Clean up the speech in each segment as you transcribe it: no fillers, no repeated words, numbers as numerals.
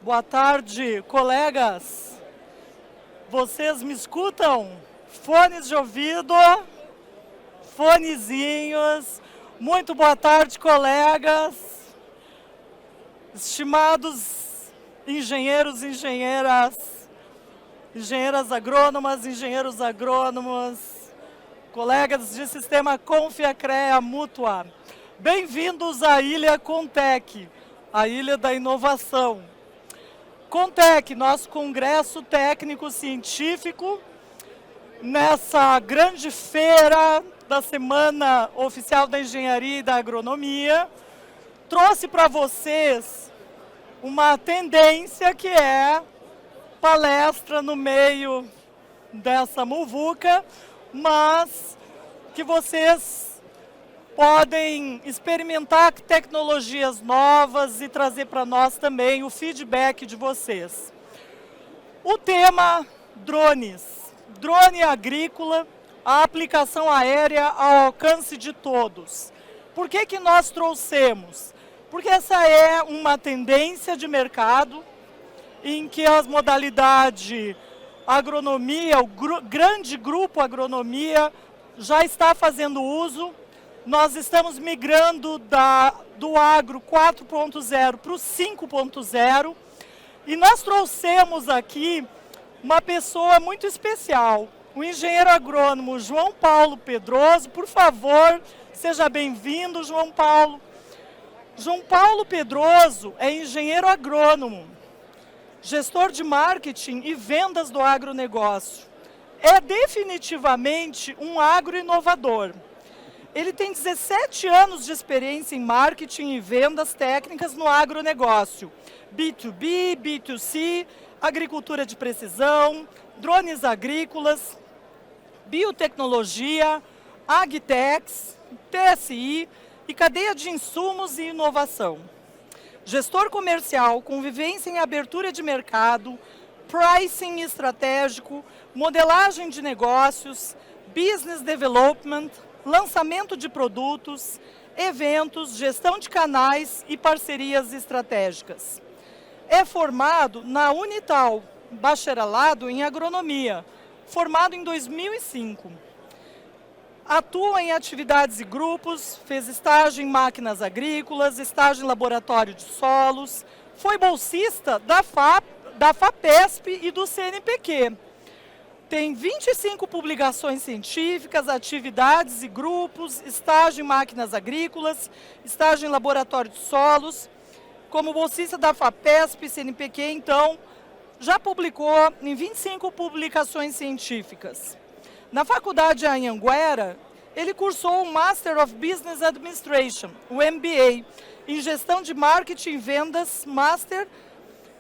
Boa tarde, colegas. Vocês me escutam? Fones de ouvido, fonezinhos. Muito boa tarde, colegas. Estimados engenheiros, engenheiras, engenheiras agrônomas, engenheiros agrônomos, colegas de sistema Confiacrea Mútua. Bem-vindos à Ilha Contec, a Ilha da Inovação. Contec, nosso congresso técnico-científico, nessa grande feira da Semana Oficial da Engenharia e da Agronomia, trouxe para vocês uma tendência que é palestra no meio dessa muvuca, mas que vocês podem experimentar tecnologias novas e trazer para nós também o feedback de vocês. O tema drones, drone agrícola, a aplicação aérea ao alcance de todos. Por que nós trouxemos? Porque essa é uma tendência de mercado em que as modalidades agronomia, o grande grupo agronomia já está fazendo uso. Nós estamos migrando do agro 4.0 para o 5.0 e nós trouxemos aqui uma pessoa muito especial, o engenheiro agrônomo João Paulo Pedroso. Por favor, seja bem-vindo, João Paulo. João Paulo Pedroso é engenheiro agrônomo, gestor de marketing e vendas do agronegócio. É definitivamente um agroinovador. Ele tem 17 anos de experiência em marketing e vendas técnicas no agronegócio, B2B, B2C, agricultura de precisão, drones agrícolas, biotecnologia, agtechs, TSI e cadeia de insumos e inovação. Gestor comercial com vivência em abertura de mercado, pricing estratégico, modelagem de negócios, business development, lançamento de produtos, eventos, gestão de canais e parcerias estratégicas. É formado na Unital, bacharelado em agronomia, formado em 2005. Atua em atividades e grupos, fez estágio em máquinas agrícolas, estágio em laboratório de solos, foi bolsista da FAPESP e do CNPq. Tem 25 publicações científicas, atividades e grupos, estágio em máquinas agrícolas, estágio em laboratório de solos. Como bolsista da FAPESP e CNPq, então, já publicou em 25 publicações científicas. Na faculdade Anhanguera, ele cursou o Master of Business Administration, o MBA, em Gestão de Marketing e Vendas, Master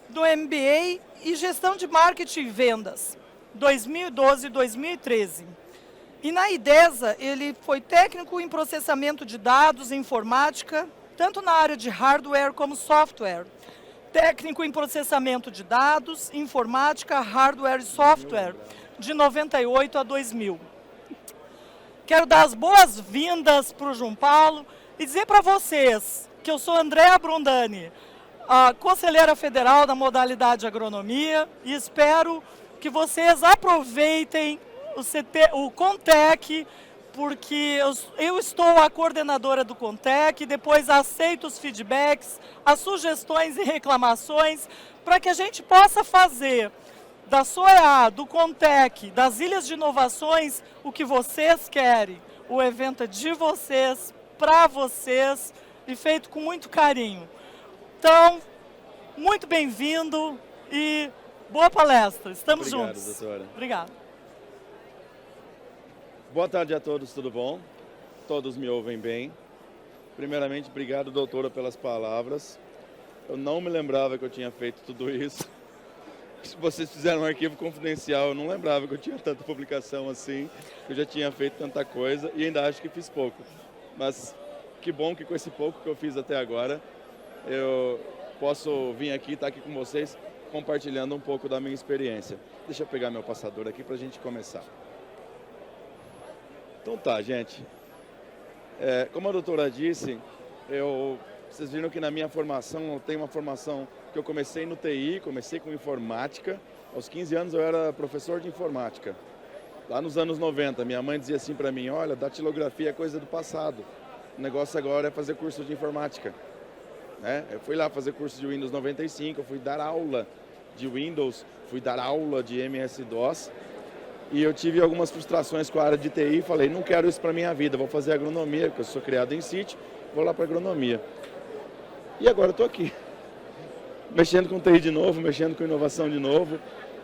do MBA e Gestão de Marketing e Vendas, 2012 e 2013. E na IDESA, ele foi técnico em processamento de dados e informática, tanto na área de hardware como software. Técnico em processamento de dados, informática, hardware e software, de 98 a 2000. Quero dar as boas-vindas para o João Paulo e dizer para vocês que eu sou Andréa Brondani, a conselheira federal da modalidade agronomia, e espero que vocês aproveitem o Contec, porque eu estou a coordenadora do Contec, depois aceito os feedbacks, as sugestões e reclamações, para que a gente possa fazer da SOEA, do Contec, das Ilhas de Inovações, o que vocês querem. O evento é de vocês, para vocês, e feito com muito carinho. Então, muito bem-vindo e boa palestra. Estamos juntos. Obrigado, doutora. Obrigado. Boa tarde a todos, tudo bom? Todos me ouvem bem. Primeiramente, obrigado, doutora, pelas palavras. Eu não me lembrava que eu tinha feito tudo isso. Se vocês fizeram um arquivo confidencial, eu não lembrava que eu tinha tanta publicação assim. Eu já tinha feito tanta coisa e ainda acho que fiz pouco. Mas que bom que com esse pouco que eu fiz até agora, eu posso vir aqui, estar aqui com vocês, compartilhando um pouco da minha experiência. Deixa eu pegar meu passador aqui para a gente começar. Então tá, gente. Como a doutora disse, eu Vocês viram que na minha formação, eu tenho uma formação que eu comecei no TI, comecei com informática. Aos 15 anos eu era professor de informática. Lá nos anos 90, minha mãe dizia assim para mim, olha, datilografia é coisa do passado. O negócio agora é fazer curso de informática. Né? Eu fui lá fazer curso de Windows 95, eu fui dar aula de Windows, fui dar aula de MS-DOS. E eu tive algumas frustrações com a área de TI e falei, não quero isso para minha vida, vou fazer agronomia, porque eu sou criado em sítio, vou lá para agronomia. E agora eu estou aqui, mexendo com TI de novo, mexendo com inovação de novo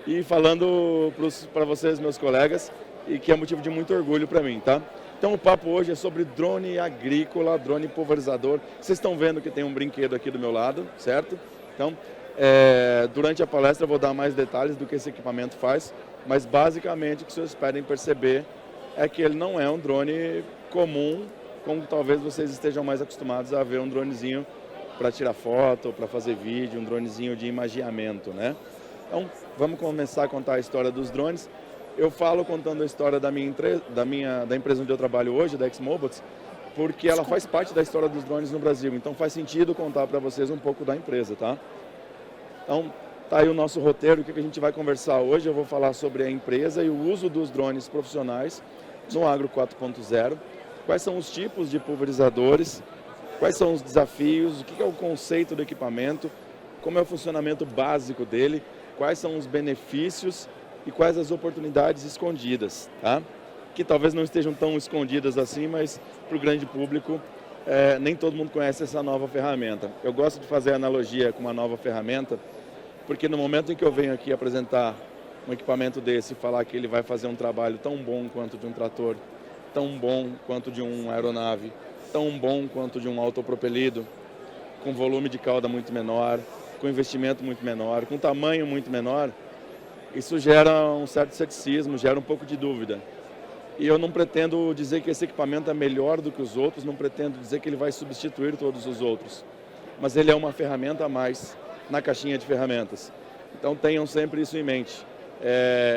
e falando para vocês, meus colegas, e que é motivo de muito orgulho para mim, tá? Então o papo hoje é sobre drone agrícola, drone pulverizador. Vocês estão vendo que tem um brinquedo aqui do meu lado, certo? Então, durante a palestra eu vou dar mais detalhes do que esse equipamento faz, mas basicamente o que vocês podem perceber é que ele não é um drone comum, como talvez vocês estejam mais acostumados a ver um dronezinho para tirar foto, para fazer vídeo, um dronezinho de imagiamento, né? Então, vamos começar a contar a história dos drones. Eu falo contando a história da empresa onde eu trabalho hoje, da XMobots, porque ela faz parte da história dos drones no Brasil. Então, faz sentido contar para vocês um pouco da empresa, tá? Então, tá aí o nosso roteiro, o que a gente vai conversar hoje. Eu vou falar sobre a empresa e o uso dos drones profissionais no Agro 4.0. Quais são os tipos de pulverizadores, quais são os desafios, o que é o conceito do equipamento, como é o funcionamento básico dele, quais são os benefícios e quais as oportunidades escondidas, tá? Que talvez não estejam tão escondidas assim, mas para o grande público nem todo mundo conhece essa nova ferramenta. Eu gosto de fazer analogia com uma nova ferramenta, porque no momento em que eu venho aqui apresentar um equipamento desse e falar que ele vai fazer um trabalho tão bom quanto de um trator, tão bom quanto de uma aeronave, tão bom quanto de um autopropelido, com volume de cauda muito menor, com investimento muito menor, com tamanho muito menor, isso gera um certo ceticismo, gera um pouco de dúvida. E eu não pretendo dizer que esse equipamento é melhor do que os outros, não pretendo dizer que ele vai substituir todos os outros, mas ele é uma ferramenta a mais na caixinha de ferramentas. Então tenham sempre isso em mente.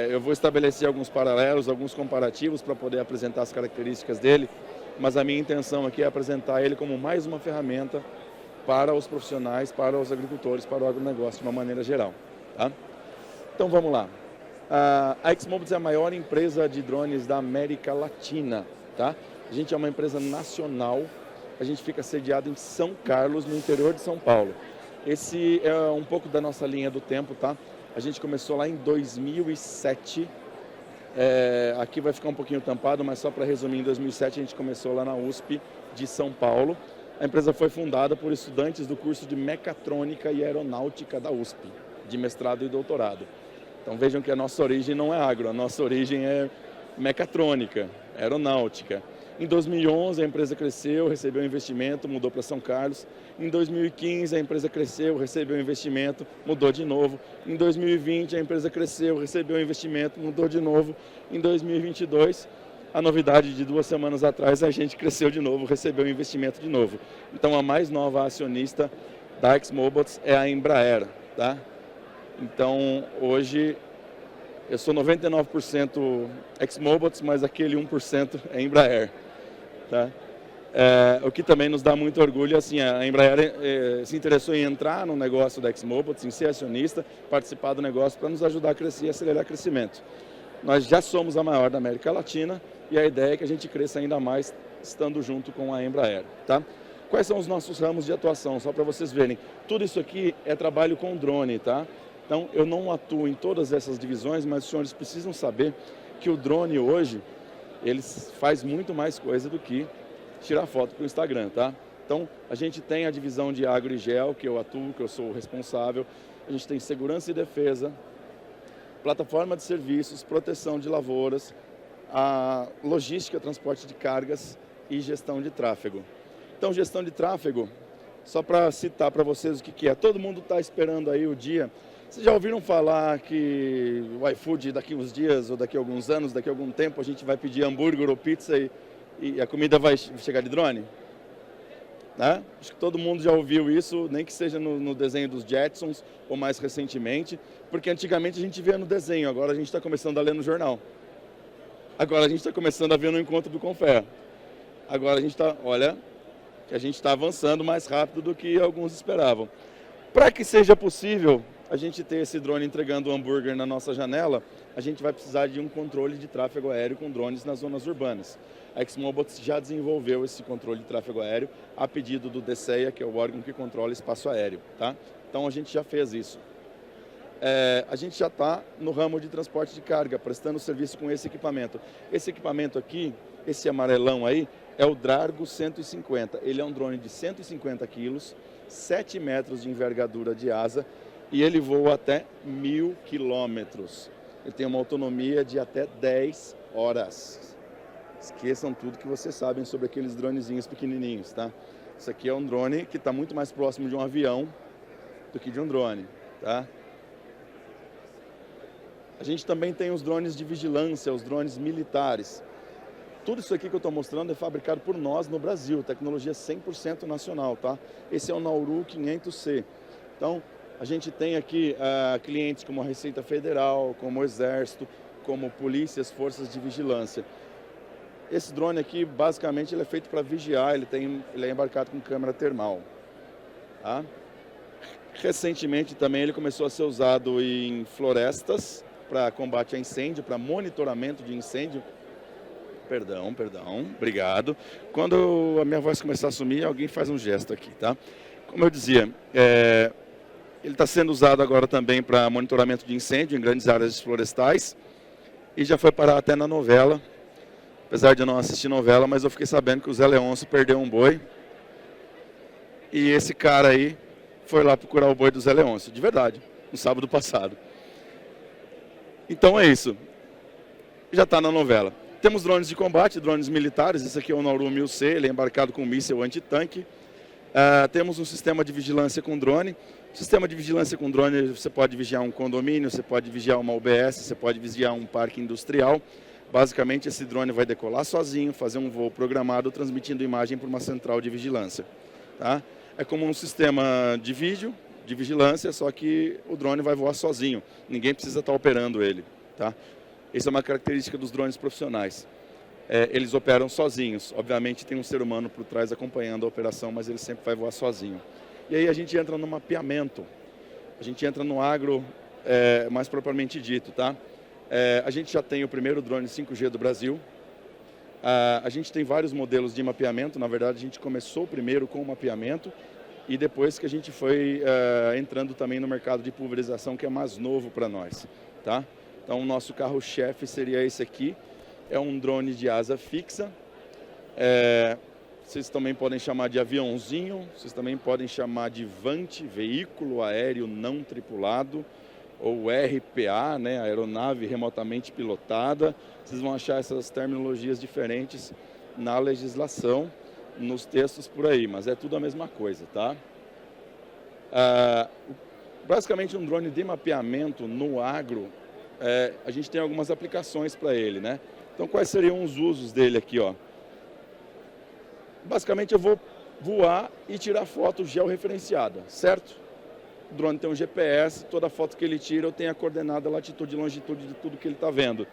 Eu vou estabelecer alguns paralelos, alguns comparativos para poder apresentar as características dele, mas a minha intenção aqui é apresentar ele como mais uma ferramenta para os profissionais, para os agricultores, para o agronegócio de uma maneira geral. Tá? Então vamos lá. A XMobots é a maior empresa de drones da América Latina. Tá? A gente é uma empresa nacional, a gente fica sediado em São Carlos, no interior de São Paulo. Esse é um pouco da nossa linha do tempo, tá? A gente começou lá em 2007, aqui vai ficar um pouquinho tampado, mas só para resumir, em 2007 a gente começou lá na USP de São Paulo. A empresa foi fundada por estudantes do curso de Mecatrônica e Aeronáutica da USP, de mestrado e doutorado. Então vejam que a nossa origem não é agro, a nossa origem é mecatrônica, aeronáutica. Em 2011 a empresa cresceu, recebeu investimento, mudou para São Carlos. Em 2015 a empresa cresceu, recebeu investimento, mudou de novo. Em 2020 a empresa cresceu, recebeu investimento, mudou de novo. Em 2022, a novidade de 2 semanas atrás, a gente cresceu de novo, recebeu investimento de novo. Então a mais nova acionista da XMobots é a Embraer, tá? Então hoje eu sou 99% XMobots, mas aquele 1% é Embraer. Tá? O que também nos dá muito orgulho, assim, a Embraer se interessou em entrar no negócio da XMobots, em ser acionista, participar do negócio para nos ajudar a crescer e acelerar o crescimento. Nós já somos a maior da América Latina e a ideia é que a gente cresça ainda mais estando junto com a Embraer. Tá? Quais são os nossos ramos de atuação? Só para vocês verem, tudo isso aqui é trabalho com drone, tá? Então eu não atuo em todas essas divisões, mas os senhores precisam saber que o drone hoje, ele faz muito mais coisa do que tirar foto para o Instagram, tá? Então, a gente tem a divisão de agro e gel, que eu atuo, que eu sou o responsável. A gente tem segurança e defesa, plataforma de serviços, proteção de lavouras, a logística, transporte de cargas e gestão de tráfego. Então, gestão de tráfego, só para citar para vocês o que é. Todo mundo está esperando aí o dia. Vocês já ouviram falar que o iFood daqui uns dias ou daqui a alguns anos, daqui a algum tempo, a gente vai pedir hambúrguer ou pizza e a comida vai chegar de drone? Né? Acho que todo mundo já ouviu isso, nem que seja no desenho dos Jetsons ou mais recentemente, porque antigamente a gente via no desenho, agora a gente está começando a ler no jornal. Agora a gente está começando a ver no Encontro do Confé. Agora a gente está, olha, que a gente está avançando mais rápido do que alguns esperavam. Para que seja possível a gente ter esse drone entregando um hambúrguer na nossa janela, a gente vai precisar de um controle de tráfego aéreo com drones nas zonas urbanas. A ExMobile já desenvolveu esse controle de tráfego aéreo a pedido do DCEA, que é o órgão que controla espaço aéreo. Tá? Então a gente já fez isso. A gente já está no ramo de transporte de carga, prestando serviço com esse equipamento. Esse equipamento aqui, esse amarelão aí, é o Drago 150. Ele é um drone de 150 quilos, 7 metros de envergadura de asa e ele voa até 1.000 quilômetros. Ele tem uma autonomia de até 10 horas. Esqueçam tudo que vocês sabem sobre aqueles dronezinhos pequenininhos, tá? Isso aqui é um drone que está muito mais próximo de um avião do que de um drone, tá? A gente também tem os drones de vigilância, os drones militares. Tudo isso aqui que eu estou mostrando é fabricado por nós no Brasil, tecnologia 100% nacional, tá? Esse é o Nauru 500C. Então, a gente tem aqui clientes como a Receita Federal, como o Exército, como polícias, forças de vigilância. Esse drone aqui, basicamente, ele é feito para vigiar, ele é embarcado com câmera termal. Tá? Recentemente também ele começou a ser usado em florestas para combate a incêndio, para monitoramento de incêndio. Perdão, obrigado. Quando a minha voz começar a sumir, alguém faz um gesto aqui, tá? Como eu dizia, ele está sendo usado agora também para monitoramento de incêndio em grandes áreas florestais e já foi parar até na novela. Apesar de eu não assistir novela, mas eu fiquei sabendo que o Zé Leôncio perdeu um boi. E esse cara aí foi lá procurar o boi do Zé Leôncio, de verdade, no sábado passado. Então é isso. Já está na novela. Temos drones de combate, drones militares. Esse aqui é o Nauru 1000C, ele é embarcado com um míssil antitanque. Temos um sistema de vigilância com drone. Sistema de vigilância com drone, você pode vigiar um condomínio, você pode vigiar uma UBS, você pode vigiar um parque industrial. Basicamente, esse drone vai decolar sozinho, fazer um voo programado, transmitindo imagem para uma central de vigilância. Tá? É como um sistema de vídeo, de vigilância, só que o drone vai voar sozinho. Ninguém precisa estar operando ele. Tá? Essa é uma característica dos drones profissionais. Eles operam sozinhos. Obviamente, tem um ser humano por trás acompanhando a operação, mas ele sempre vai voar sozinho. E aí a gente entra no mapeamento. A gente entra no agro, mais propriamente dito. Tá? A gente já tem o primeiro drone 5G do Brasil. A gente tem vários modelos de mapeamento. Na verdade, a gente começou primeiro com o mapeamento e depois que a gente foi entrando também no mercado de pulverização, que é mais novo para nós. Tá? Então, o nosso carro-chefe seria esse aqui. É um drone de asa fixa. Vocês também podem chamar de aviãozinho. Vocês também podem chamar de VANT, veículo aéreo não tripulado. Ou RPA, né, aeronave remotamente pilotada. Vocês vão achar essas terminologias diferentes na legislação, nos textos por aí, mas é tudo a mesma coisa, tá? Basicamente um drone de mapeamento no agro, a gente tem algumas aplicações para ele, né? Então quais seriam os usos dele aqui, ó? Basicamente eu vou voar e tirar foto georreferenciada, certo? O drone tem um GPS, toda foto que ele tira eu tenho a coordenada, latitude e longitude de tudo que ele está vendo.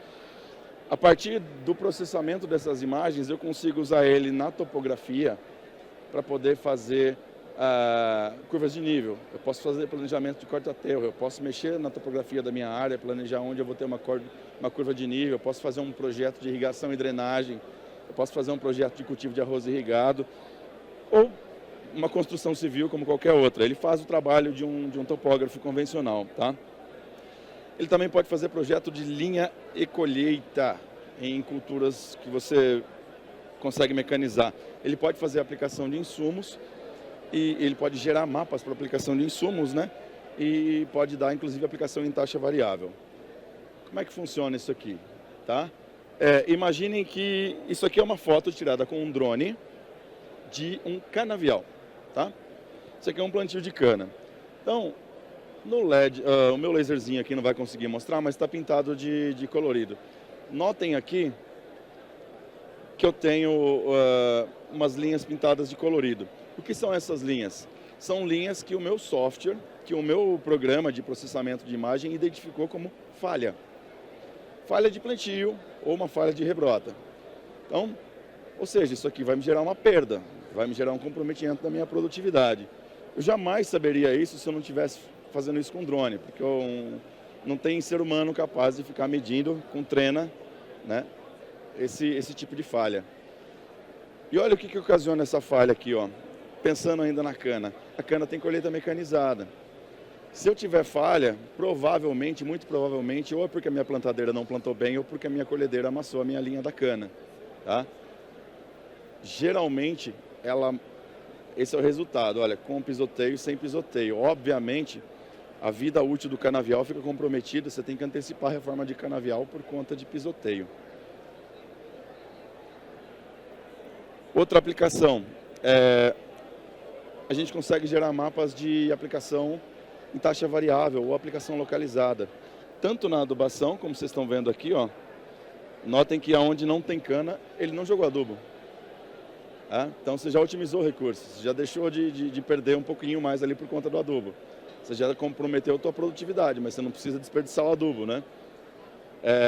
A partir do processamento dessas imagens, eu consigo usar ele na topografia para poder fazer curvas de nível. Eu posso fazer planejamento de corta-aterro, eu posso mexer na topografia da minha área, planejar onde eu vou ter uma curva de nível, eu posso fazer um projeto de irrigação e drenagem, eu posso fazer um projeto de cultivo de arroz irrigado, ou uma construção civil como qualquer outra. Ele faz o trabalho de um topógrafo convencional, tá? Ele também pode fazer projeto de linha e colheita em culturas que você consegue mecanizar. Ele pode fazer aplicação de insumos e ele pode gerar mapas para aplicação de insumos, né? E pode dar, inclusive, aplicação em taxa variável. Como é que funciona isso aqui, tá? Imaginem que isso aqui é uma foto tirada com um drone de um canavial. Tá? Isso aqui é um plantio de cana. Então, no LED, o meu laserzinho aqui não vai conseguir mostrar, mas está pintado de colorido. Notem aqui que eu tenho umas linhas pintadas de colorido. O que são essas linhas? São linhas que o meu software, que o meu programa de processamento de imagem identificou como falha. Falha de plantio ou uma falha de rebrota. Então, ou seja, isso aqui vai me gerar uma perda. vai me gerar um comprometimento da minha produtividade. Eu jamais saberia isso se eu não estivesse fazendo isso com drone, porque não tem ser humano capaz de ficar medindo com trena, né, esse tipo de falha. E olha o que ocasiona essa falha aqui, ó. Pensando ainda na cana. A cana tem colheita mecanizada. Se eu tiver falha, provavelmente, muito provavelmente, ou é porque a minha plantadeira não plantou bem, ou porque a minha colhedeira amassou a minha linha da cana. Tá? Geralmente, esse é o resultado. Olha, com pisoteio, sem pisoteio. Obviamente, a vida útil do canavial fica comprometida, você tem que antecipar a reforma de canavial por conta de pisoteio. Outra aplicação, a gente consegue gerar mapas de aplicação em taxa variável ou aplicação localizada. Tanto na adubação, como vocês estão vendo aqui, ó, notem que onde não tem cana, ele não jogou adubo. Então você já otimizou recursos, você já deixou de perder um pouquinho mais ali por conta do adubo. Você já comprometeu a tua produtividade, mas você não precisa desperdiçar o adubo, né?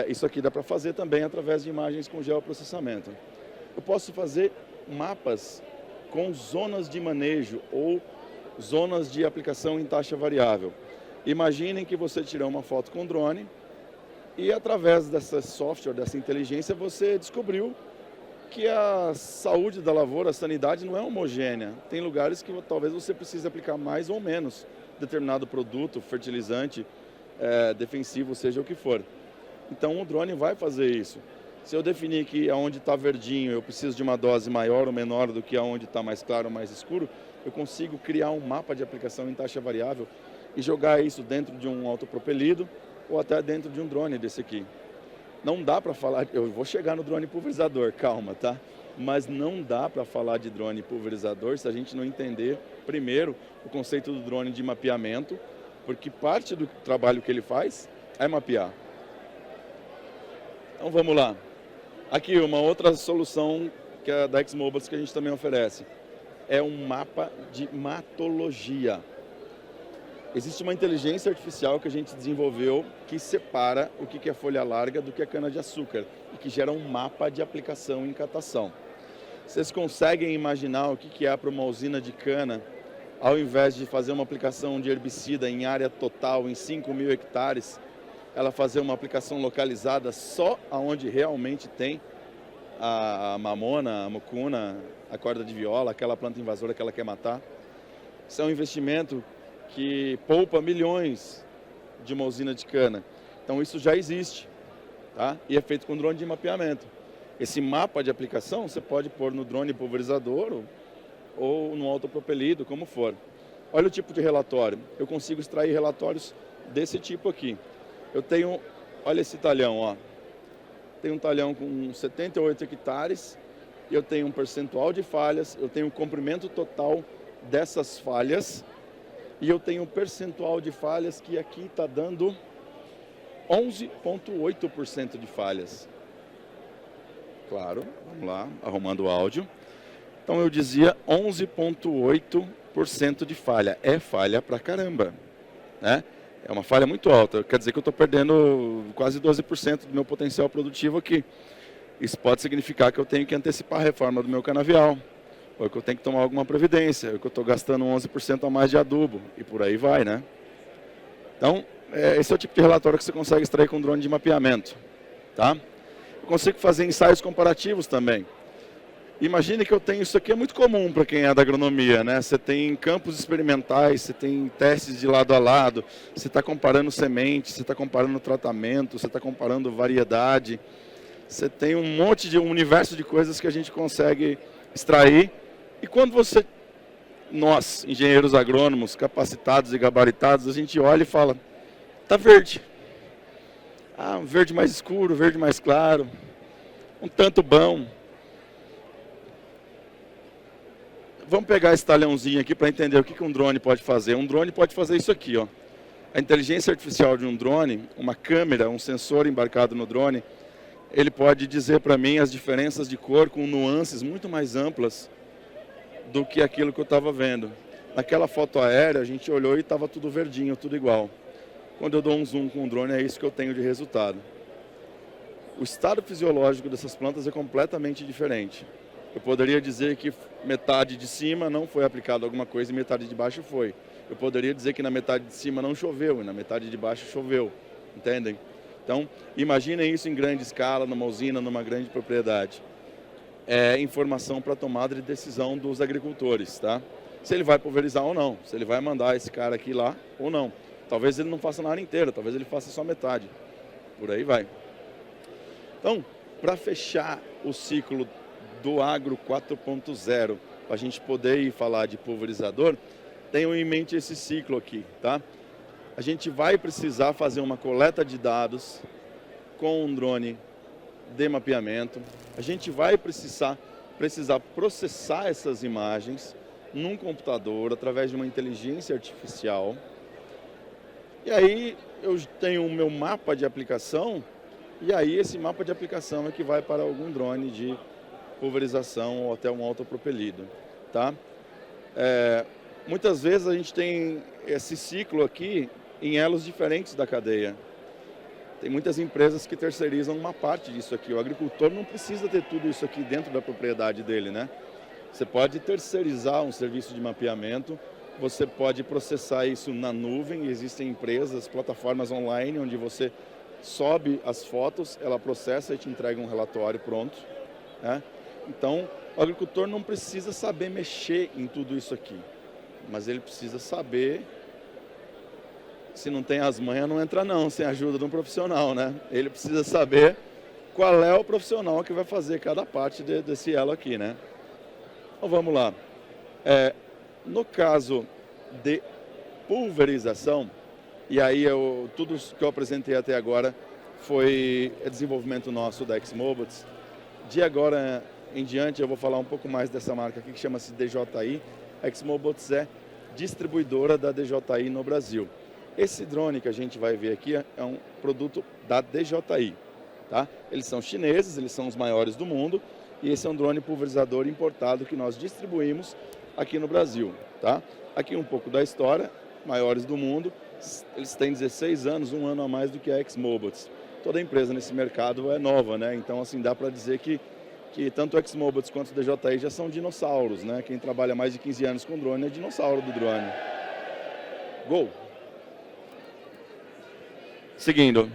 Isso aqui dá para fazer também através de imagens com geoprocessamento. Eu posso fazer mapas com zonas de manejo ou zonas de aplicação em taxa variável. Imaginem que você tirou uma foto com drone e através dessa software, dessa inteligência, você descobriu que a saúde da lavoura, a sanidade não é homogênea. Tem lugares que talvez você precise aplicar mais ou menos determinado produto, fertilizante, defensivo, seja o que for. Então o drone vai fazer isso. Se eu definir que onde está verdinho eu preciso de uma dose maior ou menor do que onde está mais claro ou mais escuro, eu consigo criar um mapa de aplicação em taxa variável e jogar isso dentro de um autopropelido ou até dentro de um drone desse aqui. Não dá para falar, eu vou chegar no drone pulverizador, calma, tá? Mas não dá para falar de drone pulverizador se a gente não entender, primeiro, o conceito do drone de mapeamento, porque parte do trabalho que ele faz é mapear. Então vamos lá. Aqui uma outra solução que é da ExMobiles que a gente também oferece. É um mapa de matologia. Existe uma inteligência artificial que a gente desenvolveu que separa o que é folha larga do que é cana-de-açúcar e que gera um mapa de aplicação em catação. Vocês conseguem imaginar o que é para uma usina de cana, ao invés de fazer uma aplicação de herbicida em área total, em 5.000 hectares, ela fazer uma aplicação localizada só aonde realmente tem a mamona, a mucuna, a corda de viola, aquela planta invasora que ela quer matar? Isso é um investimento que poupa milhões de uma usina de cana. Então isso já existe, tá? E é feito com drone de mapeamento. Esse mapa de aplicação você pode pôr no drone pulverizador ou no autopropelido, como for. Olha o tipo de relatório. Eu consigo extrair relatórios desse tipo aqui. Eu tenho, olha esse talhão, ó. Tem um talhão com 78 hectares, eu tenho um percentual de falhas, eu tenho o comprimento total dessas falhas e eu tenho um percentual de falhas que aqui está dando 11,8% de falhas. Claro, vamos lá, arrumando o áudio. Então eu dizia 11,8% de falha. É falha pra caramba, né? É uma falha muito alta, quer dizer que eu estou perdendo quase 12% do meu potencial produtivo aqui. Isso pode significar que eu tenho que antecipar a reforma do meu canavial, ou que eu tenho que tomar alguma providência, ou que eu estou gastando 11% a mais de adubo, e por aí vai, né? Então, esse é o tipo de relatório que você consegue extrair com drone de mapeamento, tá? Eu consigo fazer ensaios comparativos também. Imagine que eu tenho, isso aqui é muito comum para quem é da agronomia, né? Você tem campos experimentais, você tem testes de lado a lado, você está comparando sementes, você está comparando tratamento, você está comparando variedade, você tem um universo de coisas que a gente consegue extrair. E quando nós, engenheiros agrônomos, capacitados e gabaritados, a gente olha e fala, tá verde. Ah, um verde mais escuro, verde mais claro, um tanto bom. Vamos pegar esse talhãozinho aqui para entender o que um drone pode fazer. Um drone pode fazer isso aqui, ó. A inteligência artificial de um drone, uma câmera, um sensor embarcado no drone, ele pode dizer para mim as diferenças de cor com nuances muito mais amplas do que aquilo que eu estava vendo. Naquela foto aérea, a gente olhou e estava tudo verdinho, tudo igual. Quando eu dou um zoom com o drone, é isso que eu tenho de resultado. O estado fisiológico dessas plantas é completamente diferente. Eu poderia dizer que metade de cima não foi aplicado alguma coisa e metade de baixo foi. Eu poderia dizer que na metade de cima não choveu e na metade de baixo choveu. Entendem? Então, imaginem isso em grande escala, numa usina, numa grande propriedade. É informação para tomada de decisão dos agricultores, tá? Se ele vai pulverizar ou não, se ele vai mandar esse cara aqui lá ou não. Talvez ele não faça na área inteira, talvez ele faça só metade. Por aí vai. Então, para fechar o ciclo do Agro 4.0, para a gente poder ir falar de pulverizador, tenham em mente esse ciclo aqui, tá? A gente vai precisar fazer uma coleta de dados com um drone de mapeamento. A gente vai precisar processar essas imagens num computador através de uma inteligência artificial. E aí eu tenho o meu mapa de aplicação e aí esse mapa de aplicação é que vai para algum drone de pulverização ou até um autopropelido, tá? Muitas vezes a gente tem esse ciclo aqui em elos diferentes da cadeia. Tem muitas empresas que terceirizam uma parte disso aqui. O agricultor não precisa ter tudo isso aqui dentro da propriedade dele, né? Você pode terceirizar um serviço de mapeamento, você pode processar isso na nuvem. Existem empresas, plataformas online, onde você sobe as fotos, ela processa e te entrega um relatório pronto, né? Então, o agricultor não precisa saber mexer em tudo isso aqui, mas ele precisa saber. Se não tem as manhas, não entra não, sem a ajuda de um profissional, né? Ele precisa saber qual é o profissional que vai fazer cada parte desse elo aqui, né? Então vamos lá. No caso de pulverização, e aí tudo que eu apresentei até agora foi desenvolvimento nosso da Exmobots. De agora em diante eu vou falar um pouco mais dessa marca aqui que chama-se DJI. A Exmobots é distribuidora da DJI no Brasil. Esse drone que a gente vai ver aqui é um produto da DJI, tá? Eles são chineses, eles são os maiores do mundo e esse é um drone pulverizador importado que nós distribuímos aqui no Brasil, tá? Aqui um pouco da história, maiores do mundo, eles têm 16 anos, um ano a mais do que a Exmobots. Toda empresa nesse mercado é nova, né? Então, assim, dá para dizer que tanto a Exmobots quanto o DJI já são dinossauros, né? Quem trabalha mais de 15 anos com drone é dinossauro do drone. Gol! Seguindo,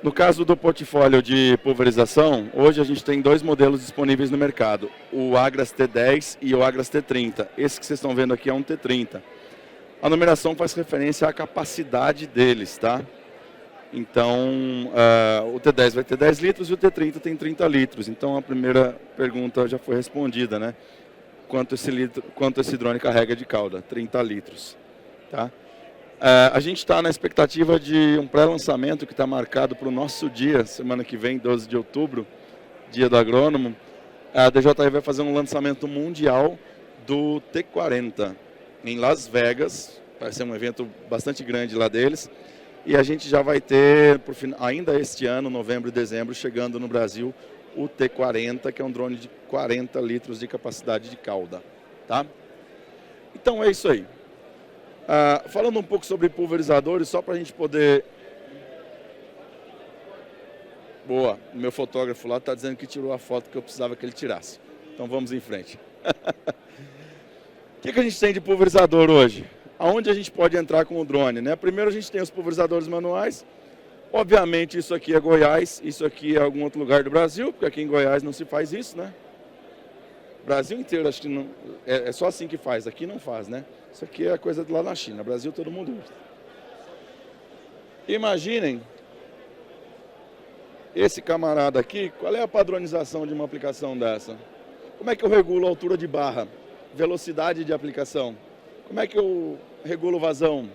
no caso do portfólio de pulverização, hoje a gente tem dois modelos disponíveis no mercado, o Agras T10 e o Agras T30. Esse que vocês estão vendo aqui é um T30. A numeração faz referência à capacidade deles, tá? Então, o T10 vai ter 10 litros e o T30 tem 30 litros. Então, a primeira pergunta já foi respondida, né? Quanto esse drone carrega de cauda? 30 litros, tá? A gente está na expectativa de um pré-lançamento que está marcado para o nosso dia, semana que vem, 12 de outubro, dia do agrônomo. A DJI vai fazer um lançamento mundial do T40 em Las Vegas. Vai ser um evento bastante grande lá deles. E a gente já vai ter, ainda este ano, novembro e dezembro, chegando no Brasil, o T40, que é um drone de 40 litros de capacidade de cauda, tá? Então é isso aí. Falando um pouco sobre pulverizadores, só para a gente poder... Boa, o meu fotógrafo lá está dizendo que tirou a foto que eu precisava que ele tirasse. Então vamos em frente. O que a gente tem de pulverizador hoje? Aonde a gente pode entrar com o drone, né? Primeiro a gente tem os pulverizadores manuais. Obviamente isso aqui é Goiás, isso aqui é algum outro lugar do Brasil, porque aqui em Goiás não se faz isso, né? Brasil inteiro, acho que não, é só assim que faz, aqui não faz, né? Isso aqui é coisa de lá na China, Brasil todo mundo usa. Imaginem esse camarada aqui, qual é a padronização de uma aplicação dessa? Como é que eu regulo a altura de barra, velocidade de aplicação? Como é que eu regulo vazão?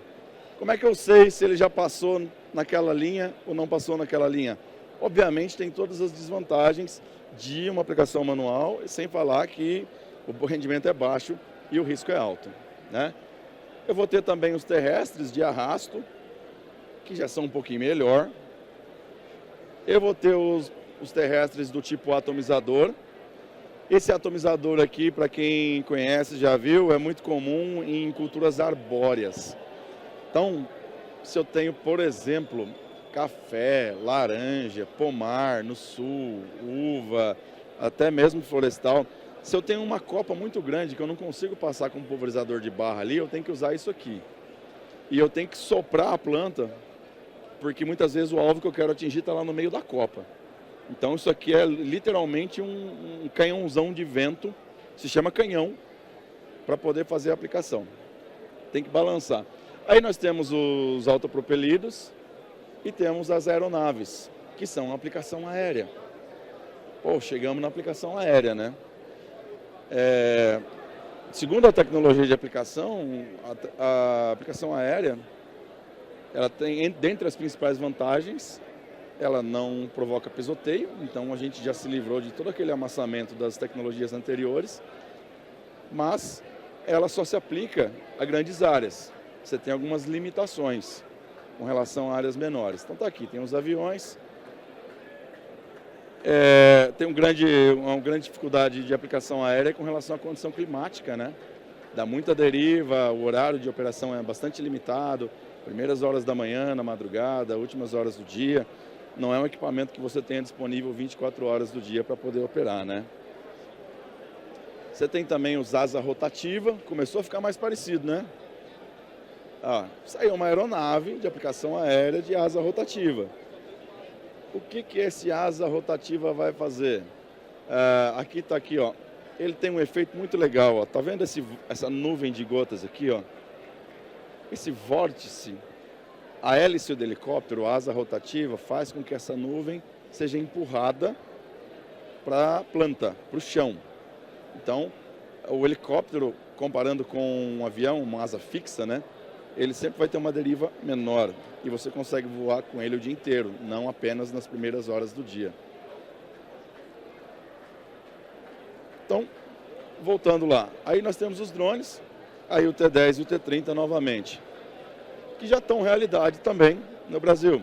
Como é que eu sei se ele já passou naquela linha ou não passou naquela linha? Obviamente tem todas as desvantagens de uma aplicação manual, sem falar que o rendimento é baixo e o risco é alto, né? Eu vou ter também os terrestres de arrasto, que já são um pouquinho melhor. Eu vou ter os terrestres do tipo atomizador. Esse atomizador aqui, para quem conhece, já viu, é muito comum em culturas arbóreas. Então, se eu tenho, por exemplo, café, laranja, pomar no sul, uva, até mesmo florestal. Se eu tenho uma copa muito grande que eu não consigo passar com um pulverizador de barra ali, eu tenho que usar isso aqui. E eu tenho que soprar a planta, porque muitas vezes o alvo que eu quero atingir está lá no meio da copa. Então isso aqui é literalmente um canhãozão de vento, se chama canhão, para poder fazer a aplicação. Tem que balançar. Aí nós temos os autopropelidos e temos as aeronaves, que são a aplicação aérea. Pô, chegamos na aplicação aérea, né? Segundo a tecnologia de aplicação, a aplicação aérea, ela tem, dentre as principais vantagens, ela não provoca pisoteio, então a gente já se livrou de todo aquele amassamento das tecnologias anteriores, mas ela só se aplica a grandes áreas. Você tem algumas limitações com relação a áreas menores. Então tá aqui, tem os aviões, tem uma grande dificuldade de aplicação aérea com relação à condição climática, né? Dá muita deriva, o horário de operação é bastante limitado, primeiras horas da manhã, na madrugada, últimas horas do dia. Não é um equipamento que você tenha disponível 24 horas do dia para poder operar, né? Você tem também os asa rotativa, começou a ficar mais parecido, né? Saiu uma aeronave de aplicação aérea de asa rotativa. O que esse asa rotativa vai fazer? Aqui está aqui, ó. Ele tem um efeito muito legal, ó. Tá vendo essa nuvem de gotas aqui, ó? Esse vórtice, a hélice do helicóptero, a asa rotativa, faz com que essa nuvem seja empurrada para a planta, para o chão. Então, o helicóptero, comparando com um avião, uma asa fixa, né? Ele sempre vai ter uma deriva menor e você consegue voar com ele o dia inteiro, não apenas nas primeiras horas do dia. Então, voltando lá, aí nós temos os drones, aí o T10 e o T30 novamente, que já estão realidade também no Brasil.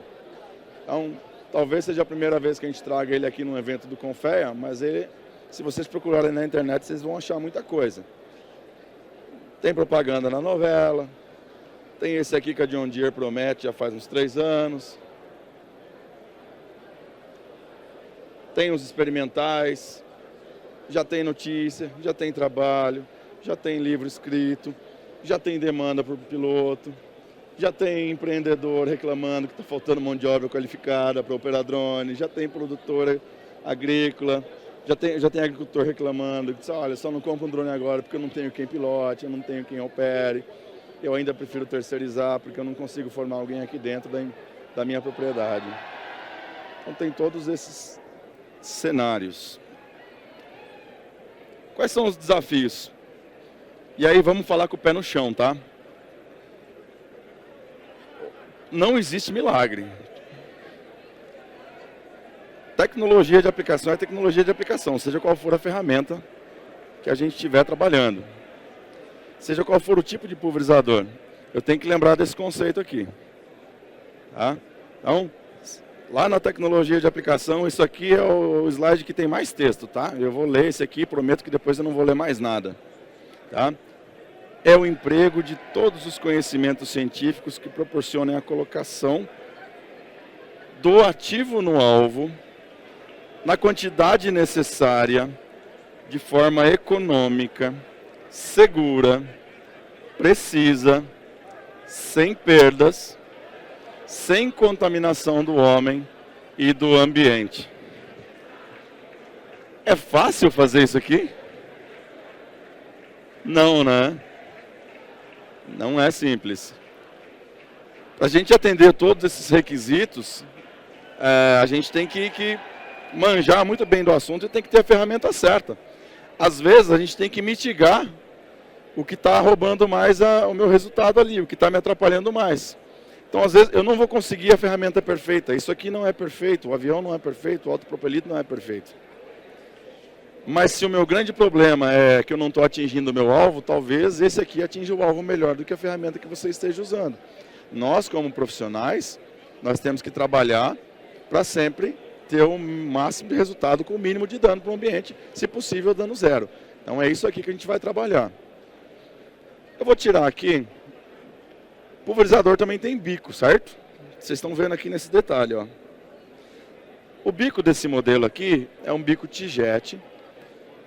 Então, talvez seja a primeira vez que a gente traga ele aqui num evento do Confea, mas ele, se vocês procurarem na internet, vocês vão achar muita coisa. Tem propaganda na novela, tem esse aqui que a John Deere promete já faz uns 3 anos. Tem os experimentais, já tem notícia, já tem trabalho, já tem livro escrito, já tem demanda para o piloto, já tem empreendedor reclamando que está faltando mão de obra qualificada para operar drone, já tem produtora agrícola, já tem agricultor reclamando, que diz, olha, só não compro um drone agora porque eu não tenho quem pilote, eu não tenho quem opere. Eu ainda prefiro terceirizar, porque eu não consigo formar alguém aqui dentro da minha propriedade. Então tem todos esses cenários. Quais são os desafios? E aí vamos falar com o pé no chão, tá? Não existe milagre. Tecnologia de aplicação é tecnologia de aplicação, seja qual for a ferramenta que a gente estiver trabalhando. Seja qual for o tipo de pulverizador, eu tenho que lembrar desse conceito aqui. Tá? Então, lá na tecnologia de aplicação, isso aqui é o slide que tem mais texto, tá? Eu vou ler esse aqui, prometo que depois eu não vou ler mais nada. Tá? É o emprego de todos os conhecimentos científicos que proporcionem a colocação do ativo no alvo, na quantidade necessária, de forma econômica, segura, precisa, sem perdas, sem contaminação do homem e do ambiente. É fácil fazer isso aqui? Não, né? Não é simples. Para a gente atender todos esses requisitos, a gente tem que manjar muito bem do assunto e tem que ter a ferramenta certa. Às vezes a gente tem que mitigar o que está roubando mais o meu resultado ali, o que está me atrapalhando mais. Então, às vezes, eu não vou conseguir a ferramenta perfeita. Isso aqui não é perfeito, o avião não é perfeito, o autopropelido não é perfeito. Mas se o meu grande problema é que eu não estou atingindo o meu alvo, talvez esse aqui atinja o alvo melhor do que a ferramenta que você esteja usando. Nós, como profissionais, nós temos que trabalhar para sempre ter o máximo de resultado com o mínimo de dano para o ambiente, se possível, dano zero. Então, é isso aqui que a gente vai trabalhar. Eu vou tirar aqui, o pulverizador também tem bico, certo? Vocês estão vendo aqui nesse detalhe, ó. O bico desse modelo aqui é um bico T-Jet,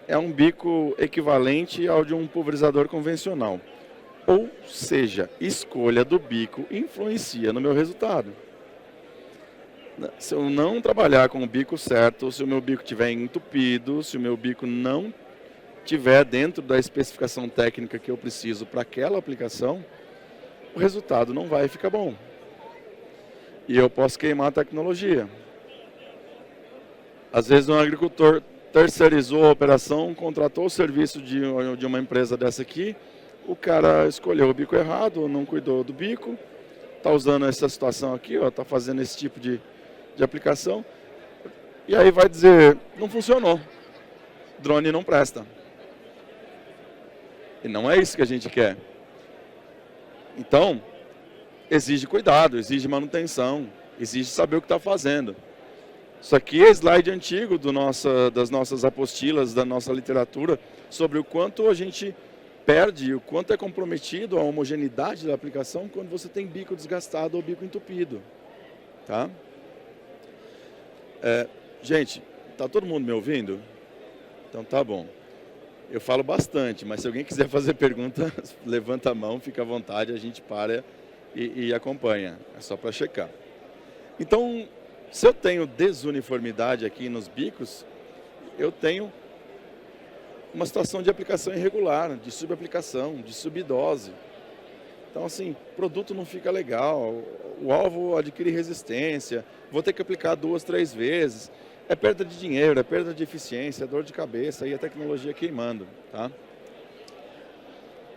é um bico equivalente ao de um pulverizador convencional. Ou seja, escolha do bico influencia no meu resultado. Se eu não trabalhar com o bico certo, se o meu bico estiver entupido, se o meu bico não estiver dentro da especificação técnica que eu preciso para aquela aplicação, o resultado não vai ficar bom. E eu posso queimar a tecnologia. Às vezes um agricultor terceirizou a operação, contratou o serviço de uma empresa dessa aqui, o cara escolheu o bico errado, ou não cuidou do bico, está usando essa situação aqui, está fazendo esse tipo de aplicação, e aí vai dizer, não funcionou, drone não presta. E não é isso que a gente quer. Então, exige cuidado, exige manutenção, exige saber o que está fazendo. Isso aqui é slide antigo das nossas apostilas, da nossa literatura, sobre o quanto a gente perde, o quanto é comprometido a homogeneidade da aplicação quando você tem bico desgastado ou bico entupido. Tá? Gente, está todo mundo me ouvindo? Então tá bom. Eu falo bastante, mas se alguém quiser fazer pergunta, levanta a mão, fica à vontade, a gente para e acompanha. É só para checar. Então, se eu tenho desuniformidade aqui nos bicos, eu tenho uma situação de aplicação irregular, de subaplicação, de subdose. Então, assim, o produto não fica legal, o alvo adquire resistência, vou ter que aplicar 2, 3 vezes. É perda de dinheiro, é perda de eficiência, é dor de cabeça e a tecnologia queimando. Tá?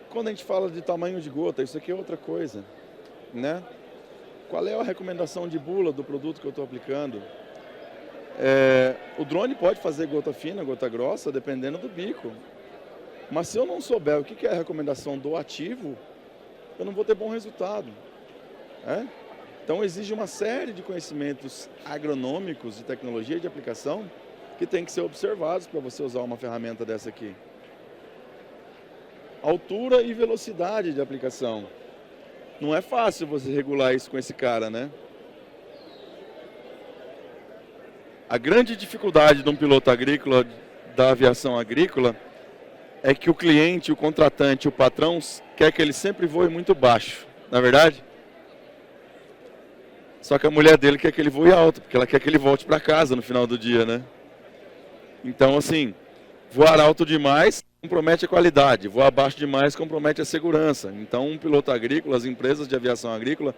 Quando a gente fala de tamanho de gota, isso aqui é outra coisa, né? Qual é a recomendação de bula do produto que eu estou aplicando? O drone pode fazer gota fina, gota grossa, dependendo do bico. Mas se eu não souber o que é a recomendação do ativo, eu não vou ter bom resultado. Então exige uma série de conhecimentos agronômicos de tecnologia de aplicação que tem que ser observados para você usar uma ferramenta dessa aqui. Altura e velocidade de aplicação. Não é fácil você regular isso com esse cara, né? A grande dificuldade de um piloto agrícola, da aviação agrícola, é que o cliente, o contratante, o patrão, quer que ele sempre voe muito baixo, não é verdade? Só que a mulher dele quer que ele voe alto, porque ela quer que ele volte para casa no final do dia, né? Então, assim, voar alto demais compromete a qualidade, voar baixo demais compromete a segurança. Então, um piloto agrícola, as empresas de aviação agrícola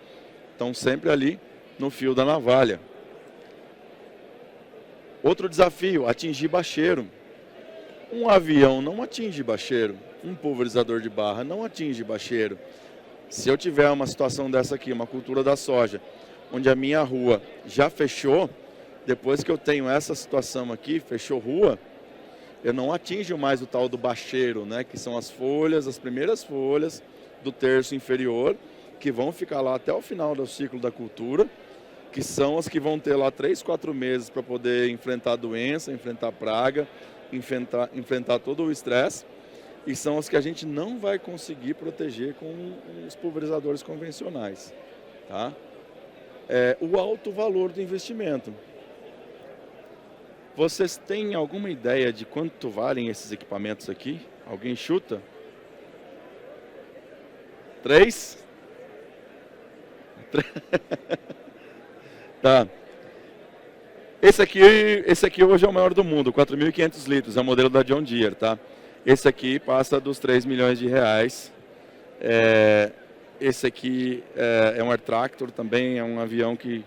estão sempre ali no fio da navalha. Outro desafio, atingir bacheiro. Um avião não atinge bacheiro, um pulverizador de barra não atinge bacheiro. Se eu tiver uma situação dessa aqui, uma cultura da soja, onde a minha rua já fechou, depois que eu tenho essa situação aqui, fechou rua, eu não atinjo mais o tal do bacheiro, né, que são as folhas, as primeiras folhas do terço inferior, que vão ficar lá até o final do ciclo da cultura, que são as que vão ter lá 3, 4 meses para poder enfrentar a doença, enfrentar praga, enfrentar todo o estresse, e são as que a gente não vai conseguir proteger com os pulverizadores convencionais. Tá? O alto valor do investimento. Vocês têm alguma ideia de quanto valem esses equipamentos aqui? Alguém chuta? 3? Tá. Esse aqui hoje é o maior do mundo, 4.500 litros, é o modelo da John Deere, tá? Esse aqui passa dos 3 milhões de reais. Esse aqui é um Air Tractor, também é um avião que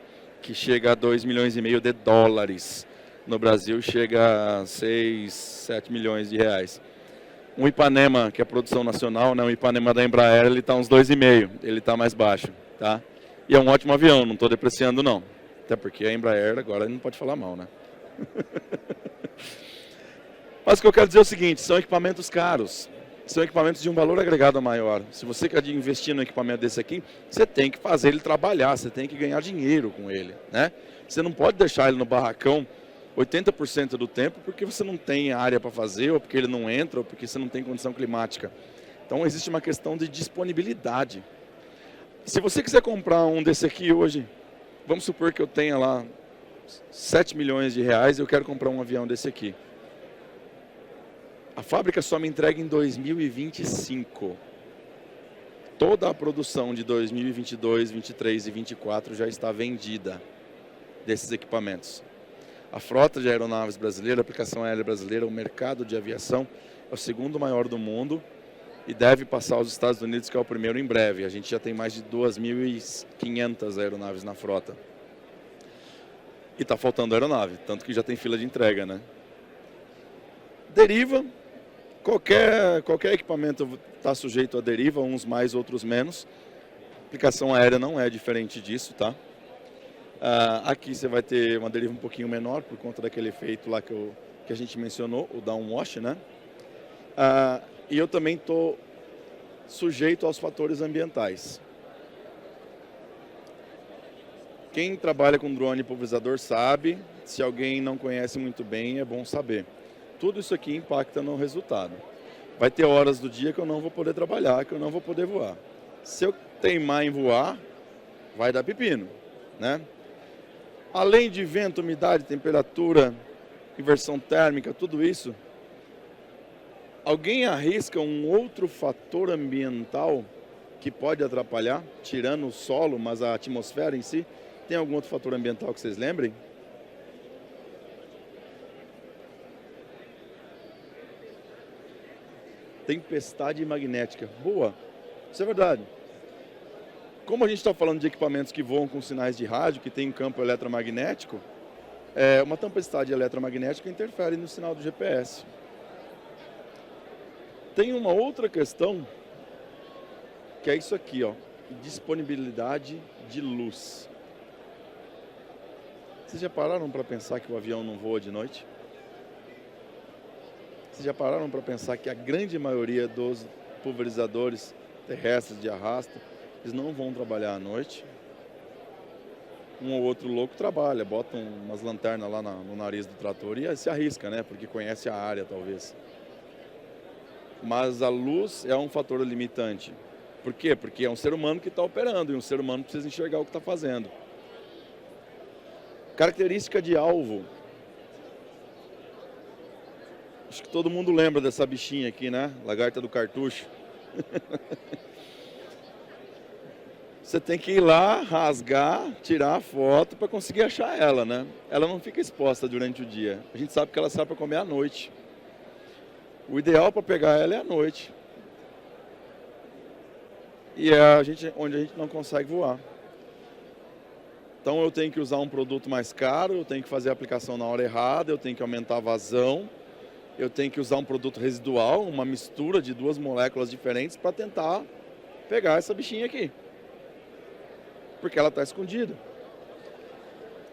chega a 2,5 milhões de dólares. No Brasil chega a 6, 7 milhões de reais. Um Ipanema, que é produção nacional, né? Um Ipanema da Embraer, ele está uns 2,5, ele está mais baixo, tá? E é um ótimo avião, não estou depreciando não. Até porque a Embraer agora não pode falar mal, né? Mas o que eu quero dizer é o seguinte, são equipamentos caros. São equipamentos de um valor agregado maior. Se você quer investir num equipamento desse aqui, você tem que fazer ele trabalhar, você tem que ganhar dinheiro com ele, né? Você não pode deixar ele no barracão 80% do tempo porque você não tem área para fazer, ou porque ele não entra, ou porque você não tem condição climática. Então existe uma questão de disponibilidade. Se você quiser comprar um desse aqui hoje, vamos supor que eu tenha lá 7 milhões de reais, eu quero comprar um avião desse aqui. A fábrica só me entrega em 2025. Toda a produção de 2022, 2023 e 2024 já está vendida desses equipamentos. A frota de aeronaves brasileira, a aplicação aérea brasileira, o mercado de aviação é o segundo maior do mundo e deve passar aos Estados Unidos, que é o primeiro em breve. A gente já tem mais de 2.500 aeronaves na frota. E está faltando aeronave, tanto que já tem fila de entrega, né? Deriva, qualquer equipamento está sujeito a deriva, uns mais, outros menos. Aplicação aérea não é diferente disso, tá? Aqui você vai ter uma deriva um pouquinho menor, por conta daquele efeito lá que a gente mencionou, o downwash, né? E eu também estou sujeito aos fatores ambientais. Quem trabalha com drone pulverizador sabe, se alguém não conhece muito bem, é bom saber. Tudo isso aqui impacta no resultado. Vai ter horas do dia que eu não vou poder trabalhar, que eu não vou poder voar. Se eu teimar em voar, vai dar pepino, né? Além de vento, umidade, temperatura, inversão térmica, tudo isso, alguém arrisca um outro fator ambiental que pode atrapalhar, tirando o solo, mas a atmosfera em si? Tem algum outro fator ambiental que vocês lembrem? Tempestade magnética. Boa, isso é verdade. Como a gente está falando de equipamentos que voam com sinais de rádio, que tem um campo eletromagnético, uma tempestade eletromagnética interfere no sinal do GPS. Tem uma outra questão, que é isso aqui, ó, disponibilidade de luz. Vocês já pararam para pensar que o avião não voa de noite? Vocês já pararam para pensar que a grande maioria dos pulverizadores terrestres de arrasto, eles não vão trabalhar à noite? Um ou outro louco trabalha, bota umas lanternas lá no nariz do trator e se arrisca, né? Porque conhece a área, talvez. Mas a luz é um fator limitante. Por quê? Porque é um ser humano que está operando e um ser humano precisa enxergar o que está fazendo. Característica de alvo. Acho que todo mundo lembra dessa bichinha aqui, né? Lagarta do cartucho. Você tem que ir lá, rasgar, tirar a foto para conseguir achar ela, né? Ela não fica exposta durante o dia. A gente sabe que ela serve para comer à noite. O ideal para pegar ela é à noite. E é onde a gente não consegue voar. Então eu tenho que usar um produto mais caro, eu tenho que fazer a aplicação na hora errada, eu tenho que aumentar a vazão, eu tenho que usar um produto residual, uma mistura de duas moléculas diferentes para tentar pegar essa bichinha aqui. Porque ela está escondida.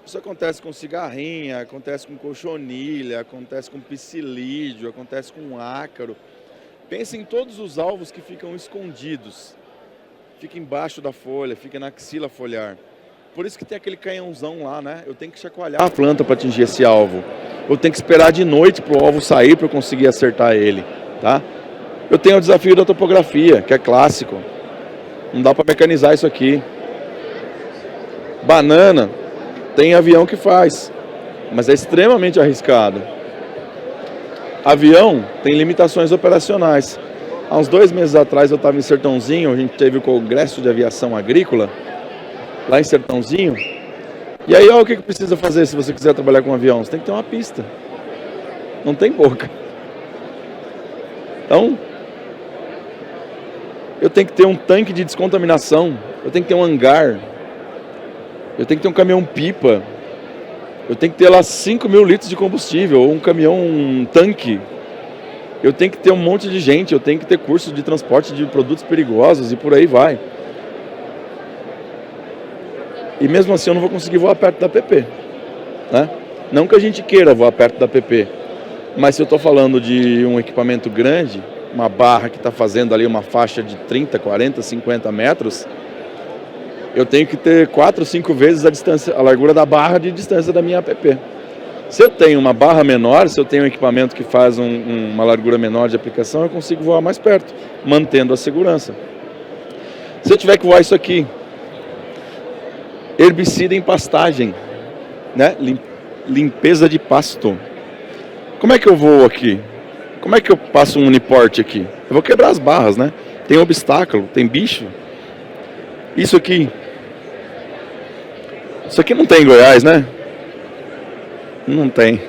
Isso acontece com cigarrinha, acontece com cochonilha, acontece com psilídeo, acontece com ácaro. Pense em todos os alvos que ficam escondidos. Fica embaixo da folha, fica na axila foliar. Por isso que tem aquele canhãozão lá, né? Eu tenho que chacoalhar a planta para atingir esse alvo. Eu tenho que esperar de noite para o alvo sair para eu conseguir acertar ele, tá? Eu tenho o desafio da topografia, que é clássico. Não dá para mecanizar isso aqui. Banana, tem avião que faz, mas é extremamente arriscado. Avião tem limitações operacionais. Há uns 2 meses atrás eu estava em Sertãozinho, a gente teve o Congresso de Aviação Agrícola, lá em Sertãozinho. E aí, olha o que precisa fazer se você quiser trabalhar com um avião. Você tem que ter uma pista. Não tem boca. Então, eu tenho que ter um tanque de descontaminação. Eu tenho que ter um hangar. Eu tenho que ter um caminhão-pipa. Eu tenho que ter lá 5.000 litros de combustível, ou um caminhão, um tanque. Eu tenho que ter um monte de gente. Eu tenho que ter curso de transporte de produtos perigosos e por aí vai. E mesmo assim eu não vou conseguir voar perto da PP, né? Não que a gente queira voar perto da PP, mas se eu estou falando de um equipamento grande, uma barra que está fazendo ali uma faixa de 30, 40, 50 metros, eu tenho que ter 4, 5 vezes a distância, a largura da barra de distância da minha APP. Se eu tenho uma barra menor, se eu tenho um equipamento que faz uma largura menor de aplicação, eu consigo voar mais perto, mantendo a segurança. Se eu tiver que voar isso aqui, herbicida em pastagem. né? Limpeza de pasto. Como é que eu vou aqui? Como é que eu passo um uniporte aqui? Eu vou quebrar as barras, né? Tem obstáculo, tem bicho. Isso aqui não tem em Goiás, né? Não tem.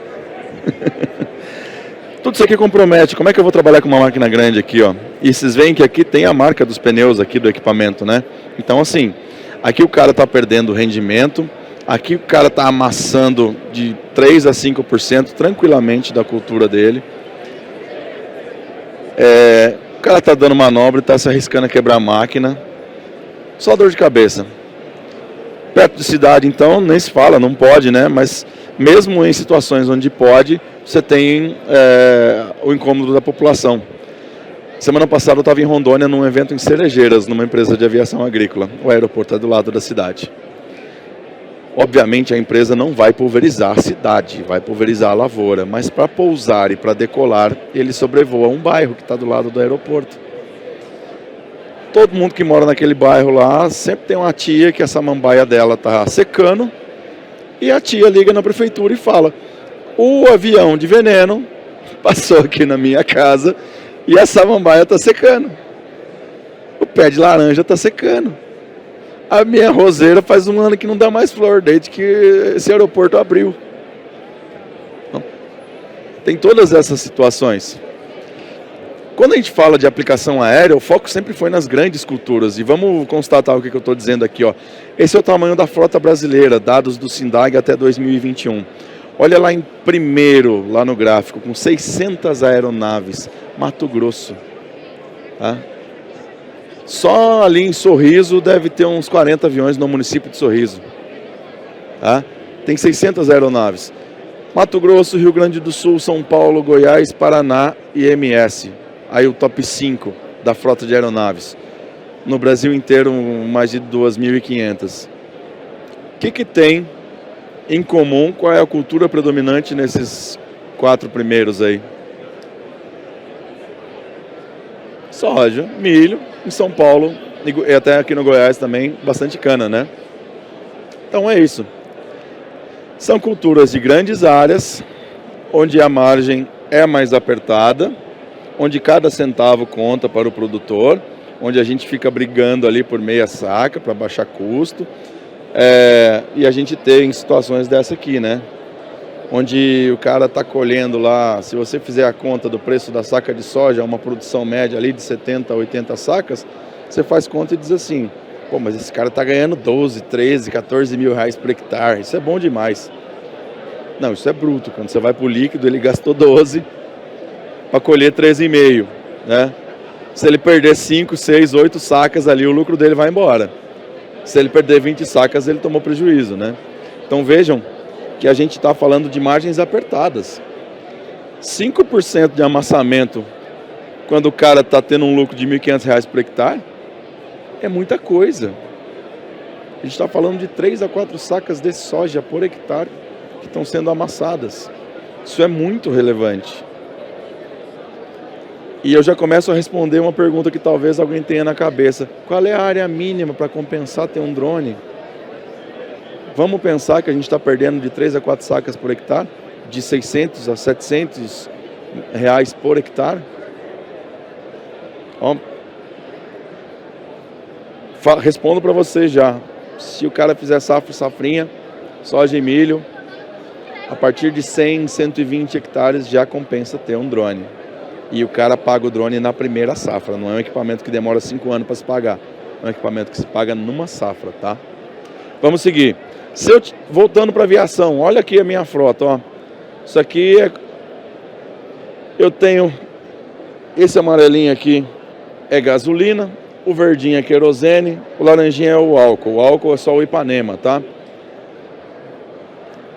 Tudo isso aqui compromete. Como é que eu vou trabalhar com uma máquina grande aqui, ó? E vocês veem que aqui tem a marca dos pneus aqui do equipamento, né? Então, assim, aqui o cara está perdendo rendimento. Aqui o cara está amassando de 3 a 5% tranquilamente da cultura dele. O cara está dando manobra e está se arriscando a quebrar a máquina. Só dor de cabeça. Perto de cidade, então, nem se fala, não pode, né? Mas mesmo em situações onde pode, você tem o incômodo da população. Semana passada eu estava em Rondônia num evento em Cerejeiras, numa empresa de aviação agrícola. O aeroporto é do lado da cidade. Obviamente a empresa não vai pulverizar a cidade, vai pulverizar a lavoura, mas para pousar e para decolar, ele sobrevoa um bairro que está do lado do aeroporto. Todo mundo que mora naquele bairro lá, sempre tem uma tia que a samambaia dela está secando, e a tia liga na prefeitura e fala: o avião de veneno passou aqui na minha casa e a samambaia está secando. O pé de laranja está secando. A minha roseira faz um ano que não dá mais flor, desde que esse aeroporto abriu. Então, tem todas essas situações. Quando a gente fala de aplicação aérea, o foco sempre foi nas grandes culturas. E vamos constatar o que eu estou dizendo aqui, ó. Esse é o tamanho da frota brasileira, dados do SINDAG até 2021. Olha lá em primeiro, lá no gráfico, com 600 aeronaves, Mato Grosso. Tá? Só ali em Sorriso deve ter uns 40 aviões no município de Sorriso. Tá? Tem 600 aeronaves. Mato Grosso, Rio Grande do Sul, São Paulo, Goiás, Paraná e MS. Aí o top 5 da frota de aeronaves. No Brasil inteiro, mais de 2.500. O que tem em comum? Qual é a cultura predominante nesses 4 primeiros aí? Soja, milho, em São Paulo e até aqui no Goiás também, bastante cana, né? Então é isso. São culturas de grandes áreas, onde a margem é mais apertada, onde cada centavo conta para o produtor, onde a gente fica brigando ali por meia saca para baixar custo. E a gente tem situações dessa aqui, né? Onde o cara está colhendo lá, se você fizer a conta do preço da saca de soja, uma produção média ali de 70 a 80 sacas, você faz conta e diz assim: pô, mas esse cara está ganhando 12, 13, 14 mil reais por hectare, isso é bom demais. Não, isso é bruto. Quando você vai para o líquido, ele gastou 12 para colher 13,5, né? Se ele perder 5, 6, 8 sacas ali, o lucro dele vai embora. Se ele perder 20 sacas, ele tomou prejuízo, né? Então vejam que a gente está falando de margens apertadas. 5% de amassamento, quando o cara está tendo um lucro de R$ 1.500 por hectare, é muita coisa. A gente está falando de 3 a 4 sacas de soja por hectare que estão sendo amassadas. Isso é muito relevante. E eu já começo a responder uma pergunta que talvez alguém tenha na cabeça. Qual é a área mínima para compensar ter um drone? Vamos pensar que a gente está perdendo de 3 a 4 sacas por hectare, de 600 a 700 reais por hectare. Ó, respondo para vocês já. Se o cara fizer safrinha, soja e milho, a partir de 100, 120 hectares já compensa ter um drone. E o cara paga o drone na primeira safra, não é um equipamento que demora 5 anos para se pagar. É um equipamento que se paga numa safra, tá? Vamos seguir. Voltando para a aviação, olha aqui a minha frota, ó. Isso aqui eu tenho, esse amarelinho aqui é gasolina, o verdinho é querosene, o laranjinha é o álcool. O álcool é só o Ipanema, tá?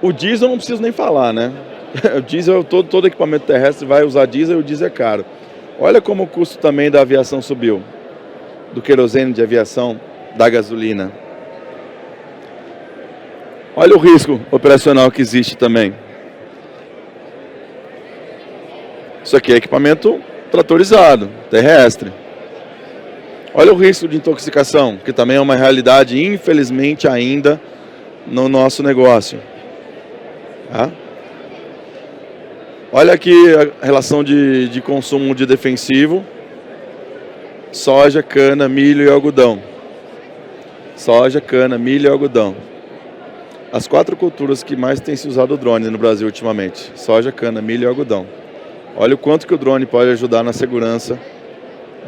O diesel não preciso nem falar, né? O diesel, todo equipamento terrestre vai usar diesel e o diesel é caro. Olha como o custo também da aviação subiu. Do querosene de aviação, da gasolina. Olha o risco operacional que existe também. Isso aqui é equipamento tratorizado, terrestre. Olha o risco de intoxicação, que também é uma realidade, infelizmente, ainda no nosso negócio. Tá? Olha aqui a relação de consumo de defensivo. Soja, cana, milho e algodão. Soja, cana, milho e algodão. As 4 culturas que mais tem se usado o drone no Brasil ultimamente. Soja, cana, milho e algodão. Olha o quanto que o drone pode ajudar na segurança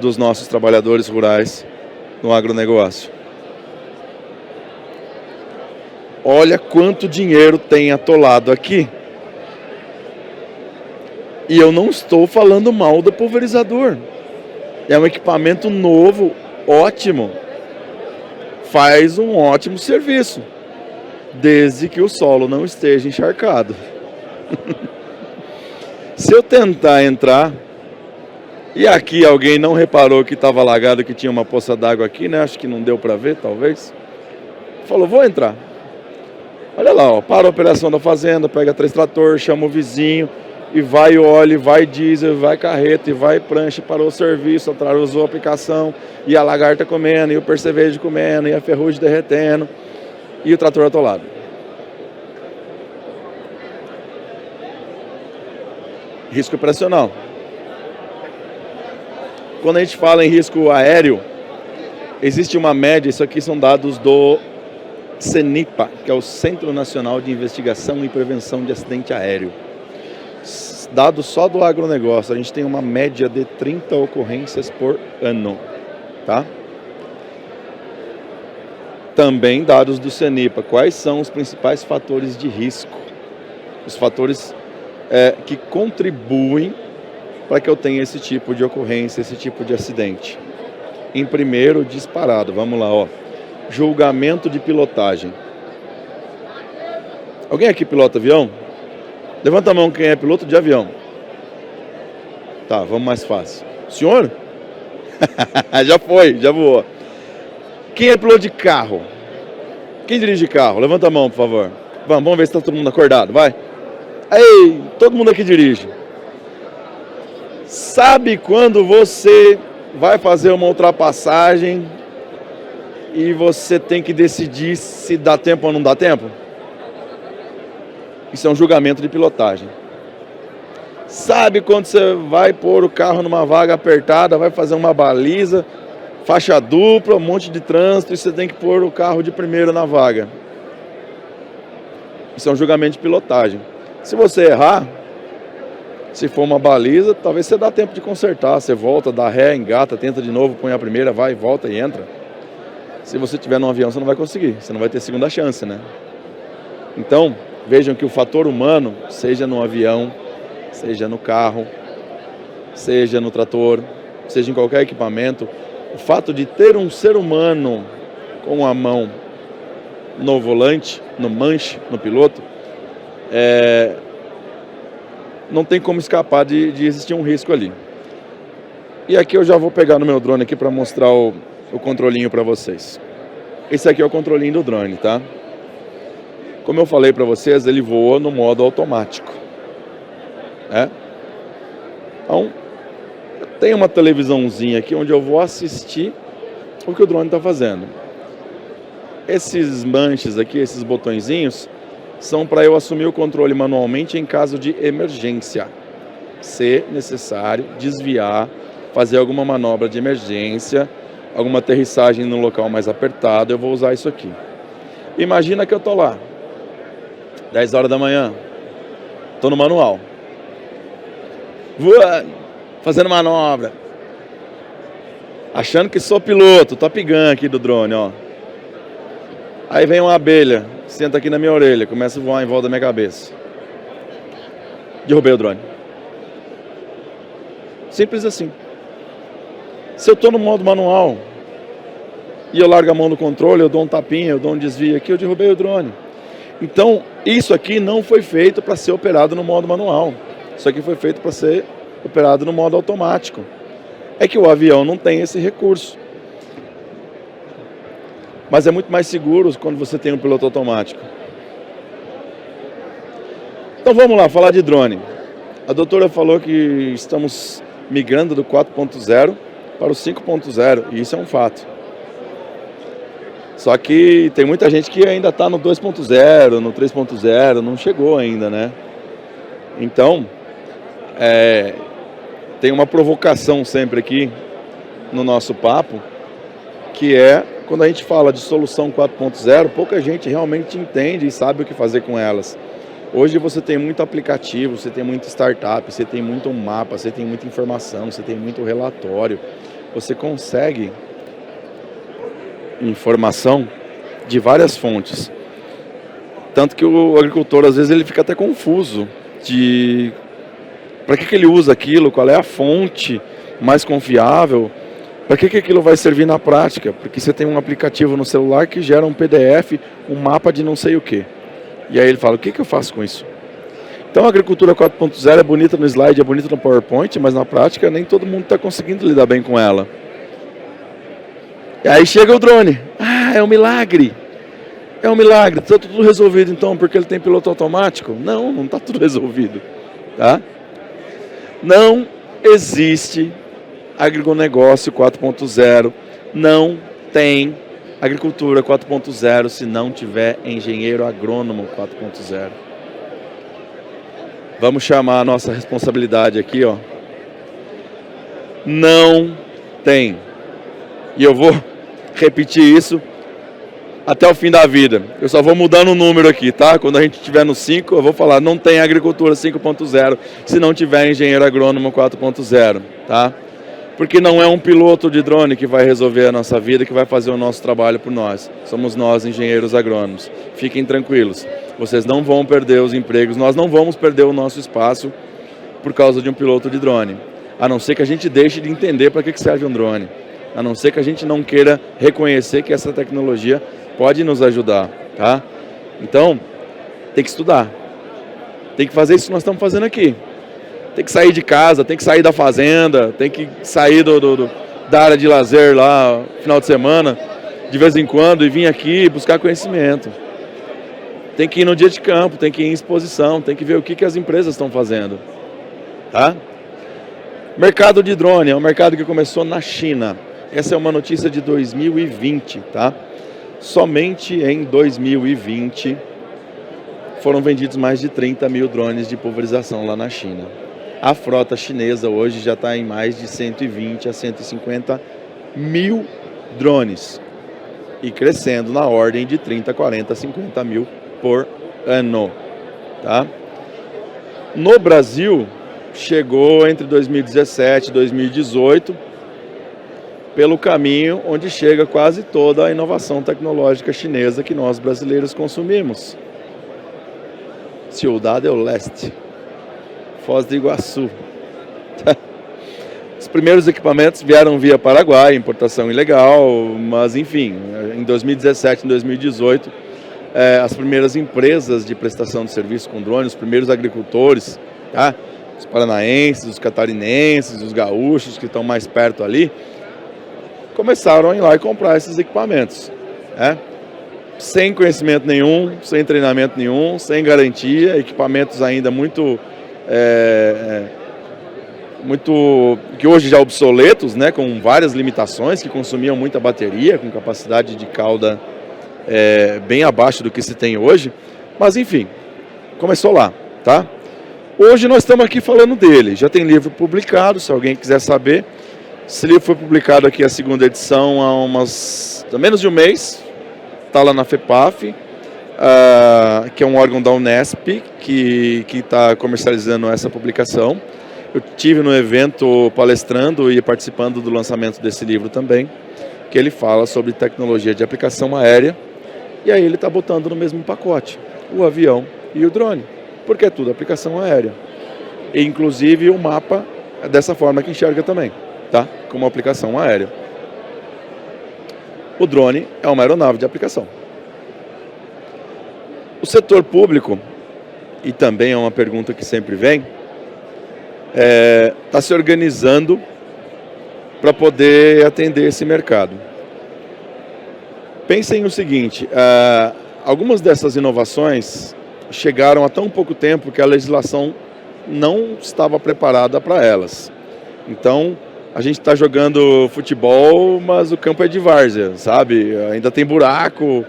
dos nossos trabalhadores rurais no agronegócio. Olha quanto dinheiro tem atolado aqui. E eu não estou falando mal do pulverizador. É um equipamento novo, ótimo. Faz um ótimo serviço. Desde que o solo não esteja encharcado. Se eu tentar entrar, e aqui alguém não reparou que estava alagado, que tinha uma poça d'água aqui, né? Acho que não deu para ver, talvez. Falou, vou entrar. Olha lá, ó, para a operação da fazenda, pega 3 tratores, chama o vizinho, e vai óleo, vai diesel, vai carreta, e vai prancha, parou o serviço, atrasou a aplicação, e a lagarta comendo, e o percevejo comendo, e a ferrugem derretendo, e o trator atolado. Risco operacional. Quando a gente fala em risco aéreo, existe uma média, isso aqui são dados do CENIPA, que é o Centro Nacional de Investigação e Prevenção de Acidente Aéreo. Dados só do agronegócio, a gente tem uma média de 30 ocorrências por ano, tá? Também dados do CENIPA, quais são os principais fatores de risco? Os fatores que contribuem para que eu tenha esse tipo de ocorrência, esse tipo de acidente. Em primeiro, disparado, vamos lá, ó. Julgamento de pilotagem. Alguém aqui pilota avião? Levanta a mão quem é piloto de avião. Tá, vamos mais fácil. Senhor? Já foi, já voou. Quem é piloto de carro? Quem dirige carro? Levanta a mão, por favor. Vamos ver se está todo mundo acordado, vai. Ei, todo mundo aqui dirige. Sabe quando você vai fazer uma ultrapassagem e você tem que decidir se dá tempo ou não dá tempo? Isso é um julgamento de pilotagem. Sabe quando você vai pôr o carro numa vaga apertada, vai fazer uma baliza, faixa dupla, um monte de trânsito e você tem que pôr o carro de primeiro na vaga? Isso é um julgamento de pilotagem. Se você errar, se for uma baliza, talvez você dá tempo de consertar. Você volta, dá ré, engata, tenta de novo, põe a primeira, vai, volta e entra. Se você estiver num avião, você não vai conseguir. Você não vai ter segunda chance, né? Então, vejam que o fator humano, seja no avião, seja no carro, seja no trator, seja em qualquer equipamento, o fato de ter um ser humano com a mão no volante, no manche, no piloto, não tem como escapar de existir um risco ali. E aqui eu já vou pegar no meu drone aqui para mostrar o controlinho para vocês. Esse aqui é o controlinho do drone, tá? Como eu falei para vocês, ele voa no modo automático. Então, tem uma televisãozinha aqui onde eu vou assistir o que o drone está fazendo. Esses manches aqui, esses botõezinhos, são para eu assumir o controle manualmente em caso de emergência. Se necessário, desviar, fazer alguma manobra de emergência, alguma aterrissagem no local mais apertado, eu vou usar isso aqui. Imagina que eu estou lá, 10 horas da manhã, estou no manual, voando, fazendo manobra, achando que sou piloto, Top Gun aqui do drone, ó. Aí vem uma abelha, senta aqui na minha orelha, começa a voar em volta da minha cabeça. Derrubei o drone. Simples assim. Se eu estou no modo manual e eu largo a mão do controle, eu dou um tapinha, eu dou um desvio aqui, eu derrubei o drone. Então, isso aqui não foi feito para ser operado no modo manual. Isso aqui foi feito para ser operado no modo automático. É que o avião não tem esse recurso. Mas é muito mais seguro quando você tem um piloto automático. Então vamos lá, falar de drone. A doutora falou que estamos migrando do 4.0 para o 5.0, e isso é um fato. Só que tem muita gente que ainda está no 2.0, no 3.0, não chegou ainda, né? Então, tem uma provocação sempre aqui no nosso papo, que é quando a gente fala de solução 4.0, pouca gente realmente entende e sabe o que fazer com elas. Hoje você tem muito aplicativo, você tem muita startup, você tem muito mapa, você tem muita informação, você tem muito relatório. Você consegue informação de várias fontes. Tanto que o agricultor, às vezes, ele fica até confuso de para que ele usa aquilo, qual é a fonte mais confiável, para que aquilo vai servir na prática. Porque você tem um aplicativo no celular que gera um PDF, um mapa de não sei o quê. E aí ele fala, o que eu faço com isso? Então a agricultura 4.0 é bonita no slide, é bonita no PowerPoint, mas na prática nem todo mundo está conseguindo lidar bem com ela. E aí chega o drone. Ah, é um milagre. É um milagre. Está tudo resolvido então porque ele tem piloto automático? Não, não está tudo resolvido. Tá? Não existe agronegócio 4.0. Não tem agricultura 4.0 se não tiver engenheiro agrônomo 4.0. Vamos chamar a nossa responsabilidade aqui, ó. Não tem. E eu vou repetir isso até o fim da vida. Eu só vou mudando o número aqui, tá? Quando a gente estiver no 5, eu vou falar, não tem agricultura 5.0 se não tiver engenheiro agrônomo 4.0, tá? Porque não é um piloto de drone que vai resolver a nossa vida, que vai fazer o nosso trabalho por nós. Somos nós, engenheiros agrônomos. Fiquem tranquilos, vocês não vão perder os empregos, nós não vamos perder o nosso espaço por causa de um piloto de drone. A não ser que a gente deixe de entender para que serve um drone. A não ser que a gente não queira reconhecer que essa tecnologia pode nos ajudar, tá? Então, tem que estudar. Tem que fazer isso que nós estamos fazendo aqui. Tem que sair de casa, tem que sair da fazenda, tem que sair da área de lazer lá, final de semana, de vez em quando, e vir aqui buscar conhecimento. Tem que ir no dia de campo, tem que ir em exposição, tem que ver o que as empresas estão fazendo. Tá? Mercado de drone é um mercado que começou na China. Essa é uma notícia de 2020, tá? Somente em 2020 foram vendidos mais de 30 mil drones de pulverização lá na China. A frota chinesa hoje já está em mais de 120 a 150 mil drones e crescendo na ordem de 30, 40, 50 mil por ano. Tá? No Brasil, chegou entre 2017 e 2018 pelo caminho onde chega quase toda a inovação tecnológica chinesa que nós brasileiros consumimos. Ciudad del Leste, Foz do Iguaçu. Os primeiros equipamentos vieram via Paraguai, importação ilegal, mas enfim, em 2017 e 2018, as primeiras empresas de prestação de serviço com drone, os primeiros agricultores, tá? Os paranaenses, os catarinenses, os gaúchos que estão mais perto ali, começaram a ir lá e comprar esses equipamentos, né? Sem conhecimento nenhum, sem treinamento nenhum, sem garantia, equipamentos ainda muito que hoje já obsoletos, né, com várias limitações, que consumiam muita bateria, com capacidade de cauda bem abaixo do que se tem hoje, mas enfim, começou lá, tá? Hoje nós estamos aqui falando dele, já tem livro publicado, se alguém quiser saber. Esse livro foi publicado aqui, a segunda edição, há menos de um mês, está lá na FEPAF, que é um órgão da Unesp, que está comercializando essa publicação. Eu estive no evento palestrando e participando do lançamento desse livro também, que ele fala sobre tecnologia de aplicação aérea, e aí ele está botando no mesmo pacote o avião e o drone, porque é tudo aplicação aérea. E, inclusive, o mapa é dessa forma que enxerga também, tá? Como aplicação aérea. O drone é uma aeronave de aplicação. O setor público, e também é uma pergunta que sempre vem, está se organizando para poder atender esse mercado. Pensem no seguinte, algumas dessas inovações chegaram há tão pouco tempo que a legislação não estava preparada para elas. Então, a gente está jogando futebol, mas o campo é de várzea, sabe? Ainda tem buraco,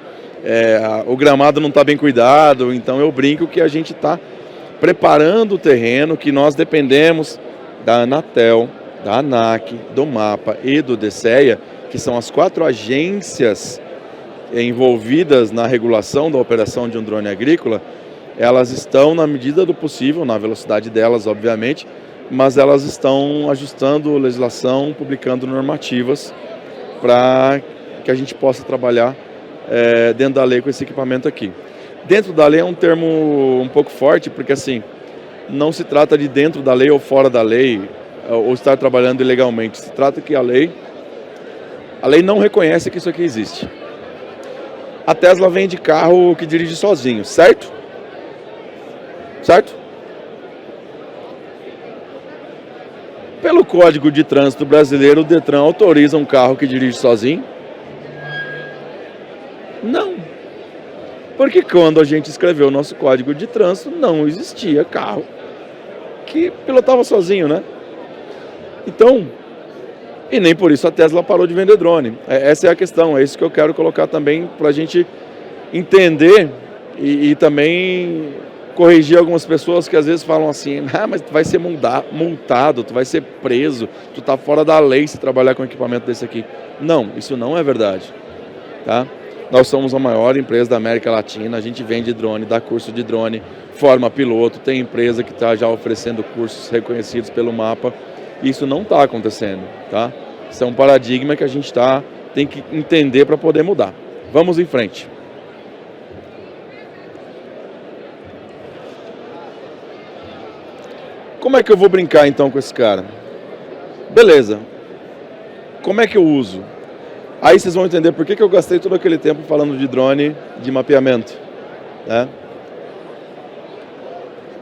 o gramado não está bem cuidado, então eu brinco que a gente está preparando o terreno, que nós dependemos da Anatel, da ANAC, do MAPA e do DSEA, que são as 4 agências envolvidas na regulação da operação de um drone agrícola. Elas estão, na medida do possível, na velocidade delas, obviamente, mas elas estão ajustando legislação, publicando normativas para que a gente possa trabalhar dentro da lei com esse equipamento aqui. Dentro da lei é um termo um pouco forte, porque assim, não se trata de dentro da lei ou fora da lei, ou estar trabalhando ilegalmente. Se trata que a lei não reconhece que isso aqui existe. A Tesla vende carro que dirige sozinho, certo? Certo? Pelo Código de Trânsito Brasileiro, o Detran autoriza um carro que dirige sozinho? Não. Porque quando a gente escreveu o nosso Código de Trânsito, não existia carro que pilotava sozinho, né? Então, e nem por isso a Tesla parou de vender drone. Essa é a questão, é isso que eu quero colocar também para a gente entender e também corrigir algumas pessoas que às vezes falam assim, mas tu vai ser multado, tu vai ser preso, tu tá fora da lei se trabalhar com equipamento desse aqui. Não, isso não é verdade, tá? Nós somos a maior empresa da América Latina, a gente vende drone, dá curso de drone, forma piloto, tem empresa que está já oferecendo cursos reconhecidos pelo MAPA. Isso não está acontecendo, tá? Isso é um paradigma que a gente tem que entender para poder mudar. Vamos em frente. Como é que eu vou brincar então com esse cara? Beleza. Como é que eu uso? Aí vocês vão entender por que eu gastei todo aquele tempo falando de drone, de mapeamento, né?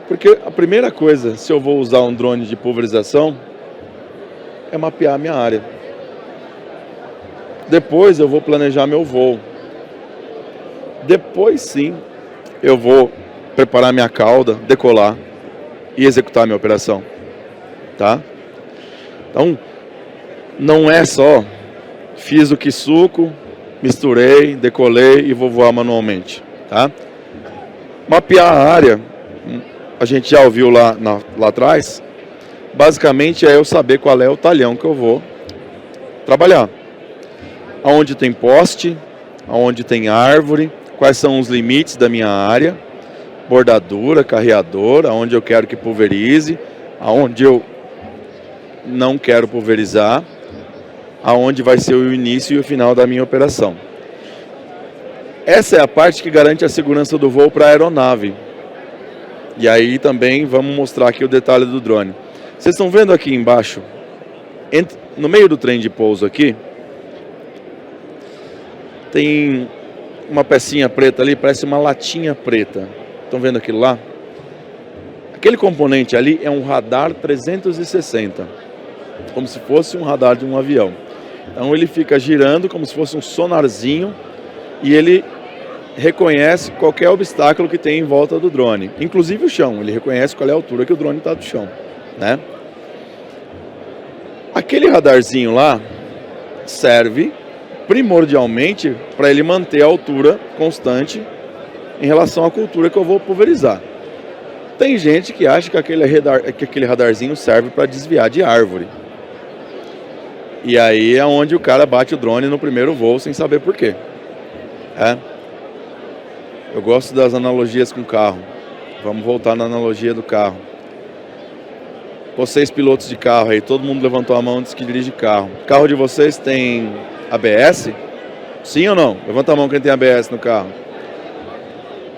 Porque a primeira coisa, se eu vou usar um drone de pulverização, é mapear a minha área. Depois eu vou planejar meu voo. Depois sim, eu vou preparar minha cauda, decolar e executar a minha operação, tá? Então, não é só fiz o quisuco, misturei, decolei e vou voar manualmente, tá? Mapear a área, a gente já ouviu lá atrás, basicamente é eu saber qual é o talhão que eu vou trabalhar. Aonde tem poste, aonde tem árvore, quais são os limites da minha área, bordadura, carreador, aonde eu quero que pulverize, aonde eu não quero pulverizar, aonde vai ser o início e o final da minha operação. Essa é a parte que garante a segurança do voo para a aeronave. E aí também vamos mostrar aqui o detalhe do drone. Vocês estão vendo aqui embaixo, no meio do trem de pouso aqui, tem uma pecinha preta ali, parece uma latinha preta. Estão vendo aquilo lá? Aquele componente ali é um radar 360, como se fosse um radar de um avião. Então ele fica girando como se fosse um sonarzinho e ele reconhece qualquer obstáculo que tem em volta do drone, inclusive o chão. Ele reconhece qual é a altura que o drone está do chão, né? Aquele radarzinho lá serve primordialmente para ele manter a altura constante em relação à cultura que eu vou pulverizar. Tem gente que acha que aquele radarzinho serve para desviar de árvore. E aí é onde o cara bate o drone no primeiro voo sem saber por quê. Eu gosto das analogias com carro. Vamos voltar na analogia do carro. Vocês pilotos de carro aí, todo mundo levantou a mão e disse que dirige carro. O carro de vocês tem ABS? Sim ou não? Levanta a mão quem tem ABS no carro.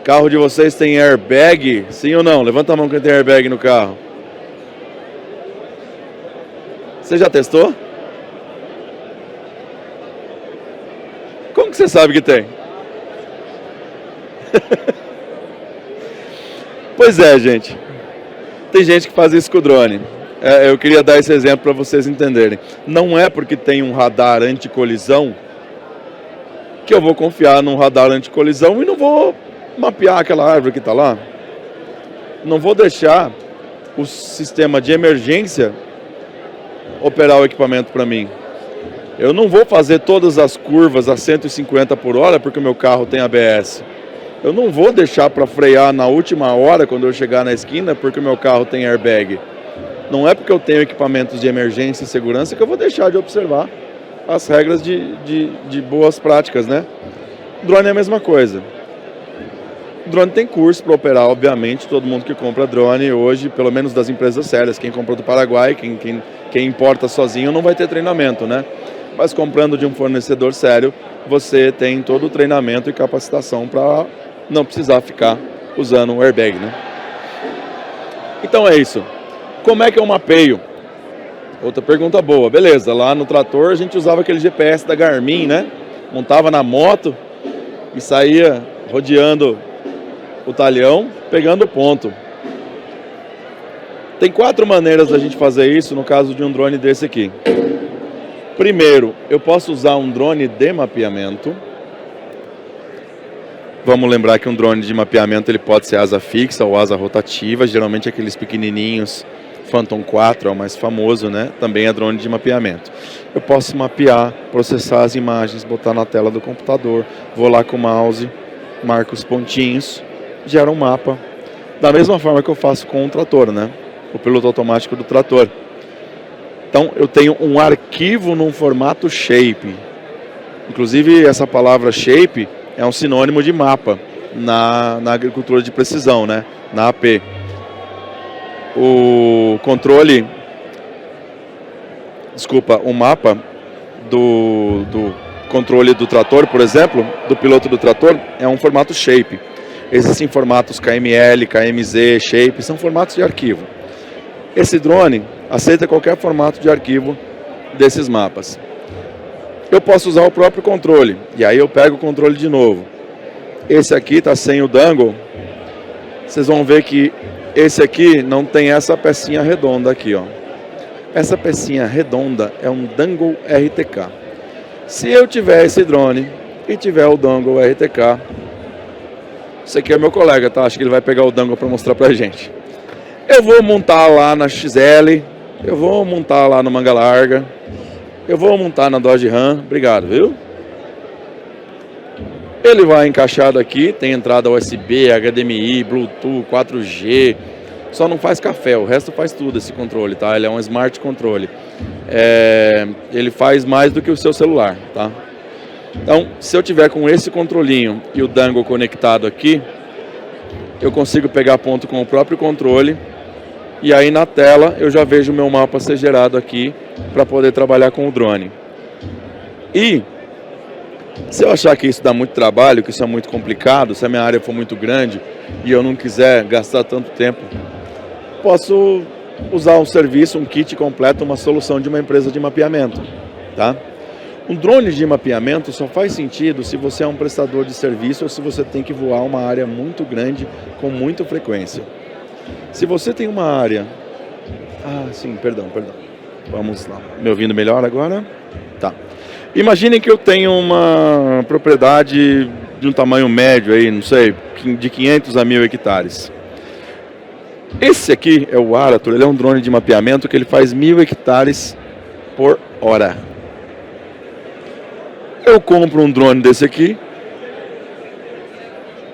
Carro de vocês tem airbag? Sim ou não? Levanta a mão quem tem airbag no carro. Você já testou? Como que você sabe que tem? Pois é, gente. Tem gente que faz isso com o drone. Eu queria dar esse exemplo para vocês entenderem. Não é porque tem um radar anticolisão que eu vou confiar num radar anticolisão e não vou mapear aquela árvore que está lá. Não vou deixar o sistema de emergência operar o equipamento para mim. Eu não vou fazer todas as curvas a 150 por hora porque o meu carro tem ABS. Eu não vou deixar para frear na última hora quando eu chegar na esquina porque o meu carro tem airbag. Não é porque eu tenho equipamentos de emergência e segurança que eu vou deixar de observar as regras de boas práticas, né? O drone é a mesma coisa. O drone tem curso para operar, obviamente. Todo mundo que compra drone hoje, pelo menos das empresas sérias, quem comprou do Paraguai, quem importa sozinho não vai ter treinamento, né? Mas comprando de um fornecedor sério, você tem todo o treinamento e capacitação para não precisar ficar usando um airbag, né? Então é isso. Como é que eu mapeio? Outra pergunta boa. Beleza, lá no trator a gente usava aquele GPS da Garmin, né? Montava na moto e saía rodeando o talhão, pegando o ponto. Tem 4 maneiras da gente fazer isso no caso de um drone desse aqui. Primeiro, eu posso usar um drone de mapeamento. Vamos lembrar que um drone de mapeamento ele pode ser asa fixa ou asa rotativa, geralmente aqueles pequenininhos, Phantom 4 é o mais famoso, né? Também é drone de mapeamento. Eu posso mapear, processar as imagens, botar na tela do computador, vou lá com o mouse, marco os pontinhos, gera um mapa. Da mesma forma que eu faço com o trator, né? O piloto automático do trator. Então, eu tenho um arquivo num formato shape. Inclusive, essa palavra shape é um sinônimo de mapa na agricultura de precisão, né? Na AP. O mapa do controle do trator, por exemplo, do piloto do trator, é um formato shape. Existem formatos KML, KMZ, shape, são formatos de arquivo. Esse drone aceita qualquer formato de arquivo desses mapas. Eu posso usar o próprio controle, e aí eu pego o controle de novo. Esse aqui está sem o dangle. Vocês vão ver que esse aqui não tem essa pecinha redonda aqui, ó. Essa pecinha redonda é um dangle RTK. Se eu tiver esse drone e tiver o dangle RTK, esse aqui é meu colega, tá? Acho que ele vai pegar o dangle para mostrar pra gente. Eu vou montar lá na XL, eu vou montar lá no Manga Larga, eu vou montar na Dodge Ram, obrigado, viu? Ele vai encaixado aqui, tem entrada USB, HDMI, Bluetooth, 4G, só não faz café, o resto faz tudo esse controle, tá? Ele é um smart controle. Ele faz mais do que o seu celular, tá? Então, se eu tiver com esse controlinho e o dangle conectado aqui, eu consigo pegar ponto com o próprio controle e aí na tela eu já vejo o meu mapa ser gerado aqui para poder trabalhar com o drone. E se eu achar que isso dá muito trabalho, que isso é muito complicado, se a minha área for muito grande e eu não quiser gastar tanto tempo, posso usar um serviço, um kit completo, uma solução de uma empresa de mapeamento, tá? Um drone de mapeamento só faz sentido se você é um prestador de serviço ou se você tem que voar uma área muito grande com muita frequência. Se você tem uma área... Perdão. Vamos lá. Me ouvindo melhor agora? Tá. Imaginem que eu tenho uma propriedade de um tamanho médio aí, não sei, de 500 a 1.000 hectares. Esse aqui é o Arator, ele é um drone de mapeamento que ele faz 1.000 hectares por hora. Eu compro um drone desse aqui,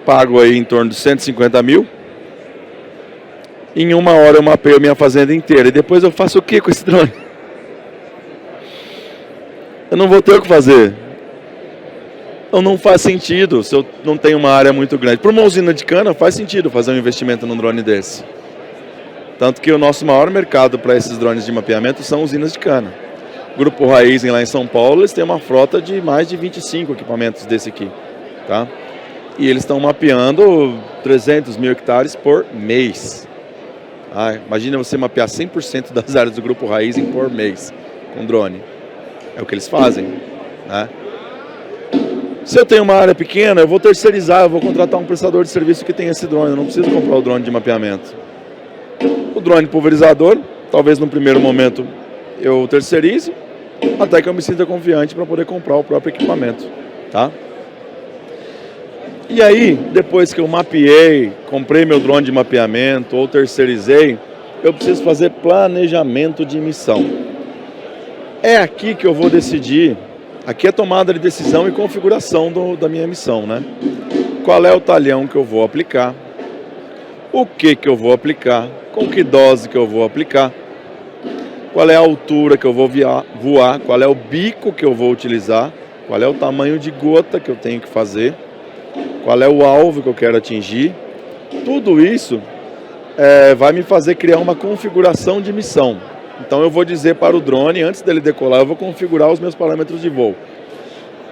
pago aí em torno de 150 mil, em 1 hora eu mapeio a minha fazenda inteira, e depois eu faço o que com esse drone? Eu não vou ter o que fazer. Então não faz sentido se eu não tenho uma área muito grande. Para uma usina de cana faz sentido fazer um investimento num drone desse. Tanto que o nosso maior mercado para esses drones de mapeamento são usinas de cana. O Grupo Raizen lá em São Paulo, eles têm uma frota de mais de 25 equipamentos desse aqui, tá? E eles estão mapeando 300 mil hectares por mês. Imagina você mapear 100% das áreas do Grupo Raizen por mês com drone. É o que eles fazem, né? Se eu tenho uma área pequena, eu vou terceirizar, eu vou contratar um prestador de serviço que tem esse drone. Eu não preciso comprar o drone de mapeamento. O drone pulverizador, talvez no primeiro momento eu terceirize, até que eu me sinta confiante para poder comprar o próprio equipamento, tá? E aí, depois que eu mapeei, comprei meu drone de mapeamento ou terceirizei, eu preciso fazer planejamento de missão. É aqui que eu vou decidir, aqui é tomada de decisão e configuração da minha missão, né? Qual é o talhão que eu vou aplicar, o que eu vou aplicar, com que dose que eu vou aplicar, qual é a altura que eu vou voar, qual é o bico que eu vou utilizar, qual é o tamanho de gota que eu tenho que fazer, qual é o alvo que eu quero atingir. Tudo isso vai me fazer criar uma configuração de missão. Então eu vou dizer para o drone, antes dele decolar, eu vou configurar os meus parâmetros de voo.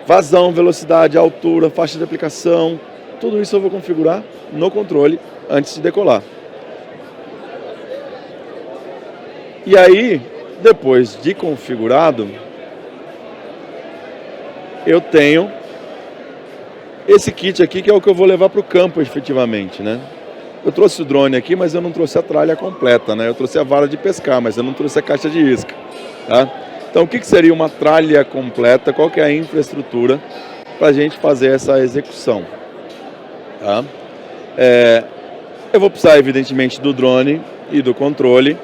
Vazão, velocidade, altura, faixa de aplicação, tudo isso eu vou configurar no controle antes de decolar. E aí, depois de configurado, eu tenho esse kit aqui, que é o que eu vou levar para o campo efetivamente, né? Eu trouxe o drone aqui, mas eu não trouxe a tralha completa, né? Eu trouxe a vara de pescar, mas eu não trouxe a caixa de isca, tá? Então, o que seria uma tralha completa? Qual que é a infraestrutura para a gente fazer essa execução? Tá? Eu vou precisar, evidentemente, do drone e do controle.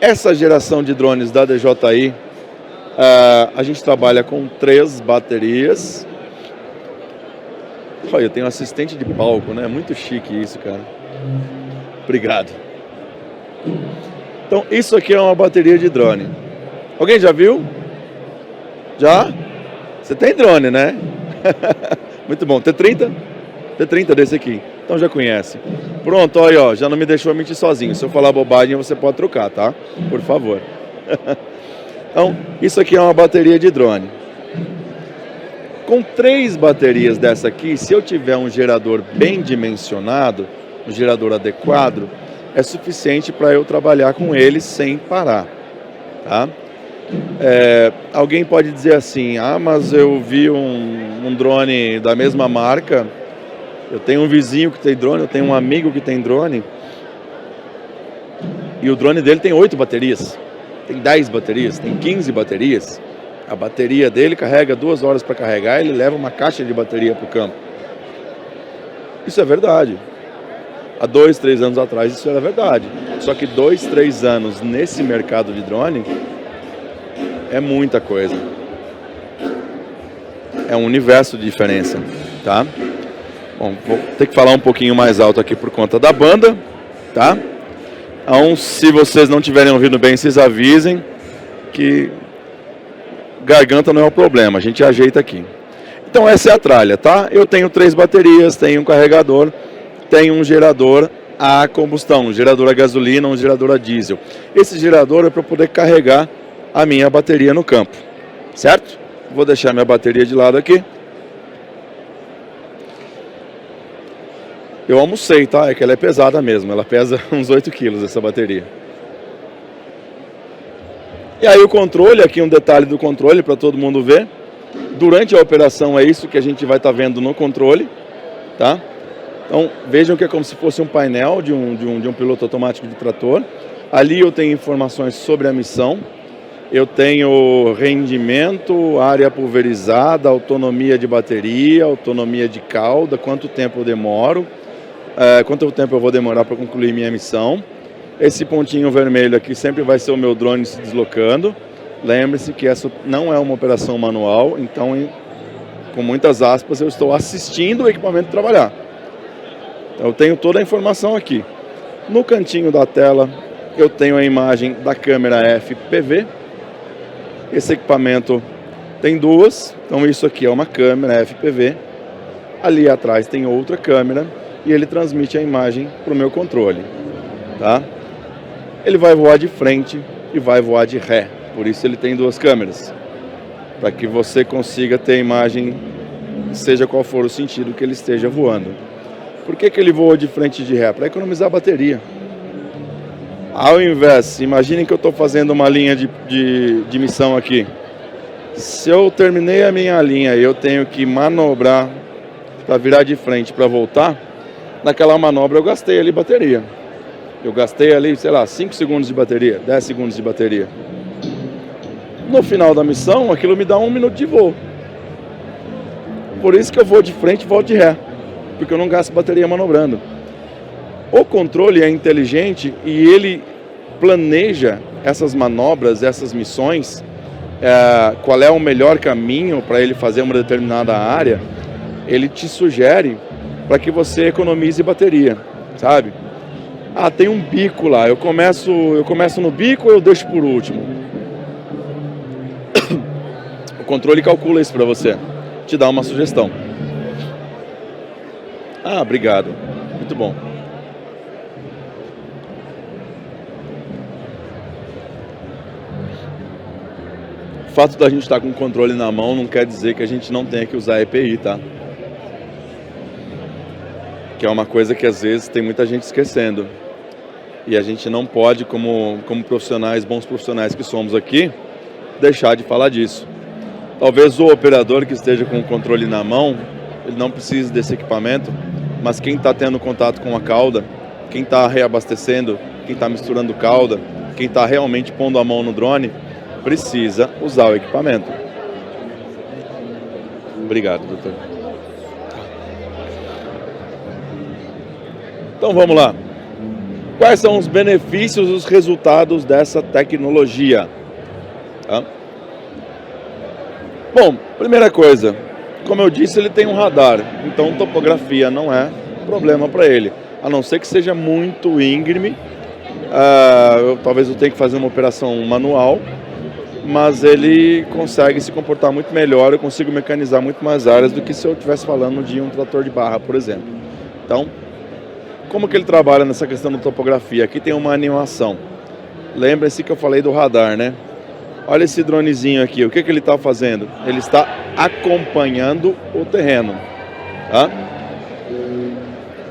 Essa geração de drones da DJI, a gente trabalha com 3 baterias. Olha, eu tenho um assistente de palco, né? Muito chique isso, cara. Obrigado. Então, isso aqui é uma bateria de drone. Alguém já viu? Já? Você tem drone, né? Muito bom. T30? T30 desse aqui. Então já conhece. Pronto, olha, ó, já não me deixou mentir sozinho. Se eu falar bobagem, você pode trocar, tá? Por favor. Então, isso aqui é uma bateria de drone. Com 3 baterias dessa aqui, se eu tiver um gerador bem dimensionado, um gerador adequado, é suficiente para eu trabalhar com ele sem parar, tá? Alguém pode dizer assim, mas eu vi um drone da mesma marca, eu tenho um vizinho que tem drone, eu tenho um amigo que tem drone, e o drone dele tem 8 baterias, tem 10 baterias, tem 15 baterias. A bateria dele carrega 2 horas para carregar, ele leva uma caixa de bateria para o campo. Isso é verdade. Há 2, 3 anos atrás isso era verdade. Só que 2, 3 anos nesse mercado de drone é muita coisa. É um universo de diferença, tá? Bom, vou ter que falar um pouquinho mais alto aqui por conta da banda, tá? Então, se vocês não tiverem ouvido bem, vocês avisem que garganta não é o problema, a gente ajeita aqui. Então essa é a tralha, tá? Eu tenho 3 baterias, tenho um carregador, tenho um gerador a combustão, um gerador a gasolina, um gerador a diesel. Esse gerador é para poder carregar a minha bateria no campo, certo? Vou deixar minha bateria de lado aqui. Eu almocei, tá? É que ela é pesada mesmo, ela pesa uns 8 quilos essa bateria. E aí o controle, aqui um detalhe do controle para todo mundo ver. Durante a operação é isso que a gente vai estar vendo no controle, tá? Então vejam que é como se fosse um painel de um piloto automático de trator. Ali eu tenho informações sobre a missão. Eu tenho rendimento, área pulverizada, autonomia de bateria, autonomia de cauda, quanto tempo eu demoro, quanto tempo eu vou demorar para concluir minha missão. Esse pontinho vermelho aqui sempre vai ser o meu drone se deslocando. Lembre-se que essa não é uma operação manual, então, com muitas aspas, eu estou assistindo o equipamento trabalhar. Então, eu tenho toda a informação aqui. No cantinho da tela, eu tenho a imagem da câmera FPV. Esse equipamento tem 2, então isso aqui é uma câmera FPV. Ali atrás tem outra câmera e ele transmite a imagem para o meu controle, tá? Ele vai voar de frente e vai voar de ré, por isso ele tem 2 câmeras, para que você consiga ter a imagem, seja qual for o sentido que ele esteja voando. Por que ele voa de frente e de ré? Para economizar a bateria. Ao invés, imaginem que eu estou fazendo uma linha de missão aqui. Se eu terminei a minha linha e eu tenho que manobrar para virar de frente para voltar, naquela manobra eu gastei ali bateria. Eu gastei ali, sei lá, 5 segundos de bateria, 10 segundos de bateria. No final da missão, aquilo me dá 1 minuto de voo. Por isso que eu vou de frente e volto de ré, porque eu não gasto bateria manobrando. O controle é inteligente e ele planeja essas manobras, essas missões, qual é o melhor caminho para ele fazer uma determinada área, ele te sugere para que você economize bateria, sabe? Ah, tem um bico lá, eu começo no bico ou eu deixo por último? O controle calcula isso para você, te dá uma sugestão. Ah, obrigado, muito bom. O fato da gente estar com o controle na mão não quer dizer que a gente não tenha que usar EPI, tá? Que é uma coisa que às vezes tem muita gente esquecendo. E a gente não pode, como profissionais, bons profissionais que somos aqui, deixar de falar disso. Talvez o operador que esteja com o controle na mão, ele não precise desse equipamento, mas quem está tendo contato com a cauda, quem está reabastecendo, quem está misturando cauda, quem está realmente pondo a mão no drone, precisa usar o equipamento. Obrigado, doutor. Então vamos lá. Quais são os benefícios, os resultados dessa tecnologia? Tá? Bom, primeira coisa, como eu disse, ele tem um radar, então topografia não é problema para ele, a não ser que seja muito íngreme. Talvez eu tenha que fazer uma operação manual, mas ele consegue se comportar muito melhor, eu consigo mecanizar muito mais áreas do que se eu estivesse falando de um trator de barra, por exemplo. Então, como que ele trabalha nessa questão da topografia? Aqui tem uma animação. Lembrem-se que eu falei do radar, né? Olha esse dronezinho aqui, o que ele está fazendo? Ele está acompanhando o terreno. Tá?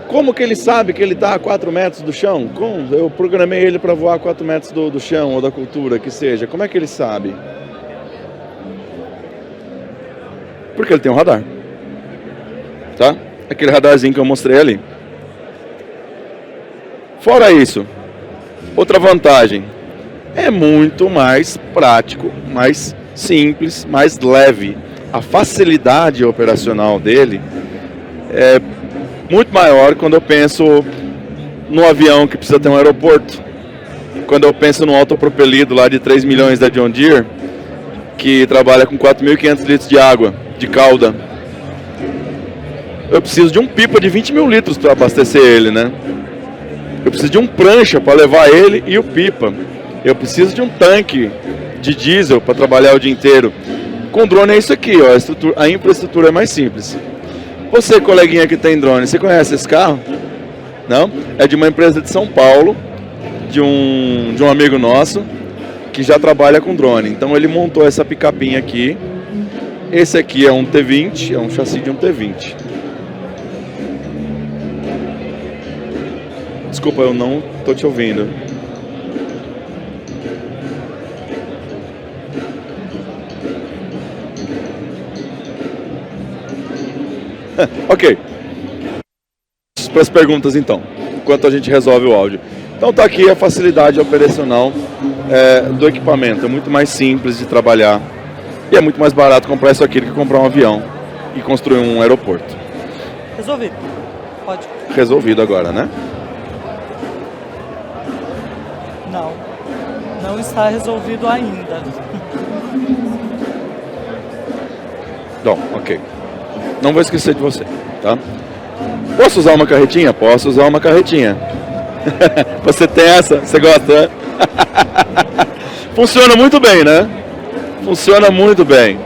Como que ele sabe que ele está a 4 metros do chão? Eu programei ele para voar a 4 metros do chão ou da cultura, que seja. Como é que ele sabe? Porque ele tem um radar. Tá? Aquele radarzinho que eu mostrei ali. Fora isso, outra vantagem, é muito mais prático, mais simples, mais leve. A facilidade operacional dele é muito maior quando eu penso no avião que precisa ter um aeroporto. Quando eu penso no autopropelido lá de 3 milhões da John Deere, que trabalha com 4.500 litros de água, de cauda. Eu preciso de um pipa de 20 mil litros para abastecer ele, né? Eu preciso de um prancha para levar ele e o pipa. Eu preciso de um tanque de diesel para trabalhar o dia inteiro. Com drone é isso aqui, ó, a infraestrutura é mais simples. Você, coleguinha que tem drone, você conhece esse carro? Não? É de uma empresa de São Paulo, de um amigo nosso, que já trabalha com drone. Então ele montou essa picapinha aqui. Esse aqui é um T20, é um chassi de um T20. Desculpa, eu não estou te ouvindo. Ok. Para as perguntas então, enquanto a gente resolve o áudio. Então tá aqui a facilidade operacional do equipamento. É muito mais simples de trabalhar e é muito mais barato comprar isso aqui do que comprar um avião e construir um aeroporto. Resolvido. Pode. Resolvido agora, né? Não está resolvido ainda. Bom, ok. Não vou esquecer de você, tá? Posso usar uma carretinha? Posso usar uma carretinha. Você tem essa? Você gosta, né? Funciona muito bem, né? Funciona muito bem.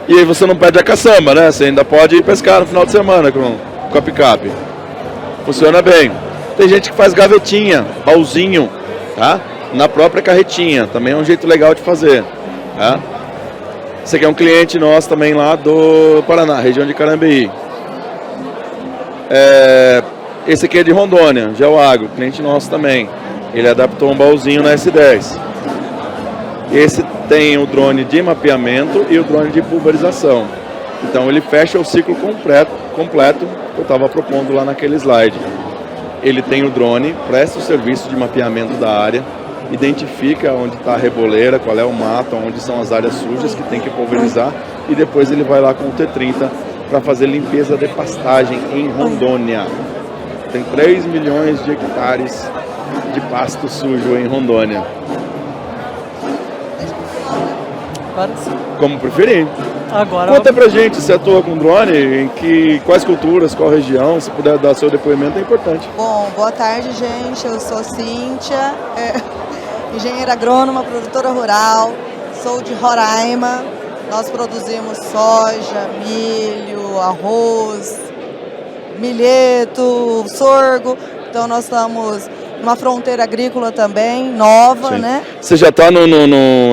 E aí você não perde a caçamba, né? Você ainda pode ir pescar no final de semana com a picape. Funciona bem. Tem gente que faz gavetinha, baúzinho, tá? Na própria carretinha. Também é um jeito legal de fazer, tá? Esse aqui é um cliente nosso também lá do Paraná, região de Carambeí. Esse aqui é de Rondônia, Geoagro, cliente nosso também. Ele adaptou um baúzinho na S10. Esse tem o drone de mapeamento e o drone de pulverização. Então ele fecha o ciclo completo que eu estava propondo lá naquele slide. Ele tem o drone, presta o serviço de mapeamento da área, identifica onde está a reboleira, qual é o mato, onde são as áreas sujas que tem que pulverizar, e depois ele vai lá com o T30 para fazer limpeza de pastagem em Rondônia. Tem 3 milhões de hectares de pasto sujo em Rondônia. Agora sim. Como preferir. Agora Conta pra gente, você atua com drone, quais culturas, qual região, se puder dar seu depoimento é importante. Bom, boa tarde, gente. Eu sou Cíntia, engenheira agrônoma, produtora rural, sou de Roraima. Nós produzimos soja, milho, arroz, milheto, sorgo. Então nós estamos numa fronteira agrícola também, nova, Sim. né? Você já está no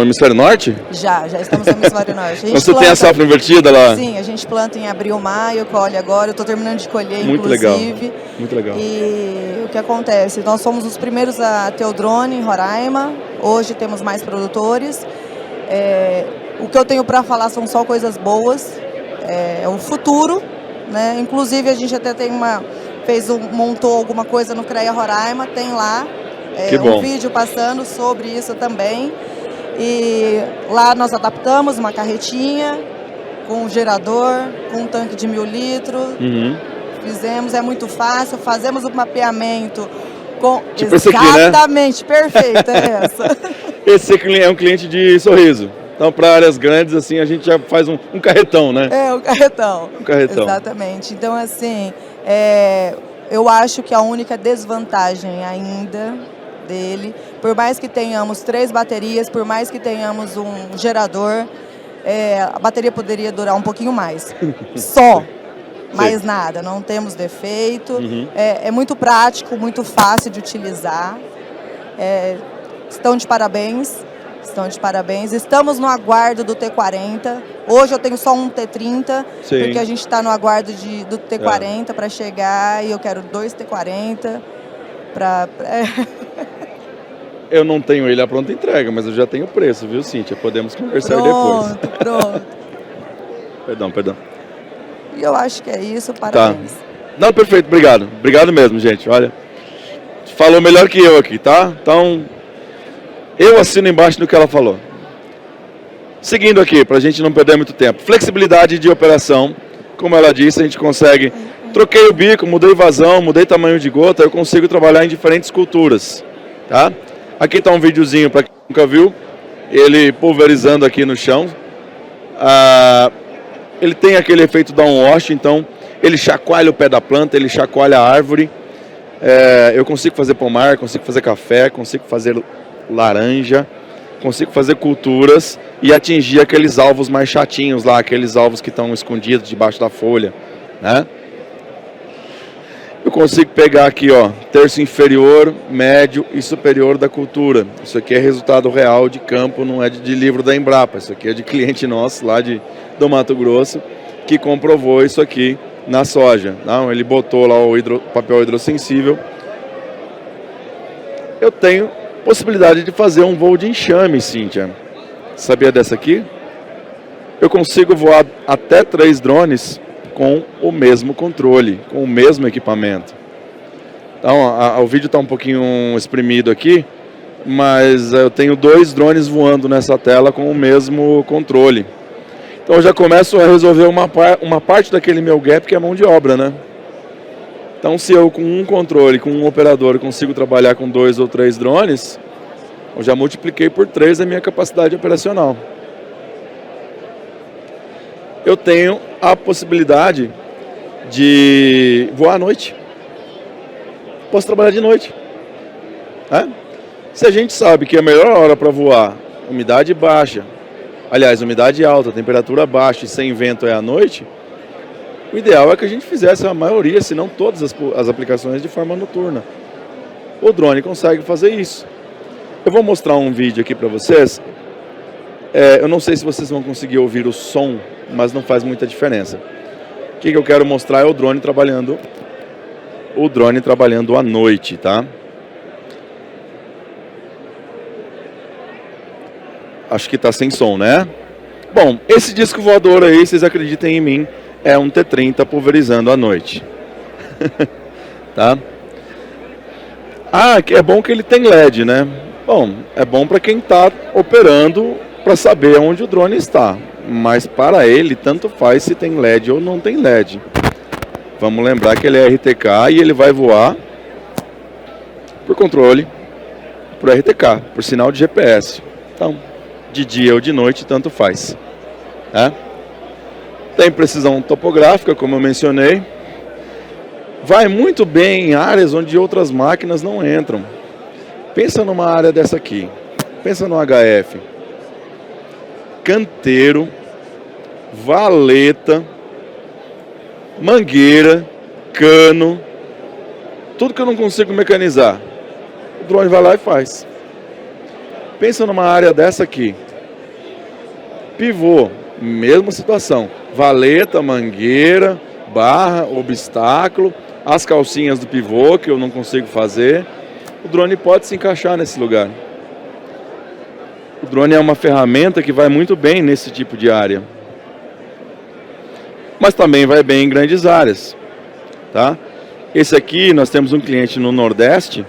hemisfério norte? Já estamos no hemisfério norte. Você tem a safra invertida lá? Sim, a gente planta em abril, maio, colhe agora. Eu estou terminando de colher, Muito inclusive. Legal. Muito legal. E o que acontece? Nós somos os primeiros a ter o drone em Roraima. Hoje temos mais produtores. O que eu tenho para falar são só coisas boas. É o futuro, né? Inclusive a gente até tem montou alguma coisa no CREA Roraima, tem lá um vídeo passando sobre isso também. E lá nós adaptamos uma carretinha com um gerador, com um tanque de 1.000 litros. Fizemos, é muito fácil, fazemos o mapeamento com... Tipo exatamente, aqui, né? Perfeito, é essa. Esse é um cliente de Sorriso. Então, para áreas grandes, assim, a gente já faz um carretão, né? Um carretão. Um carretão. Exatamente. Então, assim, eu acho que a única desvantagem ainda dele, por mais que tenhamos 3 baterias, por mais que tenhamos um gerador, a bateria poderia durar um pouquinho mais. Só. Mais nada, não temos defeito. É muito prático, muito fácil de utilizar. Estão de parabéns. Estamos no aguardo do T40. Hoje eu tenho só um T30, porque a gente está no aguardo do T40 para chegar e eu quero 2 T40 para... Eu não tenho ele à pronta entrega, mas eu já tenho o preço, viu, Cíntia? Podemos conversar depois. Pronto. Perdão. E eu acho que é isso, parabéns. Tá. Não, perfeito, obrigado. Obrigado mesmo, gente. Olha, falou melhor que eu aqui, tá? Então... eu assino embaixo do que ela falou. Seguindo aqui, para a gente não perder muito tempo. Flexibilidade de operação. Como ela disse, a gente consegue... troquei o bico, mudei vazão, mudei tamanho de gota, eu consigo trabalhar em diferentes culturas. Tá? Aqui está um videozinho para quem nunca viu. Ele pulverizando aqui no chão. Ele tem aquele efeito downwash, então ele chacoalha o pé da planta, ele chacoalha a árvore. Eu consigo fazer pomar, consigo fazer café, consigo fazer... laranja, consigo fazer culturas e atingir aqueles alvos mais chatinhos lá, aqueles alvos que estão escondidos debaixo da folha, né? Eu consigo pegar aqui, ó, terço inferior, médio e superior da cultura. Isso aqui é resultado real de campo, não é de livro da Embrapa. Isso aqui é de cliente nosso lá do Mato Grosso que comprovou isso aqui na soja. Não, ele botou lá o papel hidrossensível. Eu tenho possibilidade de fazer um voo de enxame, Cíntia. Sabia dessa aqui? Eu consigo voar até 3 drones com o mesmo controle, com o mesmo equipamento. Então, o vídeo está um pouquinho exprimido aqui, mas eu tenho 2 drones voando nessa tela com o mesmo controle. Então, eu já começo a resolver uma parte daquele meu gap, que é a mão de obra, né? Então, se eu com um controle, com um operador, consigo trabalhar com 2 ou 3 drones, eu já multipliquei por 3 a minha capacidade operacional. Eu tenho a possibilidade de voar à noite. Posso trabalhar de noite. Se a gente sabe que a melhor hora para voar, umidade baixa, aliás, umidade alta, temperatura baixa e sem vento é à noite, o ideal é que a gente fizesse a maioria, se não todas as aplicações de forma noturna. O drone consegue fazer isso. Eu vou mostrar um vídeo aqui para vocês. Eu não sei se vocês vão conseguir ouvir o som, mas não faz muita diferença. O que eu quero mostrar é o drone trabalhando à noite, tá? Acho que está sem som, né? Bom, esse disco voador aí, vocês acreditem em mim, é um T30 pulverizando à noite. Tá? Que é bom que ele tem LED, né? Bom, é bom para quem está operando para saber onde o drone está. Mas para ele, tanto faz se tem LED ou não tem LED. Vamos lembrar que ele é RTK e ele vai voar por controle, por RTK, por sinal de GPS. Então, de dia ou de noite, tanto faz. Né? Tem precisão topográfica, como eu mencionei. Vai muito bem em áreas onde outras máquinas não entram. Pensa numa área dessa aqui. Pensa no HF. Canteiro, valeta, mangueira, cano, tudo que eu não consigo mecanizar. O drone vai lá e faz. Pensa numa área dessa aqui. Pivô, mesma situação. Valeta, mangueira, barra, obstáculo, as calcinhas do pivô que eu não consigo fazer. O drone pode se encaixar nesse lugar. O drone é uma ferramenta que vai muito bem nesse tipo de área. Mas também vai bem em grandes áreas. Tá? Esse aqui, nós temos um cliente no Nordeste,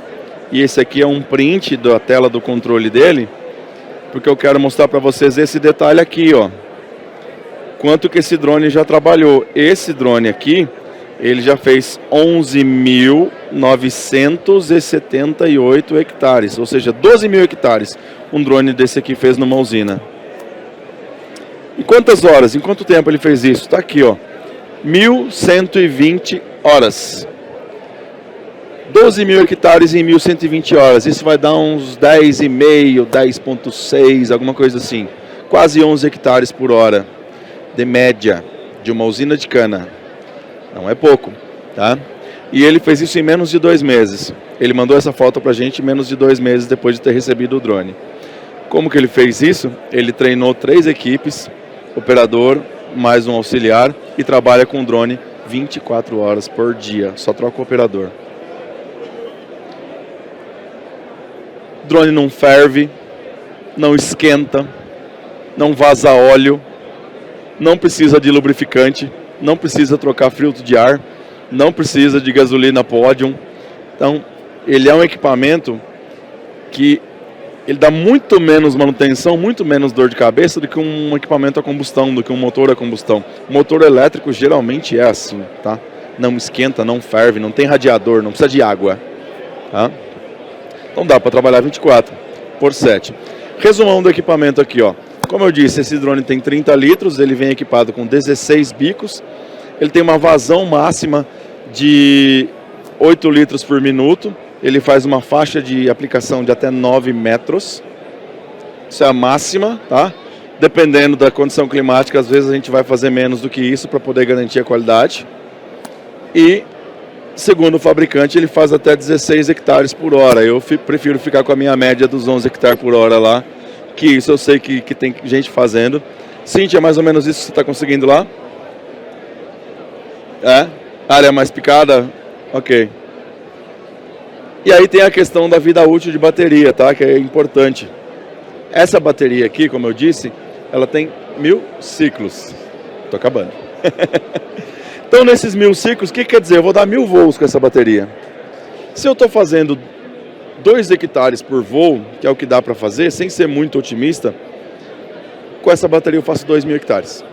e esse aqui é um print da tela do controle dele, porque eu quero mostrar para vocês esse detalhe aqui, ó. Quanto que esse drone já trabalhou. Esse drone aqui, ele já fez 11.978 hectares, ou seja, 12 mil hectares. Um drone desse aqui fez numa usina. Em quantas horas? Em quanto tempo ele fez isso? Está aqui, ó. 1.120 horas. 12 mil hectares em 1.120 horas. Isso vai dar uns 10,5, 10,6, alguma coisa assim. Quase 11 hectares por hora, de média, de uma usina de cana. Não é pouco, tá? E ele fez isso em menos de 2 meses. Ele mandou essa foto pra gente em menos de 2 meses depois de ter recebido o drone. Como que ele fez isso? Ele treinou 3 equipes, operador, mais um auxiliar, e trabalha com o drone 24 horas por dia. Só troca o operador. O drone não ferve, não esquenta, não vaza óleo, não precisa de lubrificante, não precisa trocar filtro de ar, não precisa de gasolina Podium. Então, ele é um equipamento que ele dá muito menos manutenção, muito menos dor de cabeça do que um equipamento a combustão, do que um motor a combustão. O motor elétrico geralmente é assim, tá? Não esquenta, não ferve, não tem radiador, não precisa de água, tá? Então dá para trabalhar 24/7. Resumão do equipamento aqui, ó. Como eu disse, esse drone tem 30 litros, ele vem equipado com 16 bicos, ele tem uma vazão máxima de 8 litros por minuto, ele faz uma faixa de aplicação de até 9 metros, isso é a máxima, tá? Dependendo da condição climática, às vezes a gente vai fazer menos do que isso para poder garantir a qualidade. E, segundo o fabricante, ele faz até 16 hectares por hora. Eu prefiro ficar com a minha média dos 11 hectares por hora lá, que isso eu sei que tem gente fazendo. Cíntia, é mais ou menos isso que você está conseguindo lá? É? Área mais picada? Ok. E aí tem a questão da vida útil de bateria, tá? Que é importante. Essa bateria aqui, como eu disse, ela tem 1000 ciclos. Tô acabando. Então, nesses 1000 ciclos, o que quer dizer? Eu vou dar 1000 voos com essa bateria. Se eu estou fazendo 2 hectares por voo, que é o que dá para fazer, sem ser muito otimista, com essa bateria eu faço 2.000 hectares.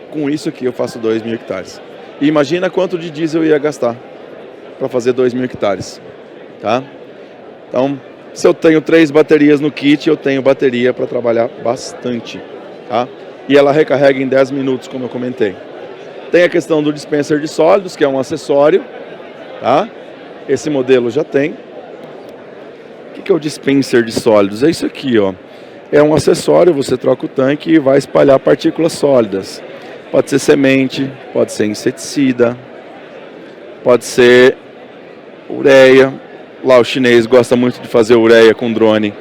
Com isso aqui eu faço 2.000 hectares. E imagina quanto de diesel eu ia gastar para fazer 2.000 hectares. Tá? Então, se eu tenho 3 baterias no kit, eu tenho bateria para trabalhar bastante. Tá? E ela recarrega em 10 minutos, como eu comentei. Tem a questão do dispenser de sólidos, que é um acessório. Tá? Esse modelo já tem. O que é o dispenser de sólidos? É isso aqui, ó. É um acessório, você troca o tanque e vai espalhar partículas sólidas. Pode ser semente, pode ser inseticida, pode ser ureia. Lá o chinês gosta muito de fazer ureia com drone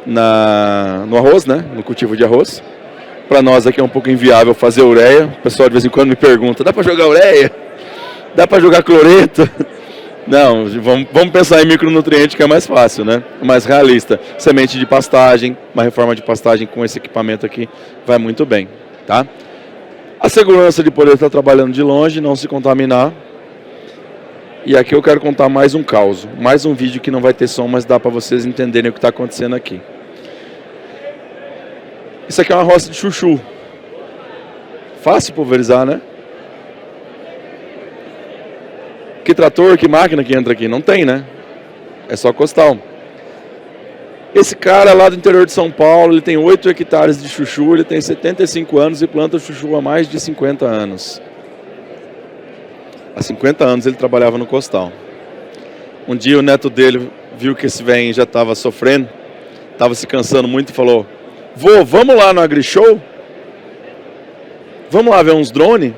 no arroz, né? No cultivo de arroz. Para nós aqui é um pouco inviável fazer ureia. O pessoal de vez em quando me pergunta, dá para jogar ureia? Dá para jogar cloreto? Não, vamos pensar em micronutriente, que é mais fácil, né? Mais realista. Semente de pastagem, uma reforma de pastagem com esse equipamento aqui vai muito bem, tá? A segurança de poder estar trabalhando de longe, não se contaminar. E aqui eu quero contar mais um caos, mais um vídeo que não vai ter som, mas dá para vocês entenderem o que está acontecendo aqui. Isso aqui é uma roça de chuchu. Fácil pulverizar, né? Que trator, que máquina que entra aqui? Não tem, né? É só costal. Esse cara lá do interior de São Paulo, ele tem 8 hectares de chuchu, ele tem 75 anos e planta chuchu há mais de 50 anos. Há 50 anos ele trabalhava no Costal. Um dia o neto dele viu que esse velho já estava sofrendo, estava se cansando muito e falou: vô, vamos lá no AgriShow? Vamos lá ver uns drones?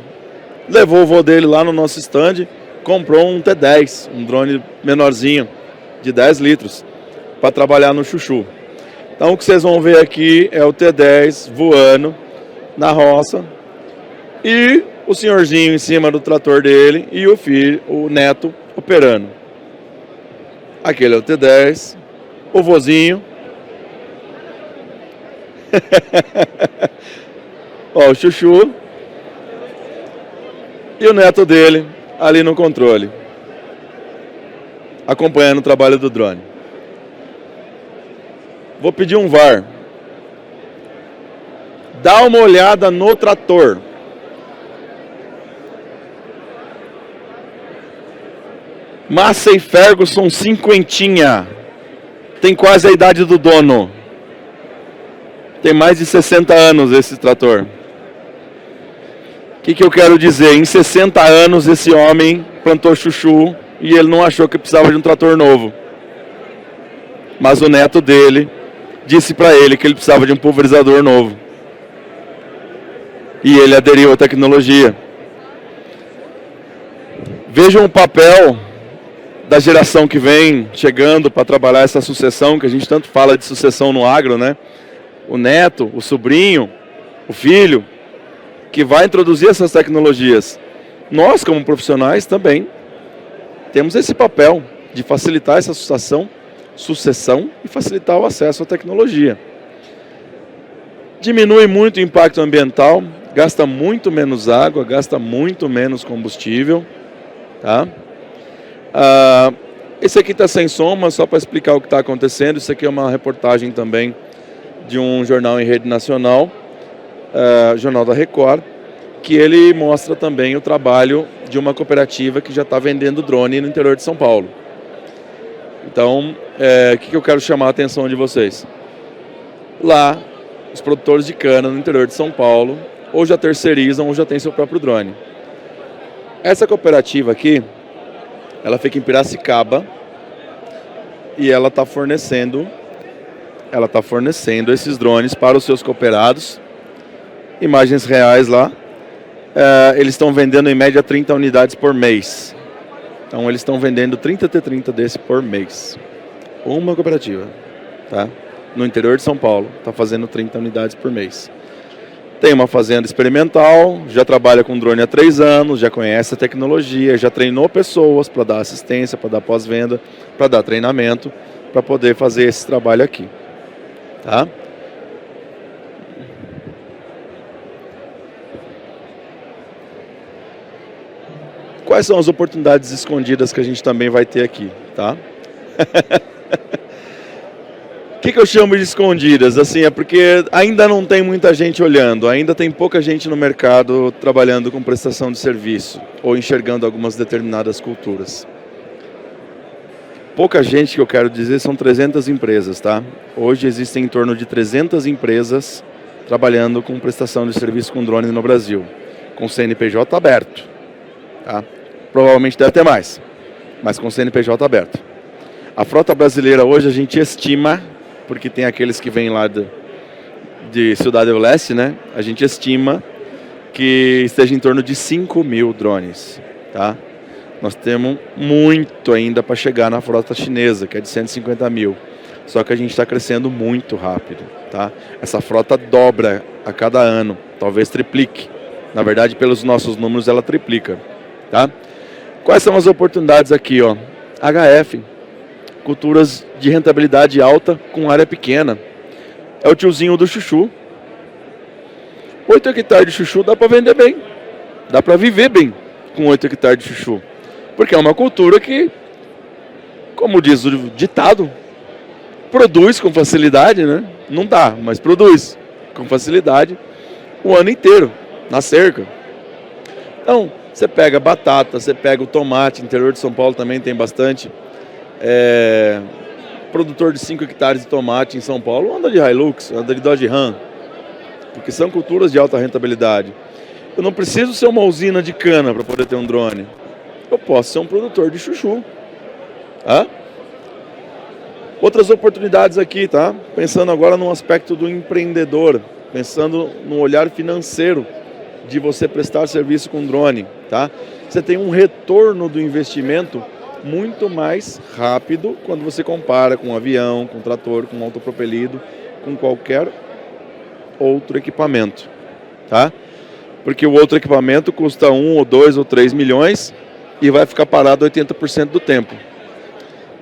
Levou o vô dele lá no nosso stand, comprou um T10, um drone menorzinho, de 10 litros, para trabalhar no chuchu. Então o que vocês vão ver aqui é o T10 voando na roça e o senhorzinho em cima do trator dele e o filho, o neto, operando. Aquele é o T10, o vozinho. Ó, o chuchu. E o neto dele ali no controle, acompanhando o trabalho do drone. Vou pedir um VAR. Dá uma olhada no trator. Massey Ferguson cinquentinha. Tem quase a idade do dono. Tem mais de 60 anos esse trator. O que eu quero dizer? Em 60 anos esse homem plantou chuchu e ele não achou que precisava de um trator novo. Mas o neto dele disse para ele que ele precisava de um pulverizador novo. E ele aderiu à tecnologia. Vejam o papel da geração que vem chegando para trabalhar essa sucessão, que a gente tanto fala de sucessão no agro, né? O neto, o sobrinho, o filho, que vai introduzir essas tecnologias. Nós, como profissionais, também temos esse papel de facilitar essa sucessão e facilitar o acesso à tecnologia. Diminui muito o impacto ambiental, gasta muito menos água, gasta muito menos combustível. Tá? Esse aqui está sem soma, só para explicar o que está acontecendo. Isso aqui é uma reportagem também de um jornal em rede nacional, Jornal da Record, que ele mostra também o trabalho de uma cooperativa que já está vendendo drone no interior de São Paulo. Então, o que eu quero chamar a atenção de vocês? Lá, os produtores de cana no interior de São Paulo, ou já terceirizam ou já têm seu próprio drone. Essa cooperativa aqui, ela fica em Piracicaba e ela está fornecendo esses drones para os seus cooperados. Imagens reais lá. Eles estão vendendo em média 30 unidades por mês. Então eles estão vendendo 30 T30 desse por mês. Uma cooperativa, tá? No interior de São Paulo, está fazendo 30 unidades por mês. Tem uma fazenda experimental, já trabalha com drone há 3 anos, já conhece a tecnologia, já treinou pessoas para dar assistência, para dar pós-venda, para dar treinamento, para poder fazer esse trabalho aqui. Tá? Quais são as oportunidades escondidas que a gente também vai ter aqui, tá? O que eu chamo de escondidas? Assim, é porque ainda não tem muita gente olhando, ainda tem pouca gente no mercado trabalhando com prestação de serviço ou enxergando algumas determinadas culturas. Pouca gente, que eu quero dizer, são 300 empresas, tá? Hoje existem em torno de 300 empresas trabalhando com prestação de serviço com drone no Brasil, com CNPJ aberto, tá? Provavelmente deve ter mais, mas com CNPJ aberto. A frota brasileira hoje a gente estima, porque tem aqueles que vêm lá de Cidade do Leste, né? A gente estima que esteja em torno de 5 mil drones, tá? Nós temos muito ainda para chegar na frota chinesa, que é de 150 mil. Só que a gente está crescendo muito rápido, tá? Essa frota dobra a cada ano, talvez triplique. Na verdade, pelos nossos números, ela triplica, tá? Quais são as oportunidades aqui, ó? HF, culturas de rentabilidade alta com área pequena. É o tiozinho do chuchu. 8 hectares de chuchu dá para vender bem. Dá para viver bem com 8 hectares de chuchu. Porque é uma cultura que, como diz o ditado, produz com facilidade, né? Não dá, mas produz com facilidade o ano inteiro, na cerca. Então, você pega batata, você pega o tomate, interior de São Paulo também tem bastante. produtor de 5 hectares de tomate em São Paulo anda de Hilux, anda de Dodge Ram, porque são culturas de alta rentabilidade. Eu não preciso ser uma usina de cana para poder ter um drone. Eu posso ser um produtor de chuchu. Tá? Outras oportunidades aqui, tá? Pensando agora no aspecto do empreendedor, pensando no olhar financeiro de você prestar serviço com drone, tá? Você tem um retorno do investimento muito mais rápido quando você compara com um avião, com um trator, com um autopropelido, com qualquer outro equipamento, tá? Porque o outro equipamento custa 1 ou 2 ou 3 milhões e vai ficar parado 80% do tempo.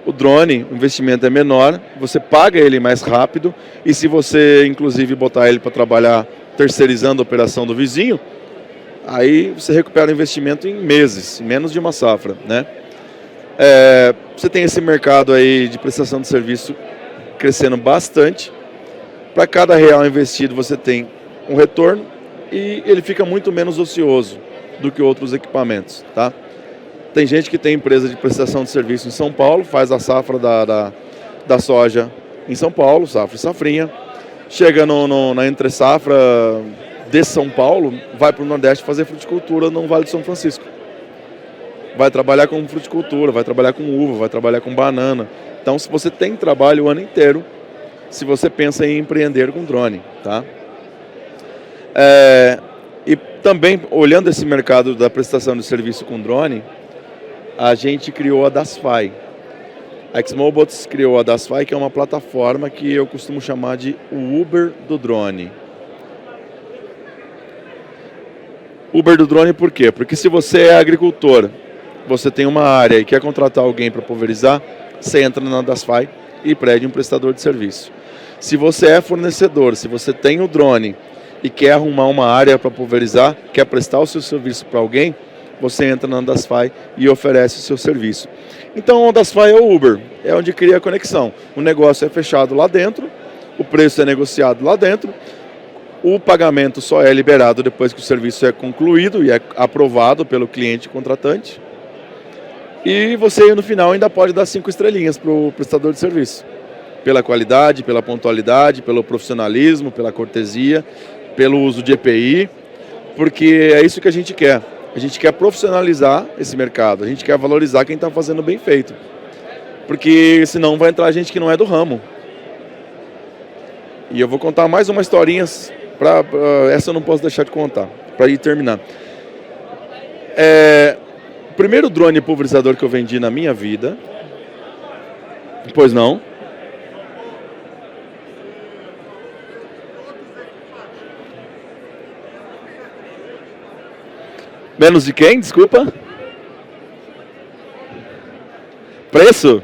O drone, o investimento é menor, você paga ele mais rápido e se você, inclusive, botar ele para trabalhar terceirizando a operação do vizinho, aí você recupera o investimento em meses, em menos de uma safra, né? Você tem esse mercado aí de prestação de serviço crescendo bastante. Para cada real investido você tem um retorno e ele fica muito menos ocioso do que outros equipamentos, tá? Tem gente que tem empresa de prestação de serviço em São Paulo, faz a safra da soja em São Paulo, safra e safrinha. Chega na entre safra de São Paulo, vai para o Nordeste fazer fruticultura no Vale de São Francisco. Vai trabalhar com fruticultura, vai trabalhar com uva, vai trabalhar com banana. Então, se você tem trabalho o ano inteiro, se você pensa em empreender com drone, tá? E também, olhando esse mercado da prestação de serviço com drone, a gente criou a DasFi. A Xmobots criou a DasFi, que é uma plataforma que eu costumo chamar de o Uber do drone. Uber do drone por quê? Porque se você é agricultor, você tem uma área e quer contratar alguém para pulverizar, você entra na DasFi e pede um prestador de serviço. Se você é fornecedor, se você tem o drone e quer arrumar uma área para pulverizar, quer prestar o seu serviço para alguém, você entra na DasFi e oferece o seu serviço. Então, a DasFi é o Uber, é onde cria a conexão. O negócio é fechado lá dentro, o preço é negociado lá dentro, o pagamento só é liberado depois que o serviço é concluído e é aprovado pelo cliente contratante. E você, no final, ainda pode dar 5 estrelinhas para o prestador de serviço. Pela qualidade, pela pontualidade, pelo profissionalismo, pela cortesia, pelo uso de EPI, porque é isso que a gente quer. A gente quer profissionalizar esse mercado, a gente quer valorizar quem está fazendo bem feito. Porque senão vai entrar gente que não é do ramo. E eu vou contar mais uma historinha, essa eu não posso deixar de contar, para ir terminar. O primeiro drone pulverizador que eu vendi na minha vida, pois não? Menos de quem? Desculpa. Preço?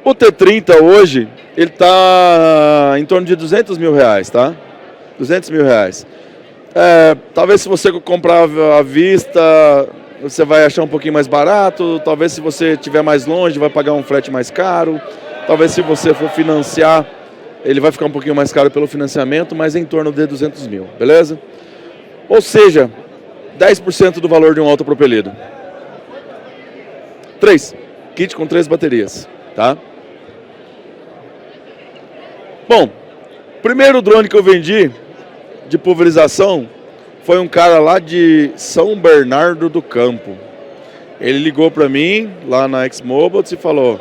O T30 hoje, ele está em torno de 200 mil reais, tá? 200 mil reais. Talvez se você comprar à vista, você vai achar um pouquinho mais barato. Talvez se você estiver mais longe, vai pagar um frete mais caro. Talvez se você for financiar, ele vai ficar um pouquinho mais caro pelo financiamento, mas em torno de 200 mil, beleza? Ou seja, 10% do valor de um autopropelido. 3, kit com 3 baterias, tá? Bom, primeiro drone que eu vendi de pulverização foi um cara lá de São Bernardo do Campo. Ele ligou para mim lá na Xmobots e falou: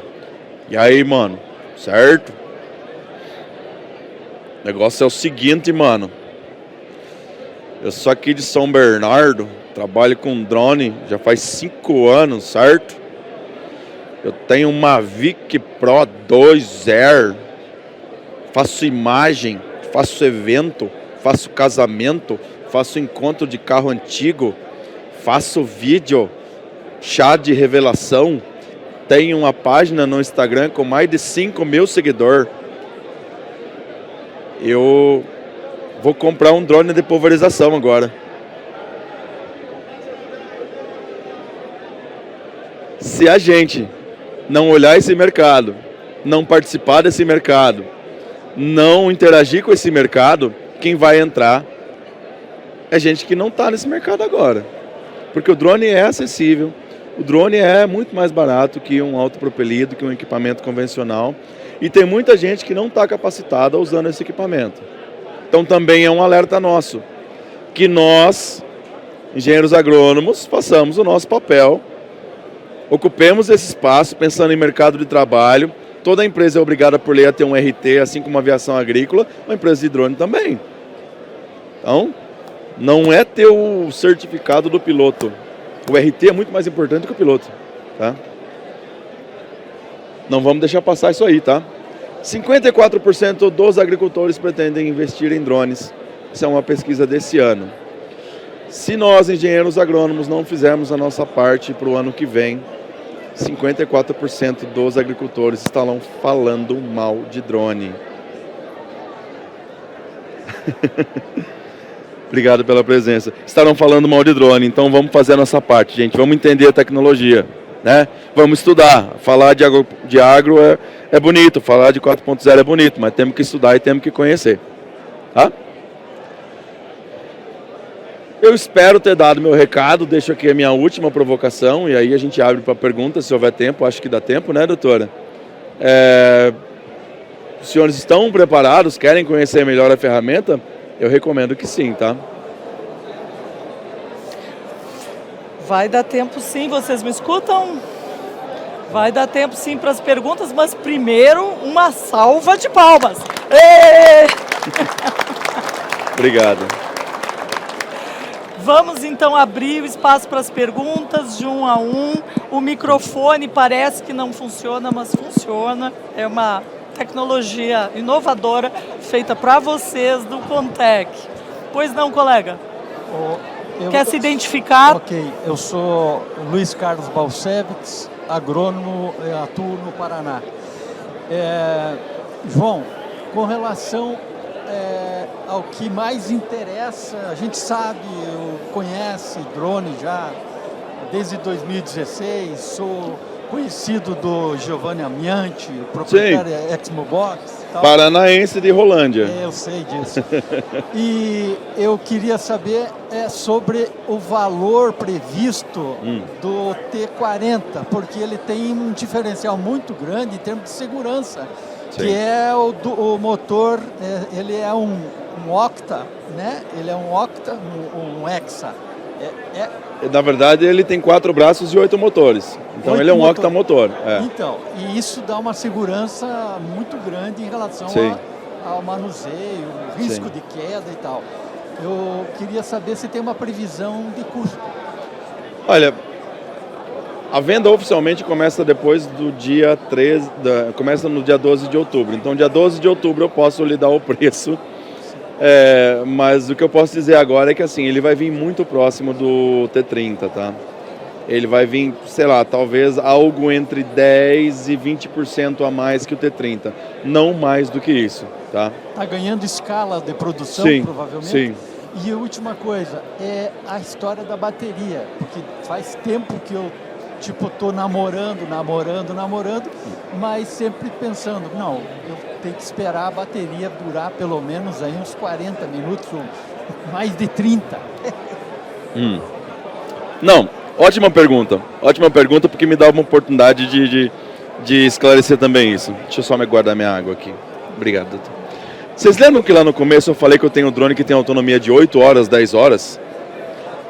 "E aí, mano, certo? O negócio é o seguinte, mano. Eu sou aqui de São Bernardo, trabalho com drone já faz 5 anos, certo? Eu tenho uma Mavic Pro 2R, faço imagem, faço evento, faço casamento, faço encontro de carro antigo, faço vídeo, chá de revelação, tenho uma página no Instagram com mais de 5 mil seguidores. Eu vou comprar um drone de pulverização agora." Se a gente não olhar esse mercado, não participar desse mercado, não interagir com esse mercado, quem vai entrar é gente que não está nesse mercado agora. Porque o drone é acessível, O drone é muito mais barato que um autopropelido, que um equipamento convencional. E tem muita gente que não está capacitada usando esse equipamento. Então também é um alerta nosso, que nós, engenheiros agrônomos, façamos o nosso papel, ocupemos esse espaço pensando em mercado de trabalho. Toda empresa é obrigada por lei a ter um RT, assim como a aviação agrícola, uma empresa de drone também. Então, não é ter o certificado do piloto. O RT é muito mais importante que o piloto, tá? Não vamos deixar passar isso aí, tá? 54% dos agricultores pretendem investir em drones. Isso é uma pesquisa desse ano. Se nós, engenheiros agrônomos, não fizermos a nossa parte para o ano que vem, 54% dos agricultores estarão falando mal de drone. Obrigado pela presença. Estarão falando mal de drone, então vamos fazer a nossa parte, gente. Vamos entender a tecnologia, né? Vamos estudar. Falar de agro é bonito, falar de 4.0 é bonito, mas temos que estudar e temos que conhecer, tá? Eu espero ter dado meu recado, deixo aqui a minha última provocação e aí a gente abre para perguntas, se houver tempo. Acho que dá tempo, né, doutora? Os senhores estão preparados, querem conhecer melhor a ferramenta? Eu recomendo que sim, tá? Vai dar tempo sim, vocês me escutam? Vai dar tempo sim para as perguntas, mas primeiro uma salva de palmas. Êêê! Obrigado. Vamos então abrir o espaço para as perguntas de um a um. O microfone parece que não funciona, mas funciona. É uma tecnologia inovadora feita para vocês do Contec. Pois não, colega? Quer se identificar? Ok, eu sou Luiz Carlos Balcevics, agrônomo, atuo no Paraná. João, com relação ao que mais interessa, a gente sabe, conhece drone já desde 2016, sou conhecido do Giovanni Amianti, proprietário da Exmobox. Tal. Paranaense de Rolândia. Eu sei disso. E eu queria saber sobre o valor previsto do T40, porque ele tem um diferencial muito grande em termos de segurança, que é o motor, ele é um octa, né? Ele é um octa, um hexa. Na verdade, ele tem 4 braços e 8 motores. Então, ele é um octamotor. Então, e isso dá uma segurança muito grande em relação ao manuseio, risco de queda e tal. Eu queria saber se tem uma previsão de custo. Olha, a venda oficialmente começa depois do dia 13, começa no dia 12 de outubro. Então, dia 12 de outubro eu posso lhe dar o preço. Mas o que eu posso dizer agora é que assim, ele vai vir muito próximo do T30, tá? Ele vai vir, sei lá, talvez algo entre 10% e 20% a mais que o T30. Não mais do que isso, tá? Está ganhando escala de produção, provavelmente? Sim. E a última coisa, é a história da bateria. Porque faz tempo que eu, tô namorando, mas sempre pensando, não, eu tenho que esperar a bateria durar pelo menos aí uns 40 minutos, ou mais de 30. Não, ótima pergunta porque me dá uma oportunidade de esclarecer também isso. Deixa eu só me guardar minha água aqui. Obrigado, doutor. Vocês lembram que lá no começo eu falei que eu tenho um drone que tem autonomia de 8 horas, 10 horas?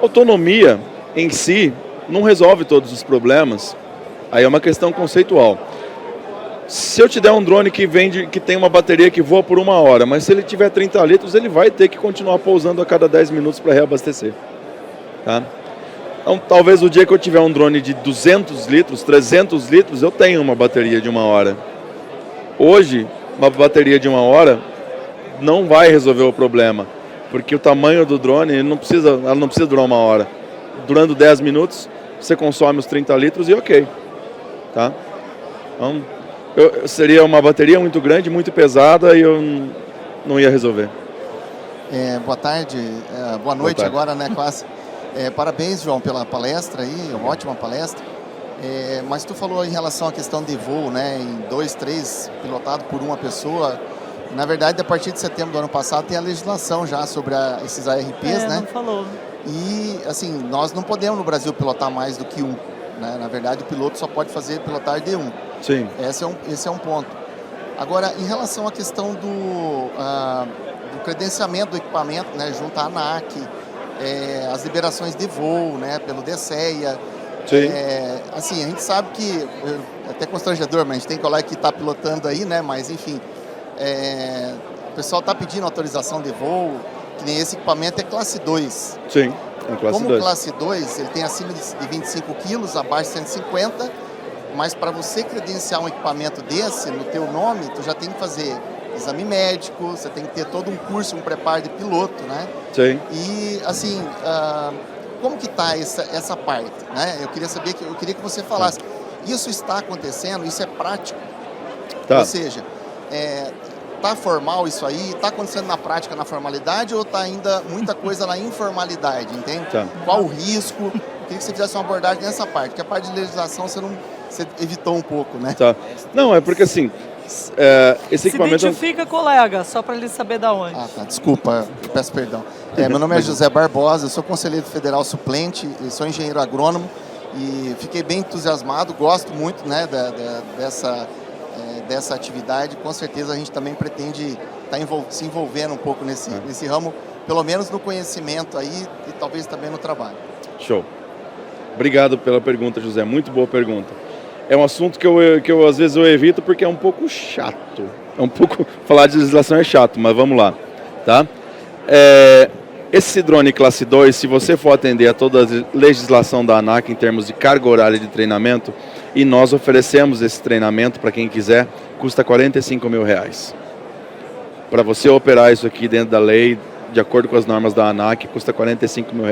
Autonomia em si não resolve todos os problemas, aí é uma questão conceitual. Se eu te der um drone que tem uma bateria que voa por 1 hora, mas se ele tiver 30 litros, ele vai ter que continuar pousando a cada 10 minutos para reabastecer. Tá? Então, talvez o dia que eu tiver um drone de 200 litros, 300 litros, eu tenho uma bateria de 1 hora. Hoje, uma bateria de 1 hora não vai resolver o problema, porque o tamanho do drone ela não precisa durar 1 hora. Durando 10 minutos, você consome os 30 litros e ok. Tá? Então, seria uma bateria muito grande, muito pesada e eu não ia resolver. Boa tarde, boa noite agora, né, quase. Parabéns, João, pela palestra aí, uma ótima palestra. Mas tu falou em relação à questão de voo, né, em 2, 3, pilotado por uma pessoa. Na verdade, a partir de setembro do ano passado tem a legislação já sobre esses ARPs, né? Não falou. E, assim, nós não podemos no Brasil pilotar mais do que um, né? Na verdade, o piloto só pode pilotar D1. Sim. Esse é um ponto. Agora, em relação à questão do credenciamento do equipamento, né, junto à ANAC, as liberações de voo, né, pelo DSEA. Sim. Assim, a gente sabe que, é até constrangedor, mas a gente tem colega que está pilotando aí, né, mas enfim, o pessoal está pedindo autorização de voo, que nem esse equipamento é classe 2. Sim, é classe Como 2. classe 2, ele tem acima de 25 quilos, abaixo de 150, mas para você credenciar um equipamento desse no teu nome, tu já tem que fazer exame médico, você tem que ter todo um curso, um preparo de piloto, né? Sim. E, assim, como que está essa parte, né? Eu queria que você falasse. Isso está acontecendo, isso é prático? Tá. Ou seja, está formal isso aí? Está acontecendo na prática, na formalidade, ou está ainda muita coisa na informalidade, entende? Tá. Qual o risco? Eu queria que você fizesse uma abordagem nessa parte, porque a parte de legislação você evitou um pouco, né? Tá. Não, é porque assim, esse equipamento... Se identifica, colega, só para ele saber da onde. Tá, desculpa, peço perdão. Meu nome é José Barbosa, eu sou conselheiro federal suplente, sou engenheiro agrônomo e fiquei bem entusiasmado, gosto muito, né, dessa atividade. Com certeza a gente também pretende estar se envolvendo um pouco nesse ramo, pelo menos no conhecimento aí e talvez também no trabalho. Show. Obrigado pela pergunta, José, muito boa pergunta. É um assunto que eu às vezes eu evito porque é um pouco chato. Falar de legislação é chato, mas vamos lá, tá? Esse drone classe 2, se você for atender a toda a legislação da ANAC em termos de carga horária de treinamento, e nós oferecemos esse treinamento para quem quiser, custa R$45 mil. Para você operar isso aqui dentro da lei, de acordo com as normas da ANAC, custa R$45 mil.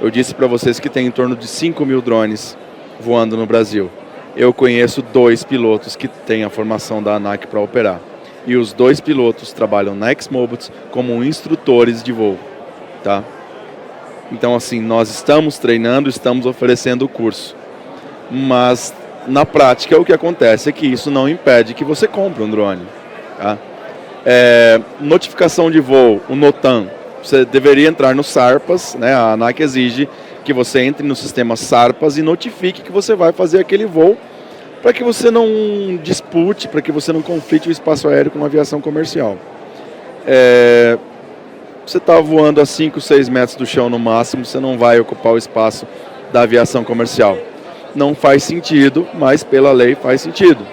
Eu disse para vocês que tem em torno de 5 mil drones voando no Brasil. Eu conheço 2 pilotos que têm a formação da ANAC para operar. E os 2 pilotos trabalham na Xmobiles como instrutores de voo. Tá? Então, assim, nós estamos treinando, estamos oferecendo o curso. Mas, na prática, o que acontece é que isso não impede que você compre um drone. Tá? Notificação de voo, o NOTAM, você deveria entrar no SARPAS, né? A ANAC exige que você entre no sistema SARPAS e notifique que você vai fazer aquele voo para que você não dispute, para que você não conflite o espaço aéreo com a aviação comercial. Você está voando a 5, 6 metros do chão no máximo, você não vai ocupar o espaço da aviação comercial. Não faz sentido, mas pela lei faz sentido.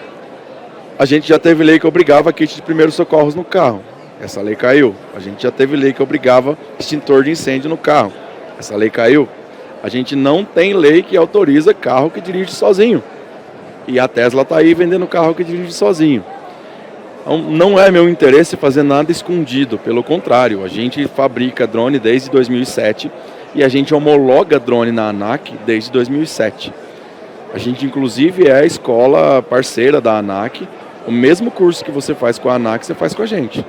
A gente já teve lei que obrigava kit de primeiros socorros no carro. Essa lei caiu. A gente já teve lei que obrigava extintor de incêndio no carro. Essa lei caiu. A gente não tem lei que autoriza carro que dirige sozinho. E a Tesla está aí vendendo carro que dirige sozinho. Então, não é meu interesse fazer nada escondido. Pelo contrário, a gente fabrica drone desde 2007 e a gente homologa drone na ANAC desde 2007. A gente, inclusive, é a escola parceira da ANAC. O mesmo curso que você faz com a ANAC, você faz com a gente.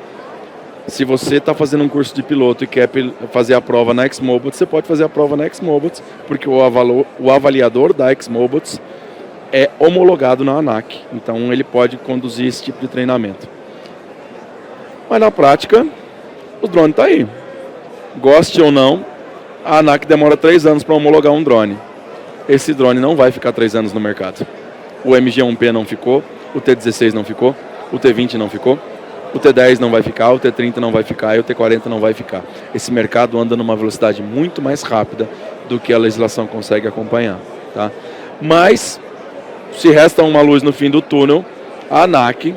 Se você está fazendo um curso de piloto e quer fazer a prova na Xmobiles, você pode fazer a prova na Xmobiles, porque o avaliador da Xmobiles é homologado na ANAC. Então, ele pode conduzir esse tipo de treinamento. Mas, na prática, o drone está aí. Goste ou não, a ANAC demora 3 anos para homologar um drone. Esse drone não vai ficar 3 anos no mercado. O MG1P não ficou, o T16 não ficou, o T20 não ficou, o T10 não vai ficar, o T30 não vai ficar e o T40 não vai ficar. Esse mercado anda numa velocidade muito mais rápida do que a legislação consegue acompanhar. Tá? Mas, se resta uma luz no fim do túnel, a ANAC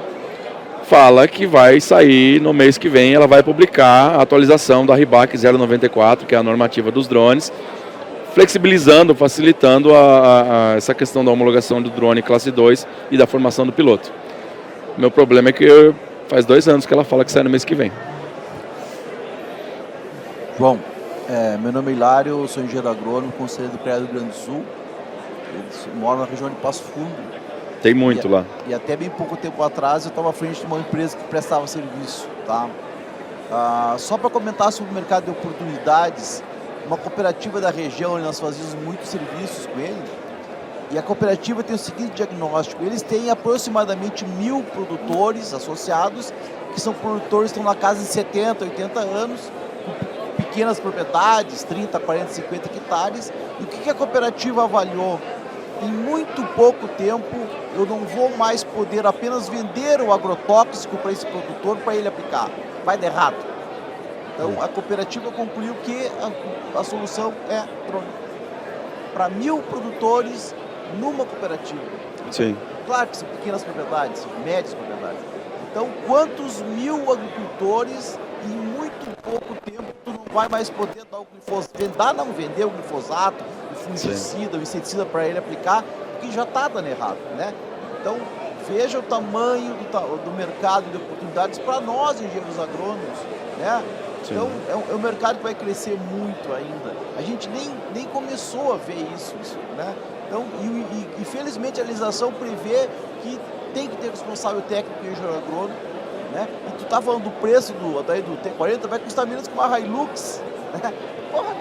fala que vai sair no mês que vem, ela vai publicar a atualização da RBAC 094, que é a normativa dos drones, flexibilizando, facilitando essa questão da homologação do drone classe 2 e da formação do piloto. Meu problema é que faz 2 anos que ela fala que sai no mês que vem. João, meu nome é Hilário, sou engenheiro agrônomo, conselheiro do CREA do Rio Grande do Sul. Eu moro na região de Passo Fundo. Tem muito lá. E até bem pouco tempo atrás eu estava à frente de uma empresa que prestava serviço. Tá? Só para comentar sobre o mercado de oportunidades, uma cooperativa da região, onde nós fazíamos muitos serviços com ele, e a cooperativa tem o seguinte diagnóstico: eles têm aproximadamente 1.000 produtores associados, que são produtores que estão na casa de 70, 80 anos, com pequenas propriedades, 30, 40, 50 hectares. E o que a cooperativa avaliou em muito pouco tempo eu não vou mais poder apenas vender o agrotóxico para esse produtor para ele aplicar. Vai dar errado. Então a cooperativa concluiu que a solução é drone. Para 1.000 produtores numa cooperativa. Sim. Claro que são pequenas propriedades, médias propriedades. Então, quantos 1.000 agricultores em muito pouco tempo tu não vai mais poder dar o glifosato, vender o glifosato, o fungicida, o inseticida para ele aplicar, porque já está dando errado, né? Então, veja o tamanho do mercado de oportunidades para nós, engenheiros agrônomos, né? Sim. Então, é um mercado que vai crescer muito ainda. A gente nem começou a ver isso, né? Então, e felizmente a legislação prevê que tem que ter responsável técnico e engenheiro agrônomo, né? E tu tá falando do preço do T40, vai custar menos que uma Hilux, né? Porra.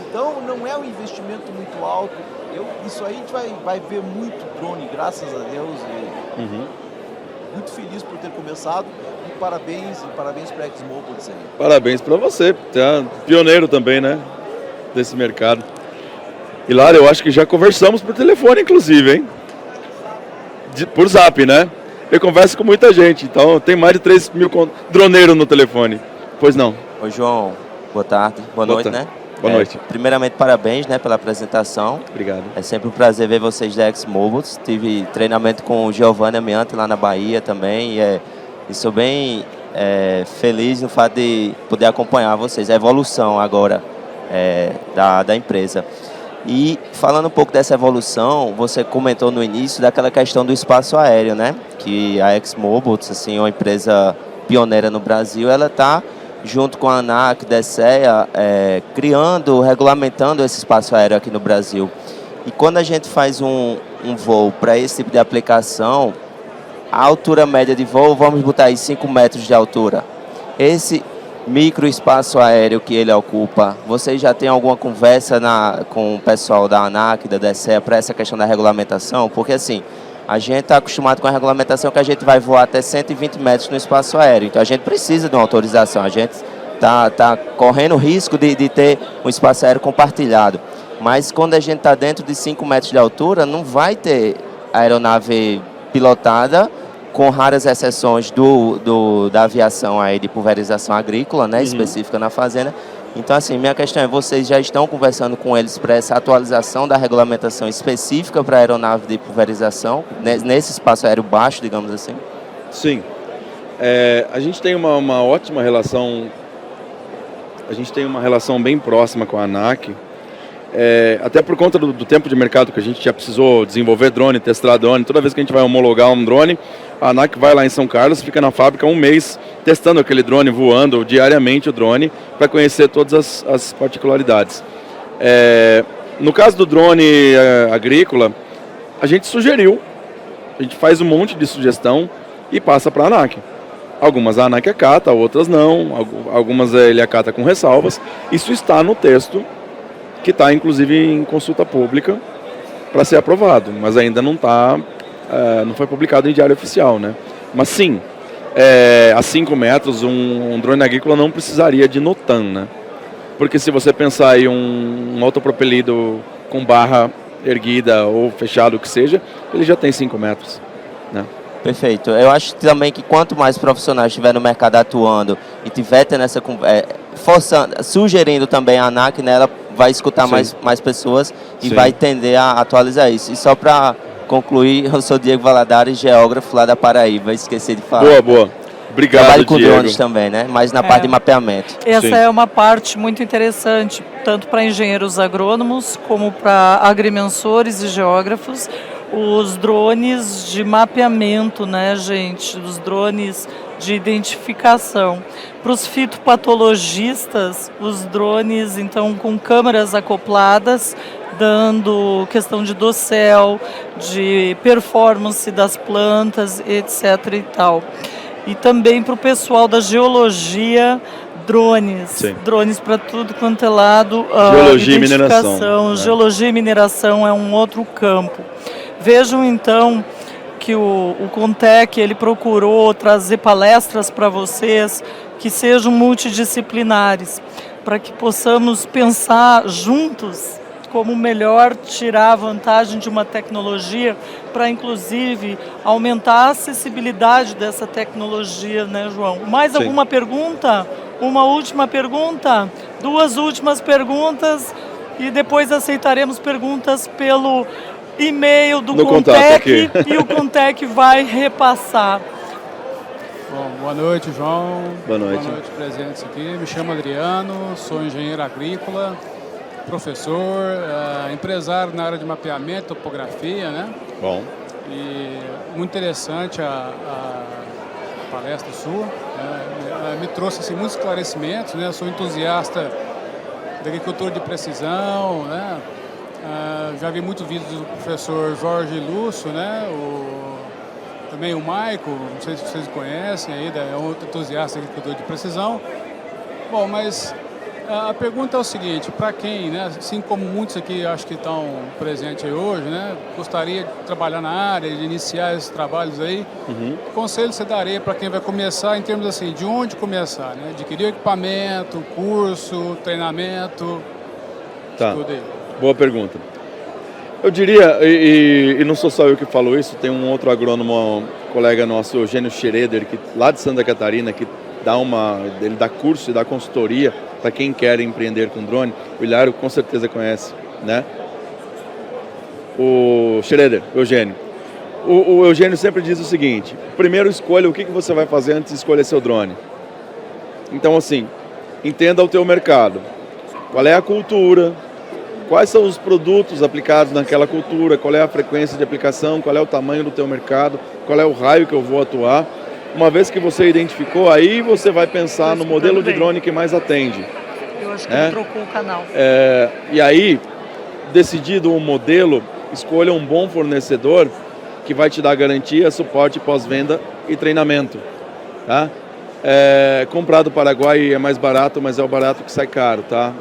Então, não é um investimento muito alto. Isso aí a gente vai ver muito drone, graças a Deus. E muito feliz por ter começado. E parabéns para a ExMobil disso aí. Parabéns para você, pioneiro também, né? Desse mercado. Hilário, eu acho que já conversamos por telefone, inclusive, hein? Por zap, né? Eu converso com muita gente, então tem mais de 3.000 droneiros no telefone. Pois não? Oi, João. Boa tarde. Boa noite, né? Boa noite. Primeiramente, parabéns, né, pela apresentação. Obrigado. É sempre um prazer ver vocês da ExMobil. Tive treinamento com o Giovanni Amiante lá na Bahia também. E sou bem feliz no fato de poder acompanhar vocês, a evolução agora da empresa. E falando um pouco dessa evolução, você comentou no início daquela questão do espaço aéreo, né? Que a ExMobil, assim, uma empresa pioneira no Brasil, ela está junto com a ANAC, DSEA, regulamentando esse espaço aéreo aqui no Brasil. E quando a gente faz um voo para esse tipo de aplicação, a altura média de voo, vamos botar aí 5 metros de altura. Esse micro espaço aéreo que ele ocupa, vocês já têm alguma conversa com o pessoal da ANAC, da DSEA, para essa questão da regulamentação? Porque assim, a gente está acostumado com a regulamentação que a gente vai voar até 120 metros no espaço aéreo, então a gente precisa de uma autorização, a gente está correndo o risco de ter um espaço aéreo compartilhado, mas quando a gente está dentro de 5 metros de altura, não vai ter aeronave pilotada, com raras exceções da aviação aí de pulverização agrícola, né, específica na fazenda. Então, assim, minha questão é, vocês já estão conversando com eles para essa atualização da regulamentação específica para a aeronave de pulverização, nesse espaço aéreo baixo, digamos assim? Sim. A gente tem uma ótima relação, a gente tem uma relação bem próxima com a ANAC, até por conta do tempo de mercado que a gente já precisou desenvolver drone, testar drone. Toda vez que a gente vai homologar um drone, a ANAC vai lá em São Carlos, fica na fábrica um mês testando aquele drone, voando diariamente o drone, para conhecer todas as particularidades. No caso do drone agrícola, a gente sugeriu, a gente faz um monte de sugestão e passa para a ANAC. Algumas a ANAC acata, outras não, algumas ele acata com ressalvas. Isso está no texto, que está inclusive em consulta pública para ser aprovado, mas ainda não foi publicado em diário oficial, né? Mas sim, a 5 metros um drone agrícola não precisaria de NOTAM, né? Porque se você pensar em um autopropelido com barra erguida ou fechado, o que seja, ele já tem 5 metros, né? Perfeito. Eu acho também que quanto mais profissionais estiver no mercado atuando e tiver tendo essa sugerindo também a ANAC, né, ela vai escutar mais pessoas e vai tender a atualizar isso. E só para concluir, eu sou Diego Valadares, geógrafo lá da Paraíba, esqueci de falar. Boa. Obrigado, trabalho com Diego. drones também, né? Mas na parte de mapeamento. Essa é uma parte muito interessante, tanto para engenheiros agrônomos como para agrimensores e geógrafos. Os drones de mapeamento, né, gente? Os drones de identificação. Para os fitopatologistas, os drones, então, com câmeras acopladas, dando questão de dossel, de performance das plantas, etc. e tal. E também para o pessoal da geologia, drones. Sim. Drones para tudo quanto é lado. Geologia e mineração. Geologia e mineração é um outro campo. Vejam então que o Contec ele procurou trazer palestras para vocês que sejam multidisciplinares, para que possamos pensar juntos como melhor tirar a vantagem de uma tecnologia para, inclusive, aumentar a acessibilidade dessa tecnologia, né, João? Mais alguma pergunta? Uma última pergunta? 2 últimas perguntas e depois aceitaremos perguntas pelo e-mail do Contec e o Contec vai repassar. Bom, boa noite, João. Boa noite. Boa noite, presentes aqui. Me chamo Adriano, sou engenheiro agrícola, professor, empresário na área de mapeamento, topografia, né? Bom. E muito interessante a palestra sua. Me trouxe assim, muitos esclarecimentos, né? Sou entusiasta da agricultura de precisão, né? Já vi muitos vídeos do professor Jorge Lúcio, né? Também o Maico, não sei se vocês conhecem, aí, é outro entusiasta da agricultura de precisão. Bom, mas a pergunta é o seguinte, para quem, né, assim como muitos aqui acho que estão presentes aí hoje, né, gostaria de trabalhar na área, de iniciar esses trabalhos aí, que conselho você daria para quem vai começar em termos assim, de onde começar, né? Adquirir equipamento, curso, treinamento, Tá. tudo aí. Boa pergunta. Eu diria, e não sou só eu que falo isso, tem um outro agrônomo, um colega nosso, Eugênio Schroeder, que, lá de Santa Catarina, que ele dá curso e dá consultoria para quem quer empreender com drone. O Hilário com certeza conhece, né? O Schroeder, Eugênio. O Eugênio sempre diz o seguinte: primeiro escolha o que você vai fazer antes de escolher seu drone. Então, assim, entenda o teu mercado. Qual é a cultura? Quais são os produtos aplicados naquela cultura? Qual é a frequência de aplicação? Qual é o tamanho do teu mercado? Qual é o raio que eu vou atuar? Uma vez que você identificou, aí você vai pensar no modelo de drone que mais atende. Eu acho que ele trocou o canal. E aí, decidido o modelo, escolha um bom fornecedor que vai te dar garantia, suporte pós-venda e treinamento. Tá? Comprar do Paraguai é mais barato, mas é o barato que sai caro, tá?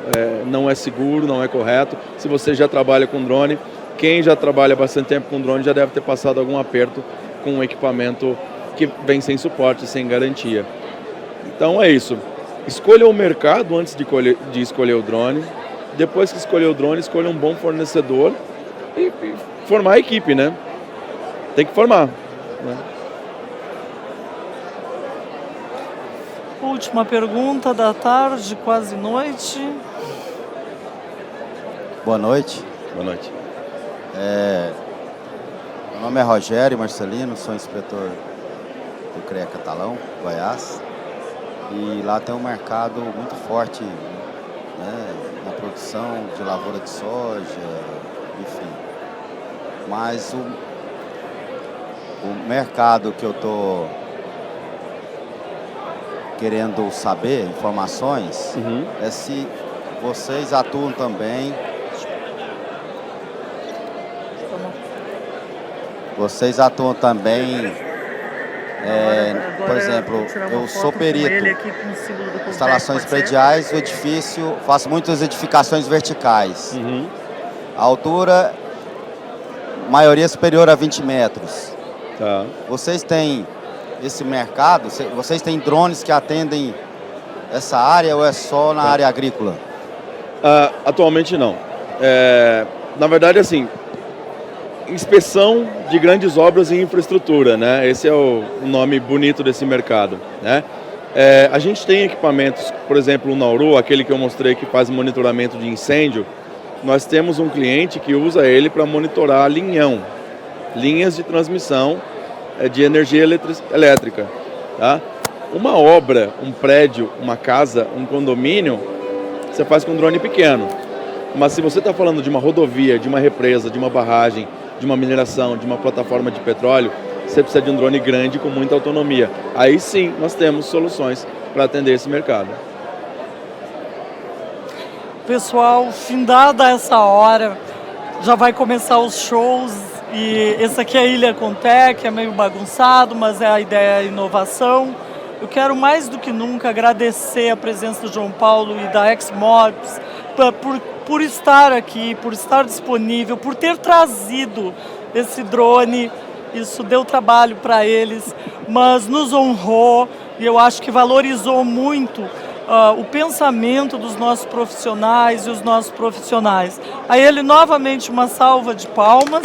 Não é seguro, não é correto. Se você já trabalha com drone, quem já trabalha bastante tempo com drone já deve ter passado algum aperto com um equipamento que vem sem suporte, sem garantia. Então é isso. Escolha o mercado antes de escolher o drone. Depois que escolher o drone, escolha um bom fornecedor e formar a equipe, né? Tem que formar, né? Última pergunta da tarde, quase noite. Boa noite. Boa noite. Meu nome é Rogério Marcelino, sou inspetor do CREA Catalão, Goiás. E lá tem um mercado muito forte, né, na produção de lavoura de soja, enfim. Mas o mercado que eu estou querendo saber, informações, é se vocês atuam também. Vocês atuam também, por exemplo, eu sou perito, instalações prediais, o edifício, faço muitas edificações verticais. A altura, maioria superior a 20 metros. Tá. Vocês têm esse mercado? Vocês têm drones que atendem essa área ou é só na área agrícola? Atualmente não. Na verdade, assim, inspeção de grandes obras e infraestrutura, né? Esse é o nome bonito desse mercado, né? A gente tem equipamentos, por exemplo, o Nauru, aquele que eu mostrei que faz monitoramento de incêndio. Nós temos um cliente que usa ele para monitorar linhas de transmissão de energia elétrica, tá? Uma obra, um prédio, uma casa, um condomínio, você faz com um drone pequeno. Mas se você está falando de uma rodovia, de uma represa, de uma barragem, de uma mineração, de uma plataforma de petróleo, você precisa de um drone grande com muita autonomia. Aí sim, nós temos soluções para atender esse mercado. Pessoal, findada essa hora, já vai começar os shows. E esse aqui é a Ilha Contec, é meio bagunçado, mas a ideia é a inovação. Eu quero mais do que nunca agradecer a presença do João Paulo e da Xmobs por estar aqui, por estar disponível, por ter trazido esse drone. Isso deu trabalho para eles, mas nos honrou e eu acho que valorizou muito o pensamento dos nossos profissionais e os nossos profissionais. A ele, novamente, uma salva de palmas.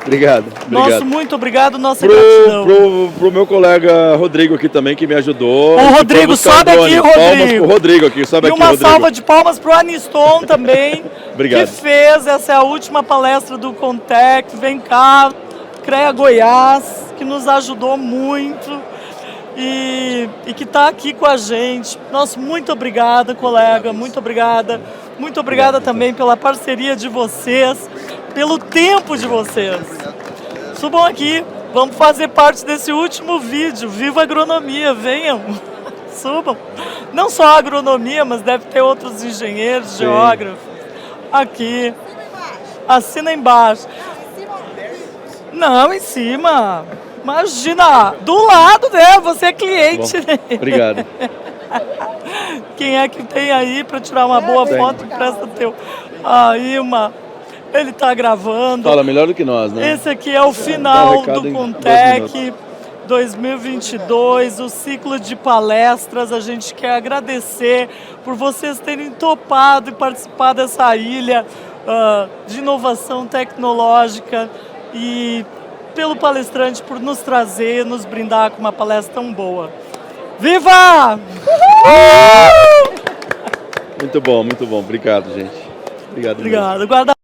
Obrigado. Nosso muito obrigado, nossa gratidão. Pro meu colega Rodrigo aqui também, que me ajudou. Ô, Rodrigo, sobe aqui, Rodrigo. Palmas pro Rodrigo aqui, sobe e aqui, uma Rodrigo. salva de palmas pro Aniston também, Obrigado. que fez, essa é a última palestra do Contec, vem cá, CREA Goiás, que nos ajudou muito e que está aqui com a gente. Nossa, muito obrigada, colega, muito obrigada. Muito obrigada também pela parceria de vocês, pelo tempo de vocês. Subam aqui, vamos fazer parte desse último vídeo. Viva a agronomia, venham, subam. Não só a agronomia, mas deve ter outros engenheiros, geógrafos. Aqui, assina embaixo. Não, em cima. Imagina, do lado, né? Você é cliente. Bom, obrigado. Quem é que tem aí para tirar uma boa foto? Presta teu. Aí, ele está gravando. Fala melhor do que nós, né? Esse aqui é o final do Contec 2022, o ciclo de palestras. A gente quer agradecer por vocês terem topado e participado dessa ilha de inovação tecnológica e pelo palestrante por nos trazer, nos brindar com uma palestra tão boa. Viva! Muito bom, muito bom. Obrigado, gente. Obrigado. Obrigado. Guarda